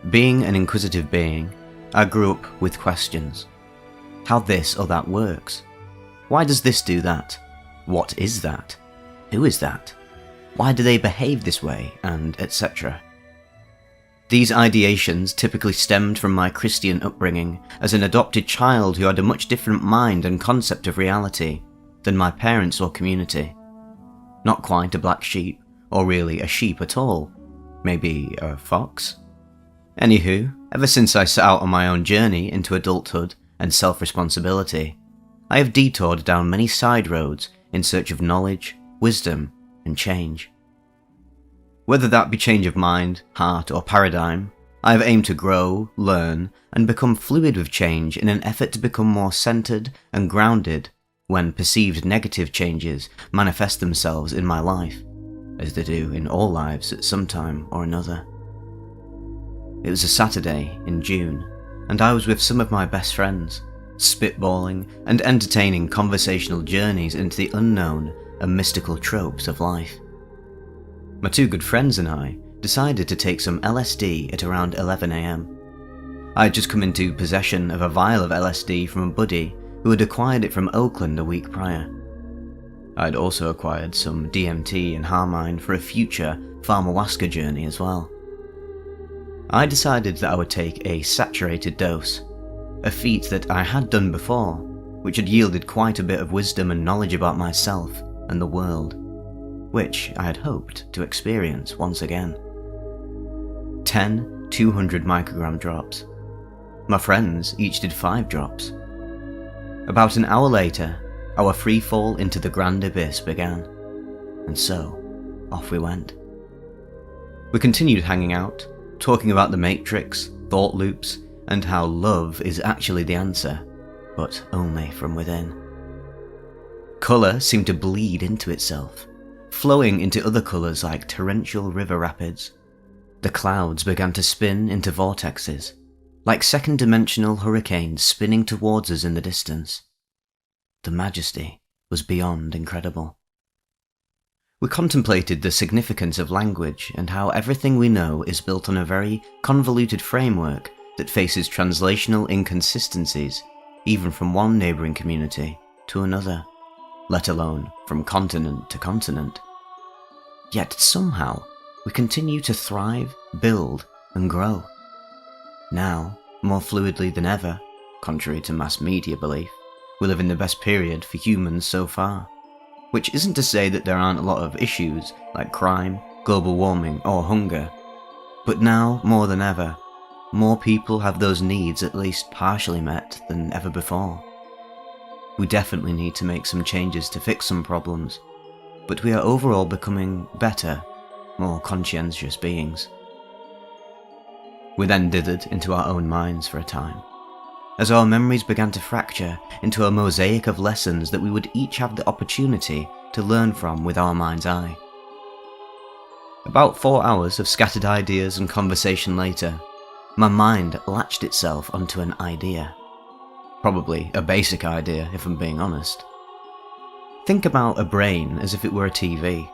Being an inquisitive being, I grew up with questions. How this or that works? Why does this do that? What is that? Who is that? Why do they behave this way? And etc. These ideations typically stemmed from my Christian upbringing as an adopted child who had a much different mind and concept of reality than my parents or community. Not quite a black sheep, or really a sheep at all. Maybe a fox? Anywho, ever since I set out on my own journey into adulthood and self-responsibility, I have detoured down many side roads in search of knowledge, wisdom, and change. Whether that be change of mind, heart, or paradigm, I have aimed to grow, learn, and become fluid with change in an effort to become more centered and grounded when perceived negative changes manifest themselves in my life, as they do in all lives at some time or another. It was a Saturday in June, and I was with some of my best friends, spitballing and entertaining conversational journeys into the unknown and mystical tropes of life. My two good friends and I decided to take some LSD at around 11 AM. I had just come into possession of a vial of LSD from a buddy who had acquired it from Oakland a week prior. I had also acquired some DMT and Harmine for a future Pharmawaska journey as well. I decided that I would take a saturated dose, a feat that I had done before, which had yielded quite a bit of wisdom and knowledge about myself and the world, which I had hoped to experience once again. 10 200 microgram drops. My friends each did 5 drops. About an hour later, our free fall into the grand abyss began, and so, off we went. We continued hanging out, talking about the matrix, thought loops, and how love is actually the answer, but only from within. Colour seemed to bleed into itself, flowing into other colours like torrential river rapids. The clouds began to spin into vortexes, like second-dimensional hurricanes spinning towards us in the distance. The majesty was beyond incredible. We contemplated the significance of language and how everything we know is built on a very convoluted framework that faces translational inconsistencies even from one neighbouring community to another, let alone from continent to continent. Yet somehow we continue to thrive, build, and grow. Now, more fluidly than ever, contrary to mass media belief, we live in the best period for humans so far. Which isn't to say that there aren't a lot of issues like crime, global warming, or hunger. But now, more than ever, more people have those needs at least partially met than ever before. We definitely need to make some changes to fix some problems, but we are overall becoming better, more conscientious beings. We then dithered into our own minds for a time, as our memories began to fracture into a mosaic of lessons that we would each have the opportunity to learn from with our mind's eye. About 4 hours of scattered ideas and conversation later, my mind latched itself onto an idea. Probably a basic idea, if I'm being honest. Think about a brain as if it were a TV.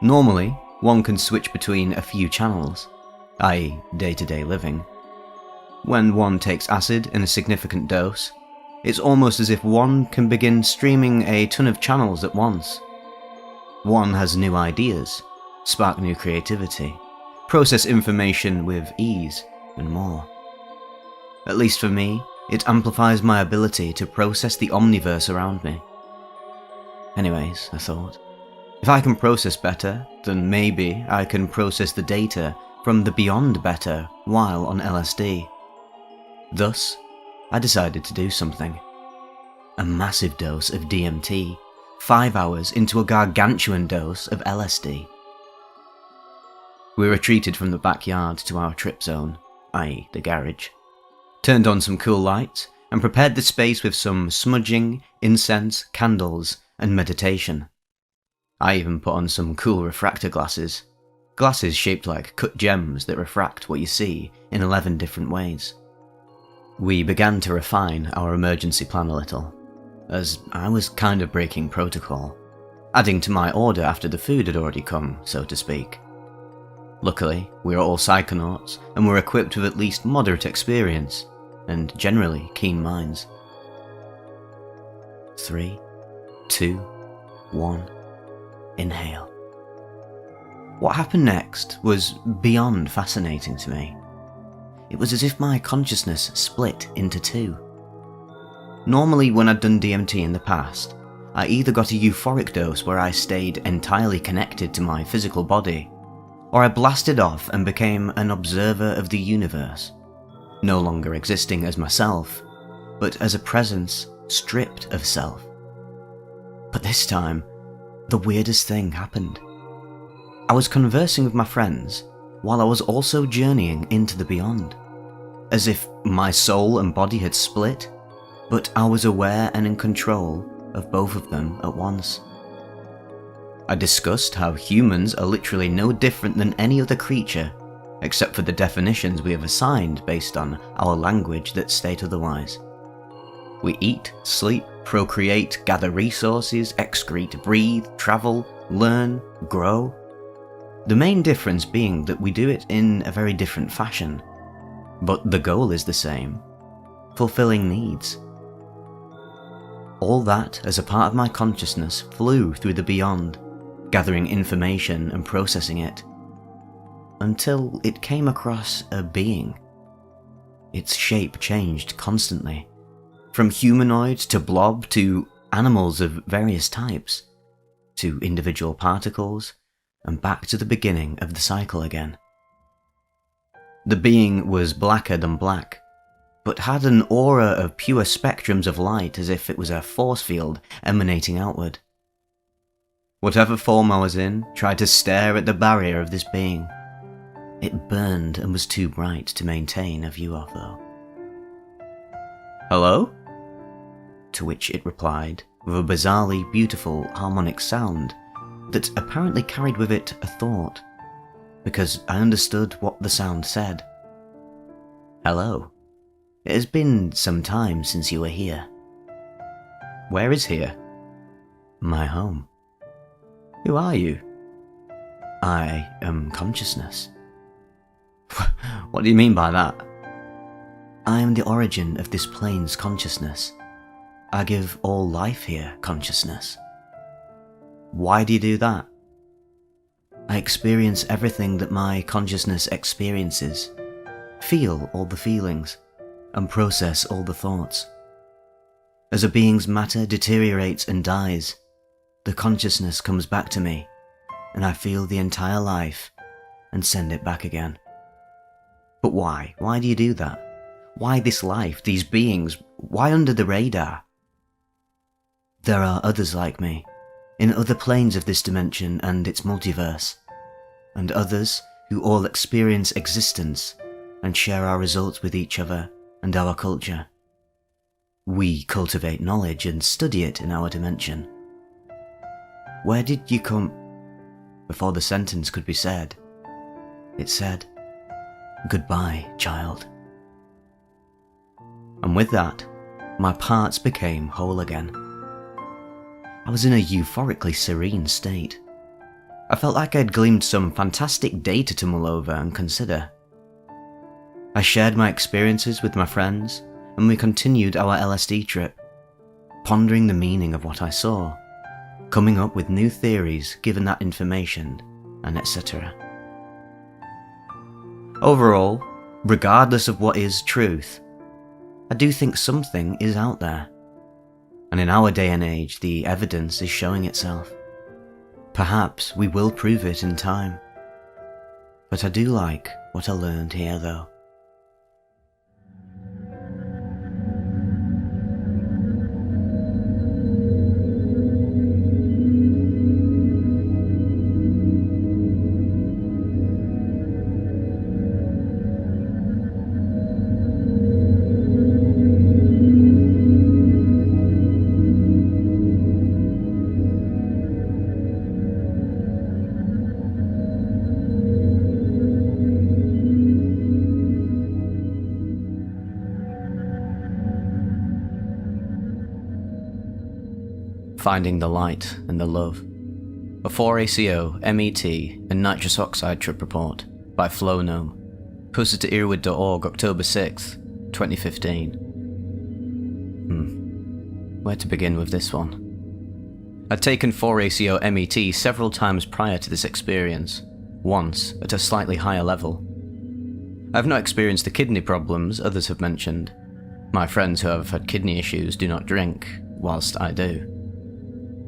Normally, one can switch between a few channels, i.e. day-to-day living. When one takes acid in a significant dose, it's almost as if one can begin streaming a ton of channels at once. One has new ideas, spark new creativity, process information with ease, and more. At least for me, it amplifies my ability to process the omniverse around me. Anyways, I thought, if I can process better, then maybe I can process the data from the beyond better while on LSD. Thus, I decided to do something. A massive dose of DMT, 5 hours into a gargantuan dose of LSD. We retreated from the backyard to our trip zone, i.e. the garage, turned on some cool lights, and prepared the space with some smudging, incense, candles, and meditation. I even put on some cool refractor glasses. Glasses shaped like cut gems that refract what you see in 11 different ways. We began to refine our emergency plan a little, as I was kind of breaking protocol, adding to my order after the food had already come, so to speak. Luckily, we are all psychonauts and were equipped with at least moderate experience, and generally keen minds. 3, 2, 1, inhale. What happened next was beyond fascinating to me. It was as if my consciousness split into two. Normally when I'd done DMT in the past, I either got a euphoric dose where I stayed entirely connected to my physical body, or I blasted off and became an observer of the universe, no longer existing as myself, but as a presence stripped of self. But this time, the weirdest thing happened. I was conversing with my friends while I was also journeying into the beyond, as if my soul and body had split, but I was aware and in control of both of them at once. I discussed how humans are literally no different than any other creature, except for the definitions we have assigned based on our language that state otherwise. We eat, sleep, procreate, gather resources, excrete, breathe, travel, learn, grow. The main difference being that we do it in a very different fashion, but the goal is the same: fulfilling needs. All that, as a part of my consciousness, flew through the beyond, gathering information and processing it, until it came across a being. Its shape changed constantly, from humanoid to blob to animals of various types, to individual particles, and back to the beginning of the cycle again. The being was blacker than black, but had an aura of pure spectrums of light as if it was a force field emanating outward. Whatever form I was in tried to stare at the barrier of this being. It burned and was too bright to maintain a view of, though. "Hello?" To which it replied with a bizarrely beautiful harmonic sound that apparently carried with it a thought, because I understood what the sound said. "Hello. It has been some time since you were here." "Where is here?" "My home." "Who are you?" "I am consciousness." "What do you mean by that?" "I am the origin of this plane's consciousness. I give all life here consciousness." "Why do you do that?" "I experience everything that my consciousness experiences, feel all the feelings, and process all the thoughts. As a being's matter deteriorates and dies, the consciousness comes back to me, and I feel the entire life and send it back again." "But why? Why do you do that? Why this life, these beings? Why under the radar?" "There are others like me, in other planes of this dimension and its multiverse, and others who all experience existence and share our results with each other and our culture. We cultivate knowledge and study it in our dimension." "Where did you come?" Before the sentence could be said, it said, "Goodbye, child." And with that, my parts became whole again. I was in a euphorically serene state. I felt like I'd gleaned some fantastic data to mull over and consider. I shared my experiences with my friends, and we continued our LSD trip, pondering the meaning of what I saw, coming up with new theories given that information, and etc. Overall, regardless of what is truth, I do think something is out there. And in our day and age, the evidence is showing itself. Perhaps we will prove it in time. But I do like what I learned here, though. Finding the Light and the Love. A 4ACO, MET, and nitrous oxide trip report by Flowgnome. Posted to earwid.org October 6th, 2015. Where to begin with this one? I'd taken 4ACO MET several times prior to this experience, once at a slightly higher level. I've not experienced the kidney problems others have mentioned. My friends who have had kidney issues do not drink, whilst I do.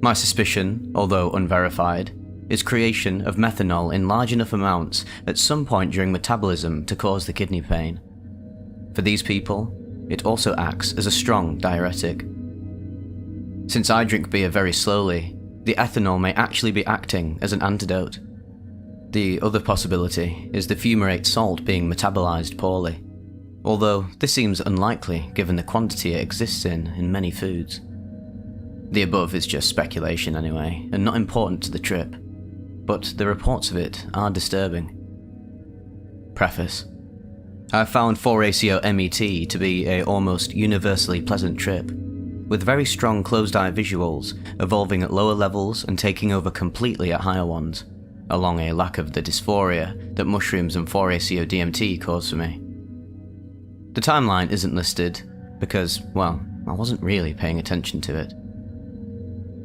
My suspicion, although unverified, is creation of methanol in large enough amounts at some point during metabolism to cause the kidney pain. For these people, it also acts as a strong diuretic. Since I drink beer very slowly, the ethanol may actually be acting as an antidote. The other possibility is the fumarate salt being metabolized poorly, although this seems unlikely given the quantity it exists in many foods. The above is just speculation anyway, and not important to the trip, but the reports of it are disturbing. Preface. I found 4ACO MET to be a almost universally pleasant trip, with very strong closed-eye visuals evolving at lower levels and taking over completely at higher ones, along a lack of the dysphoria that mushrooms and 4ACO DMT cause for me. The timeline isn't listed because, well, I wasn't really paying attention to it.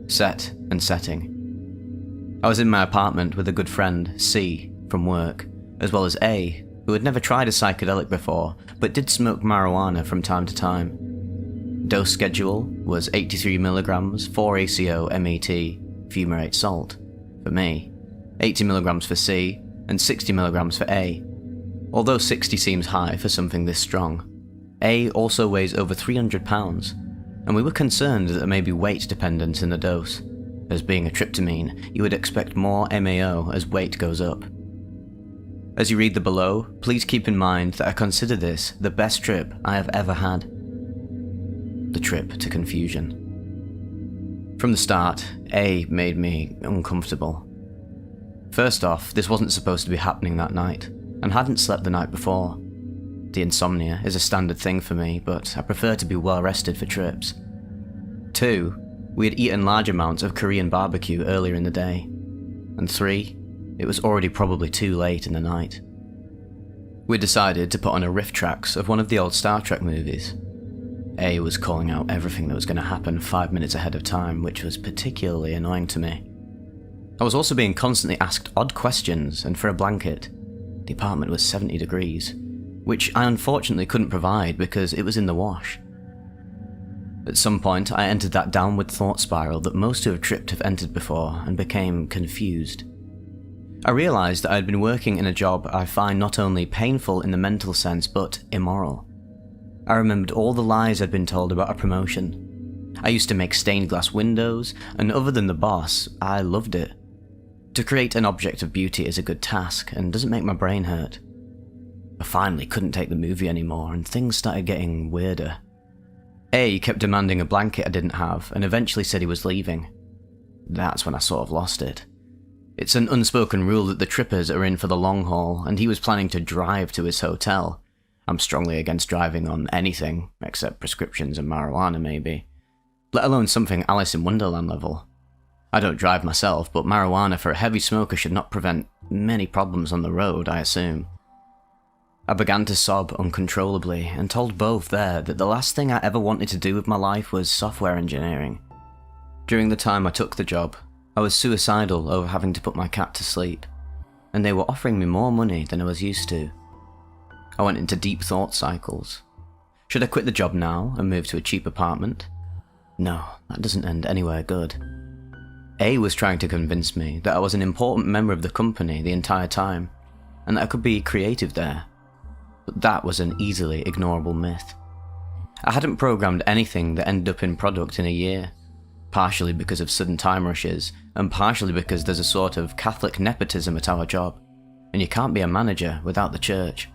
Set and setting. I was in my apartment with a good friend, C, from work, as well as A, who had never tried a psychedelic before, but did smoke marijuana from time to time. Dose schedule was 83mg 4ACO MET, fumarate salt, for me, 80mg for C, and 60mg for A. Although 60 seems high for something this strong, A also weighs over 300 pounds, and we were concerned that there may be weight dependence in the dose. As being a tryptamine, you would expect more MAO as weight goes up. As you read the below, please keep in mind that I consider this the best trip I have ever had. The trip to confusion. From the start, A made me uncomfortable. First off, this wasn't supposed to be happening that night, and hadn't slept the night before. The insomnia is a standard thing for me, but I prefer to be well rested for trips. 2, we had eaten large amounts of Korean barbecue earlier in the day. And 3, it was already probably too late in the night. We decided to put on a riff tracks of one of the old Star Trek movies. A was calling out everything that was going to happen 5 minutes ahead of time, which was particularly annoying to me. I was also being constantly asked odd questions, and for a blanket. The apartment was 70 degrees, which I unfortunately couldn't provide because it was in the wash. At some point, I entered that downward thought spiral that most who have tripped have entered before and became confused. I realised that I had been working in a job I find not only painful in the mental sense, but immoral. I remembered all the lies I'd been told about a promotion. I used to make stained glass windows, and other than the boss, I loved it. To create an object of beauty is a good task, and doesn't make my brain hurt. I finally couldn't take the movie anymore, and things started getting weirder. A kept demanding a blanket I didn't have, and eventually said he was leaving. That's when I sort of lost it. It's an unspoken rule that the trippers are in for the long haul, and he was planning to drive to his hotel. I'm strongly against driving on anything, except prescriptions and marijuana maybe. Let alone something Alice in Wonderland level. I don't drive myself, but marijuana for a heavy smoker should not prevent many problems on the road, I assume. I began to sob uncontrollably and told both there that the last thing I ever wanted to do with my life was software engineering. During the time I took the job, I was suicidal over having to put my cat to sleep, and they were offering me more money than I was used to. I went into deep thought cycles. Should I quit the job now and move to a cheap apartment? No, that doesn't end anywhere good. A was trying to convince me that I was an important member of the company the entire time, and that I could be creative there. But that was an easily ignorable myth. I hadn't programmed anything that ended up in product in a year, partially because of sudden time rushes, and partially because there's a sort of Catholic nepotism at our job, and you can't be a manager without the church.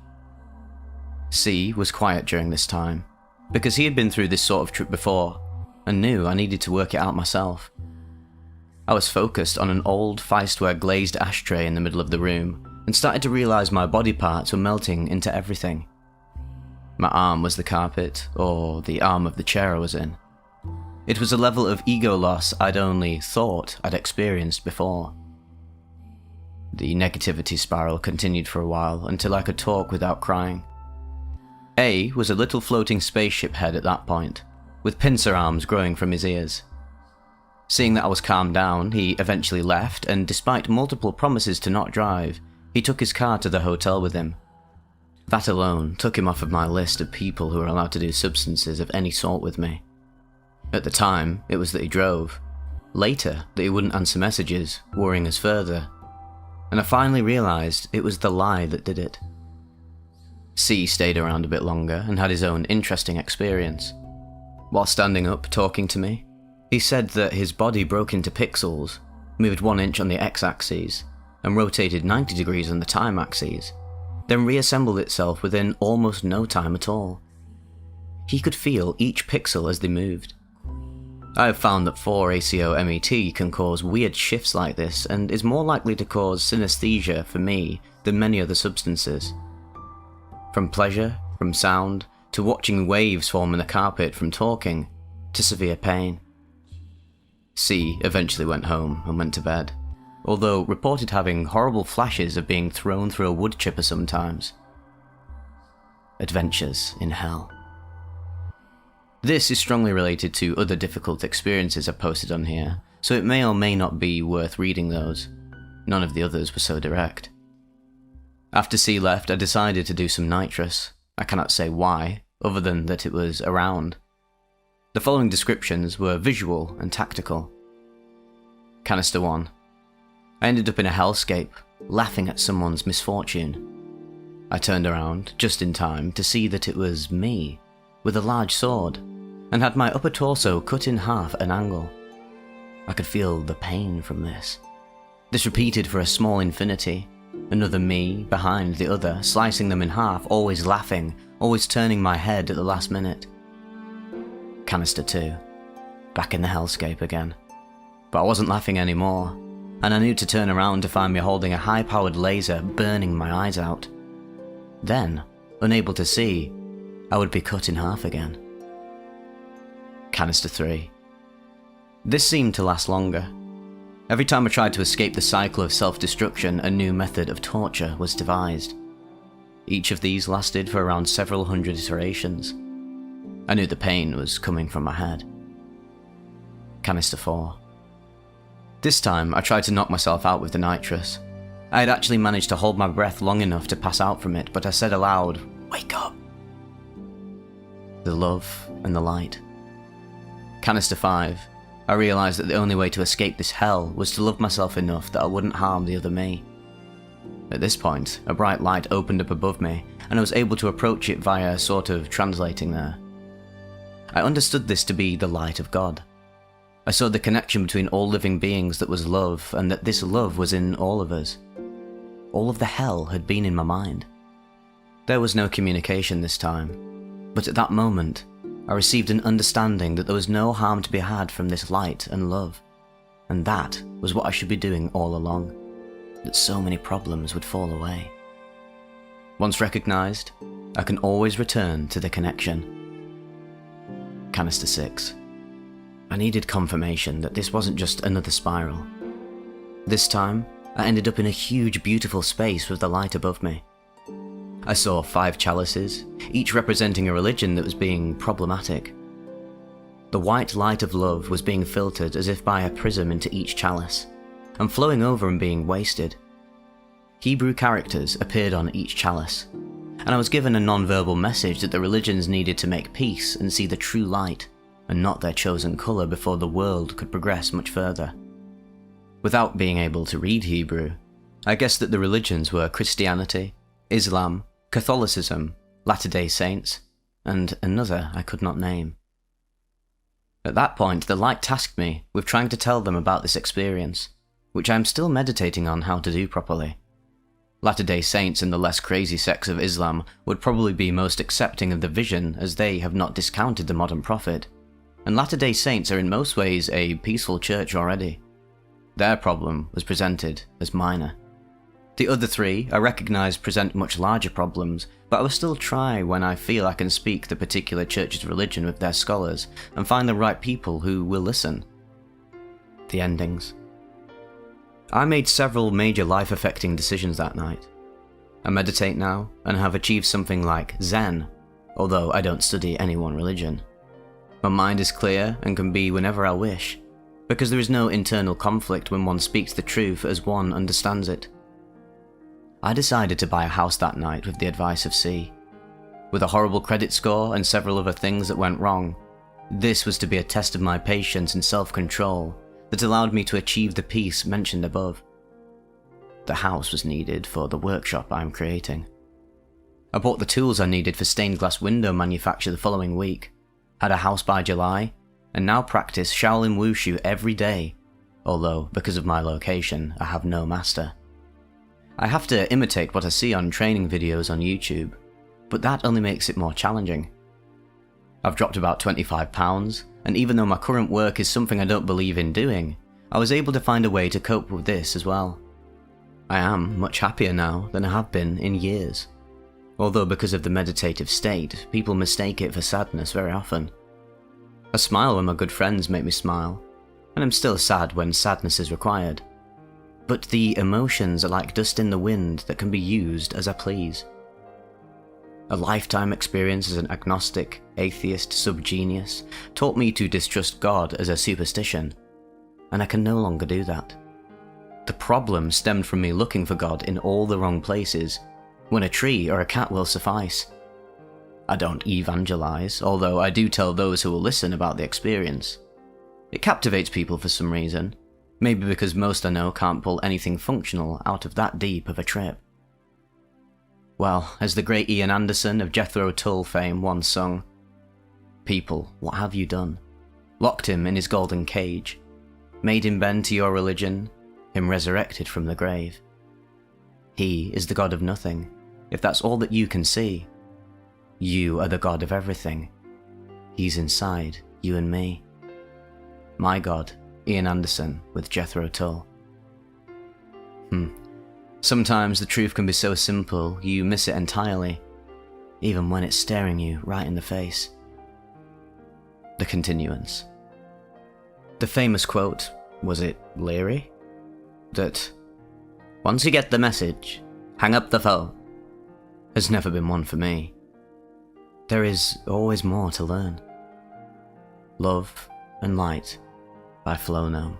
C was quiet during this time, because he had been through this sort of trip before, and knew I needed to work it out myself. I was focused on an old Feistware glazed ashtray in the middle of the room, and started to realise my body parts were melting into everything. My arm was the carpet, or the arm of the chair I was in. It was a level of ego loss I'd only thought I'd experienced before. The negativity spiral continued for a while until I could talk without crying. A was a little floating spaceship head at that point, with pincer arms growing from his ears. Seeing that I was calmed down, he eventually left, and despite multiple promises to not drive, he took his car to the hotel with him. That alone took him off of my list of people who are allowed to do substances of any sort with me. At the time, it was that he drove. Later, that he wouldn't answer messages, worrying us further. And I finally realised it was the lie that did it. C stayed around a bit longer and had his own interesting experience. While standing up talking to me, he said that his body broke into pixels, moved 1 inch on the x-axis, and rotated 90 degrees on the time axis, then reassembled itself within almost no time at all. He could feel each pixel as they moved. I have found that 4-ACO-MET can cause weird shifts like this and is more likely to cause synesthesia for me than many other substances. From pleasure, from sound, to watching waves form in the carpet from talking, to severe pain. C eventually went home and went to bed, although reported having horrible flashes of being thrown through a wood chipper sometimes. Adventures in hell. This is strongly related to other difficult experiences I've posted on here, so it may or may not be worth reading those. None of the others were so direct. After C left, I decided to do some nitrous. I cannot say why, other than that it was around. The following descriptions were visual and tactical. Canister 1. I ended up in a hellscape, laughing at someone's misfortune. I turned around, just in time, to see that it was me, with a large sword, and had my upper torso cut in half at an angle. I could feel the pain from this. This repeated for a small infinity, another me behind the other, slicing them in half, always laughing, always turning my head at the last minute. Canister 2. Back in the hellscape again. But I wasn't laughing anymore, and I knew to turn around to find me holding a high-powered laser burning my eyes out. Then, unable to see, I would be cut in half again. Canister 3. This seemed to last longer. Every time I tried to escape the cycle of self-destruction, a new method of torture was devised. Each of these lasted for around several hundred iterations. I knew the pain was coming from my head. Canister 4. This time, I tried to knock myself out with the nitrous. I had actually managed to hold my breath long enough to pass out from it, but I said aloud, "Wake up!" The love and the light. Canister 5. I realised that the only way to escape this hell was to love myself enough that I wouldn't harm the other me. At this point, a bright light opened up above me, and I was able to approach it via sort of translating there. I understood this to be the light of God. I saw the connection between all living beings that was love, and that this love was in all of us. All of the hell had been in my mind. There was no communication this time, but at that moment, I received an understanding that there was no harm to be had from this light and love, and that was what I should be doing all along, that so many problems would fall away. Once recognised, I can always return to the connection. Canister 6. I needed confirmation that this wasn't just another spiral. This time, I ended up in a huge, beautiful space with the light above me. I saw 5 chalices, each representing a religion that was being problematic. The white light of love was being filtered as if by a prism into each chalice, and flowing over and being wasted. Hebrew characters appeared on each chalice, and I was given a non-verbal message that the religions needed to make peace and see the true light, and not their chosen colour before the world could progress much further. Without being able to read Hebrew, I guessed that the religions were Christianity, Islam, Catholicism, Latter-day Saints, and another I could not name. At that point, the light tasked me with trying to tell them about this experience, which I am still meditating on how to do properly. Latter-day Saints and the less crazy sects of Islam would probably be most accepting of the vision, as they have not discounted the modern prophet, and Latter-day Saints are in most ways a peaceful church already. Their problem was presented as minor. The other three I recognise present much larger problems, but I will still try when I feel I can speak the particular church's religion with their scholars and find the right people who will listen. The endings. I made several major life-affecting decisions that night. I meditate now and have achieved something like Zen, although I don't study any one religion. My mind is clear and can be whenever I wish, because there is no internal conflict when one speaks the truth as one understands it. I decided to buy a house that night with the advice of C. With a horrible credit score and several other things that went wrong, this was to be a test of my patience and self-control that allowed me to achieve the peace mentioned above. The house was needed for the workshop I am creating. I bought the tools I needed for stained glass window manufacture the following week, had a house by July, and now practice Shaolin Wushu every day, although because of my location I have no master. I have to imitate what I see on training videos on YouTube, but that only makes it more challenging. I've dropped about 25 pounds, and even though my current work is something I don't believe in doing, I was able to find a way to cope with this as well. I am much happier now than I have been in years, although because of the meditative state, people mistake it for sadness very often. I smile when my good friends make me smile, and I'm still sad when sadness is required. But the emotions are like dust in the wind that can be used as I please. A lifetime experience as an agnostic, atheist subgenius taught me to distrust God as a superstition, and I can no longer do that. The problem stemmed from me looking for God in all the wrong places, when a tree or a cat will suffice. I don't evangelize, although I do tell those who will listen about the experience. It captivates people for some reason, maybe because most I know can't pull anything functional out of that deep of a trip. Well, as the great Ian Anderson of Jethro Tull fame once sung, "People, what have you done? Locked him in his golden cage, made him bend to your religion, him resurrected from the grave. He is the God of nothing, if that's all that you can see. You are the God of everything. He's inside you and me." My God, Ian Anderson with Jethro Tull. Sometimes the truth can be so simple you miss it entirely, even when it's staring you right in the face. The continuance. The famous quote, was it Leary? That, "Once you get the message, hang up the phone," has never been one for me. There is always more to learn. Love and Light by Flo Gnome.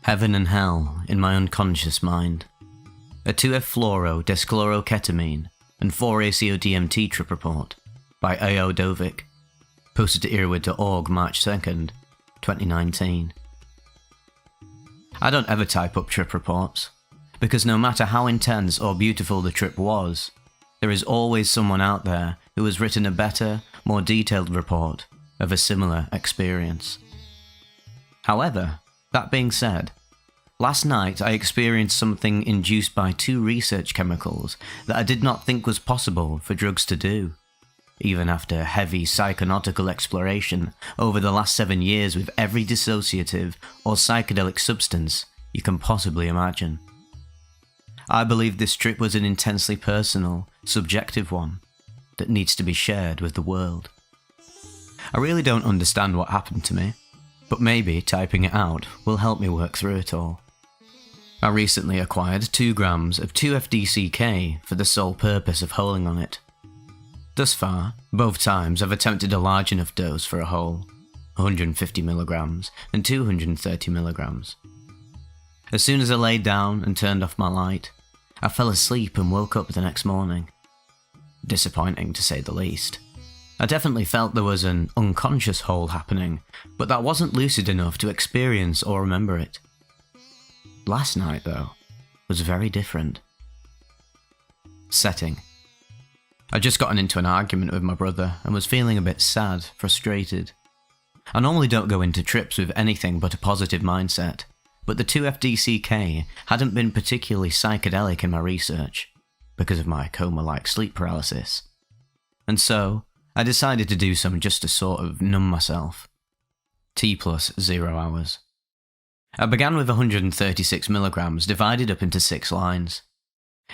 Heaven and Hell in my unconscious mind. A 2F-fluoro-deschloroketamine and 4-ACO-DMT trip report by A.O. Vivec, posted to earwid.org March 2nd, 2019. I don't ever type up trip reports, because no matter how intense or beautiful the trip was, there is always someone out there who has written a better, more detailed report of a similar experience. However, that being said, last night I experienced something induced by 2 research chemicals that I did not think was possible for drugs to do, even after heavy psychonautical exploration over the last 7 years with every dissociative or psychedelic substance you can possibly imagine. I believe this trip was an intensely personal, subjective one that needs to be shared with the world. I really don't understand what happened to me, but maybe typing it out will help me work through it all. I recently acquired 2 grams of 2FDCK for the sole purpose of holing on it. Thus far, both times I've attempted a large enough dose for a hole, 150mg and 230mg. As soon as I laid down and turned off my light, I fell asleep and woke up the next morning. Disappointing to say the least. I definitely felt there was an unconscious hole happening, but that wasn't lucid enough to experience or remember it. Last night, though, was very different. Setting. I'd just gotten into an argument with my brother and was feeling a bit sad, frustrated. I normally don't go into trips with anything but a positive mindset, but the 2FDCK hadn't been particularly psychedelic in my research, because of my coma-like sleep paralysis. And so, I decided to do some just to sort of numb myself. T plus 0 hours. I began with 136 milligrams divided up into 6 lines.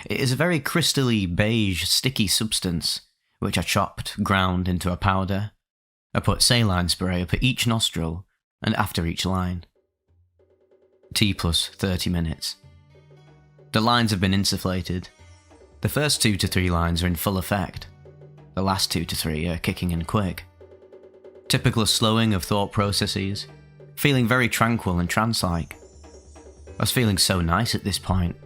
It is a very crystally beige, sticky substance, which I chopped, ground into a powder. I put saline spray up at each nostril and after each line. T plus 30 minutes. The lines have been insufflated. The first 2 to 3 lines are in full effect. The last 2 to 3 are kicking in quick. Typical slowing of thought processes, feeling very tranquil and trance-like. I was feeling so nice at this point.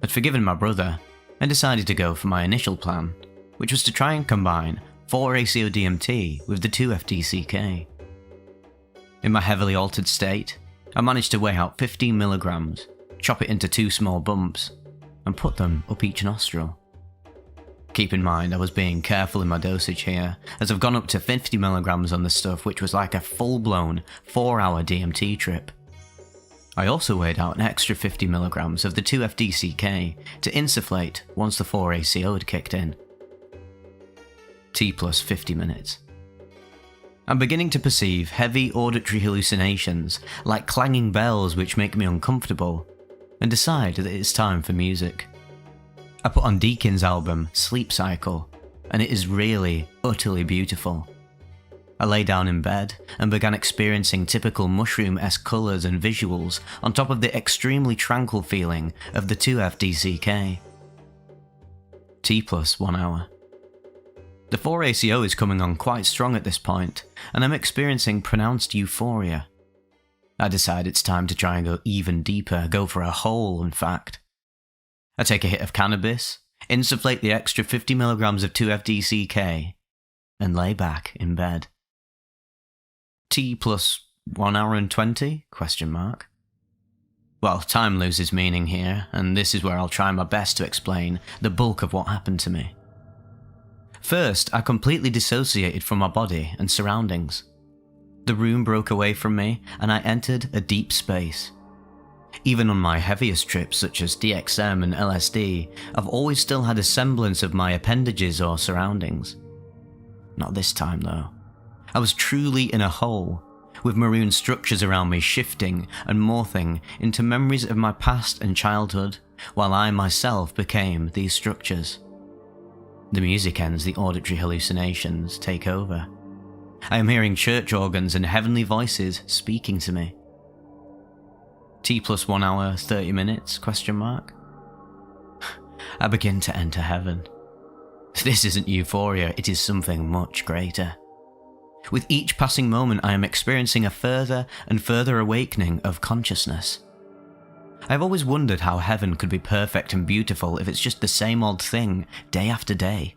I'd forgiven my brother and decided to go for my initial plan, which was to try and combine 4-ACO-DMT with the 2-FDCK. In my heavily altered state, I managed to weigh out 15 milligrams, chop it into 2 small bumps, and put them up each nostril. Keep in mind I was being careful in my dosage here, as I've gone up to 50 milligrams on the stuff, which was like a full-blown 4-hour DMT trip. I also weighed out an extra 50 milligrams of the 2-FDCK to insufflate once the 4-ACO had kicked in. T plus 50 minutes. I'm beginning to perceive heavy auditory hallucinations, like clanging bells which make me uncomfortable, and decide that it's time for music. I put on Deakin's album, Sleep Cycle, and it is really, utterly beautiful. I lay down in bed and began experiencing typical mushroom-esque colours and visuals on top of the extremely tranquil feeling of the 2-FDCK. T plus 1 hour. The 4-ACO is coming on quite strong at this point, and I'm experiencing pronounced euphoria. I decide it's time to try and go even deeper, go for a hole in fact. I take a hit of cannabis, insufflate the extra 50 milligrams of 2-FDCK, and lay back in bed. T plus 1 hour and 20? ? Well, time loses meaning here, and this is where I'll try my best to explain the bulk of what happened to me. First, I completely dissociated from my body and surroundings. The room broke away from me, and I entered a deep space. Even on my heaviest trips such as DXM and LSD, I've always still had a semblance of my appendages or surroundings. Not this time though. I was truly in a hole, with maroon structures around me shifting and morphing into memories of my past and childhood, while I myself became these structures. The music ends, the auditory hallucinations take over. I am hearing church organs and heavenly voices speaking to me. T plus 1 hour, 30 minutes? I begin to enter heaven. This isn't euphoria, it is something much greater. With each passing moment I am experiencing a further and further awakening of consciousness. I've always wondered how heaven could be perfect and beautiful if it's just the same old thing, day after day.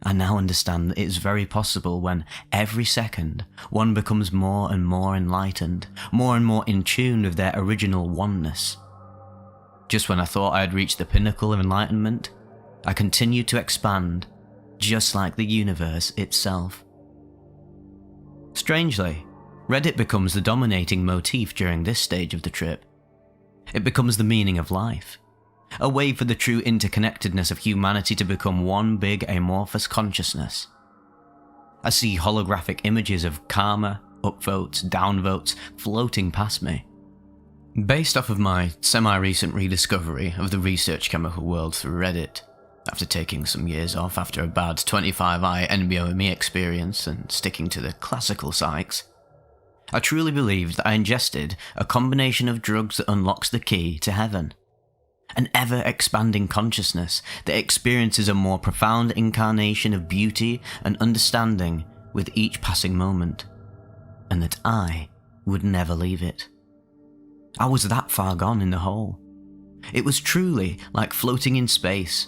I now understand that it is very possible when, every second, one becomes more and more enlightened, more and more in tune with their original oneness. Just when I thought I had reached the pinnacle of enlightenment, I continued to expand, just like the universe itself. Strangely, Reddit becomes the dominating motif during this stage of the trip. It becomes the meaning of life. A way for the true interconnectedness of humanity to become one big amorphous consciousness. I see holographic images of karma, upvotes, downvotes floating past me. Based off of my semi-recent rediscovery of the research chemical world through Reddit, after taking some years off after a bad 25i NBOME experience and sticking to the classical psychs, I truly believed that I ingested a combination of drugs that unlocks the key to heaven. An ever-expanding consciousness that experiences a more profound incarnation of beauty and understanding with each passing moment, and that I would never leave it. I was that far gone in the hole. It was truly like floating in space,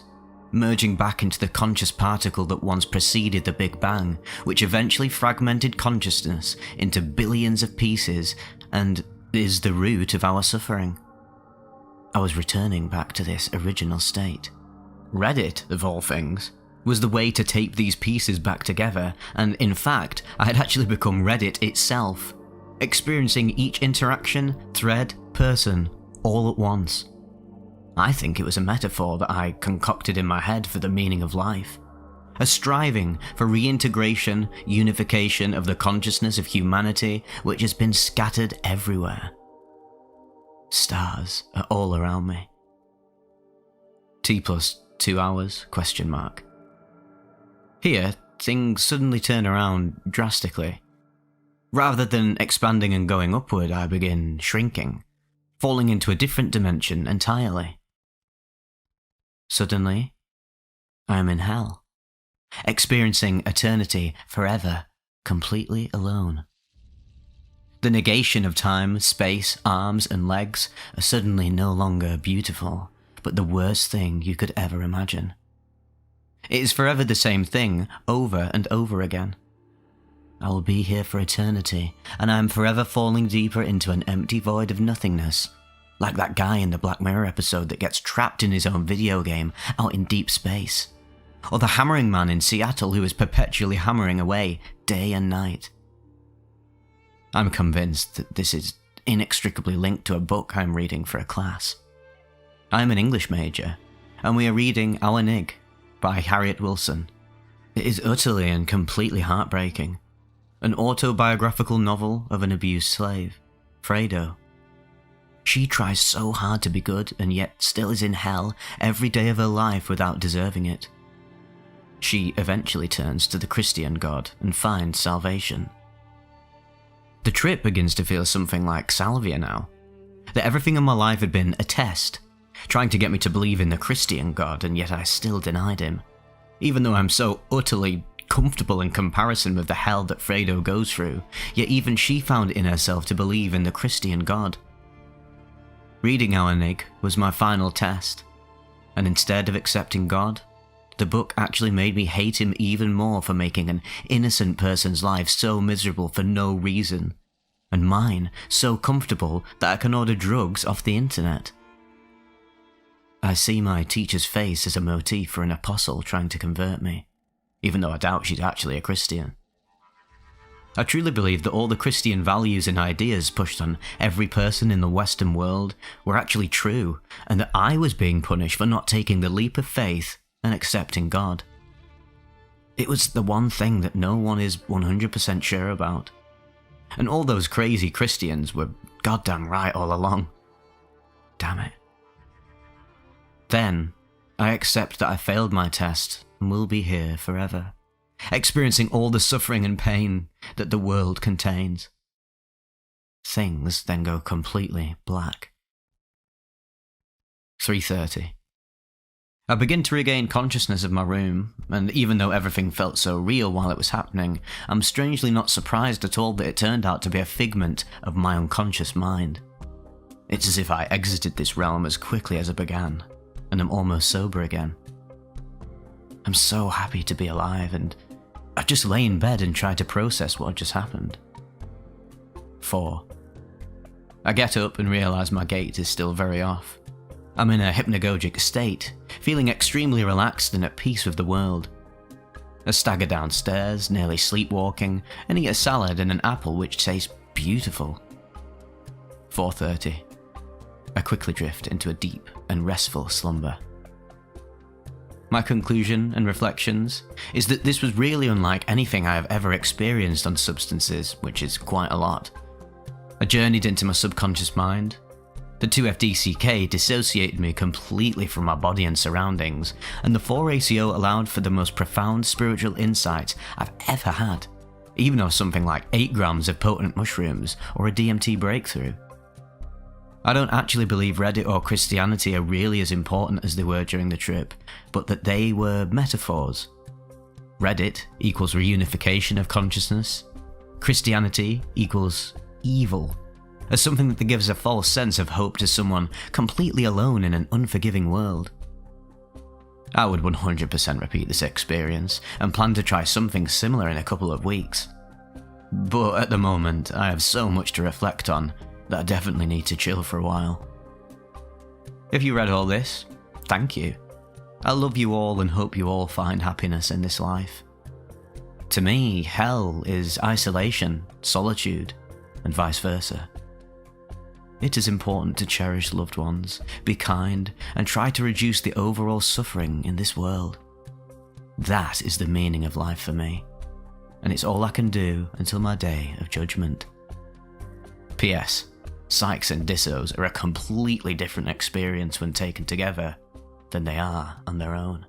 merging back into the conscious particle that once preceded the Big Bang, which eventually fragmented consciousness into billions of pieces and is the root of our suffering. I was returning back to this original state. Reddit, of all things, was the way to tape these pieces back together, and in fact, I had actually become Reddit itself, experiencing each interaction, thread, person, all at once. I think it was a metaphor that I concocted in my head for the meaning of life, a striving for reintegration, unification of the consciousness of humanity which has been scattered everywhere. Stars are all around me. T plus 2 hours? ? Here, things suddenly turn around drastically. Rather than expanding and going upward, I begin shrinking, falling into a different dimension entirely. Suddenly, I am in hell, experiencing eternity forever, completely alone. The negation of time, space, arms, and legs are suddenly no longer beautiful, but the worst thing you could ever imagine. It is forever the same thing, over and over again. I will be here for eternity, and I am forever falling deeper into an empty void of nothingness, like that guy in the Black Mirror episode that gets trapped in his own video game out in deep space, or the hammering man in Seattle who is perpetually hammering away day and night. I'm convinced that this is inextricably linked to a book I'm reading for a class. I am an English major, and we are reading Our Nig by Harriet Wilson. It is utterly and completely heartbreaking. An autobiographical novel of an abused slave, Fredo. She tries so hard to be good and yet still is in hell every day of her life without deserving it. She eventually turns to the Christian God and finds salvation. The trip begins to feel something like salvia now. That everything in my life had been a test, trying to get me to believe in the Christian God, and yet I still denied him. Even though I'm so utterly comfortable in comparison with the hell that Fredo goes through, yet even she found it in herself to believe in the Christian God. Reading Our Nig was my final test, and instead of accepting God, the book actually made me hate him even more for making an innocent person's life so miserable for no reason, and mine so comfortable that I can order drugs off the internet. I see my teacher's face as a motif for an apostle trying to convert me, even though I doubt she's actually a Christian. I truly believe that all the Christian values and ideas pushed on every person in the Western world were actually true, and that I was being punished for not taking the leap of faith and accepting God. It was the one thing that no one is 100% sure about. And all those crazy Christians were goddamn right all along. Damn it. Then, I accept that I failed my test and will be here forever, experiencing all the suffering and pain that the world contains. Things then go completely black. 3:30. I begin to regain consciousness of my room, and even though everything felt so real while it was happening, I'm strangely not surprised at all that it turned out to be a figment of my unconscious mind. It's as if I exited this realm as quickly as I began, and I'm almost sober again. I'm so happy to be alive, and I just lay in bed and try to process what had just happened. 4. I get up and realise my gait is still very off. I'm in a hypnagogic state, feeling extremely relaxed and at peace with the world. I stagger downstairs, nearly sleepwalking, and eat a salad and an apple which tastes beautiful. 4:30. I quickly drift into a deep and restful slumber. My conclusion and reflections is that this was really unlike anything I have ever experienced on substances, which is quite a lot. I journeyed into my subconscious mind. The 2FDCK dissociated me completely from my body and surroundings, and the 4ACO allowed for the most profound spiritual insights I've ever had, even off something like 8 grams of potent mushrooms or a DMT breakthrough. I don't actually believe Reddit or Christianity are really as important as they were during the trip, but that they were metaphors. Reddit equals reunification of consciousness. Christianity equals evil, as something that gives a false sense of hope to someone completely alone in an unforgiving world. I would 100% repeat this experience and plan to try something similar in a couple of weeks. But at the moment, I have so much to reflect on that I definitely need to chill for a while. If you read all this, thank you. I love you all and hope you all find happiness in this life. To me, hell is isolation, solitude, and vice versa. It is important to cherish loved ones, be kind, and try to reduce the overall suffering in this world. That is the meaning of life for me, and it's all I can do until my day of judgment. P.S. Psychs and dissos are a completely different experience when taken together than they are on their own.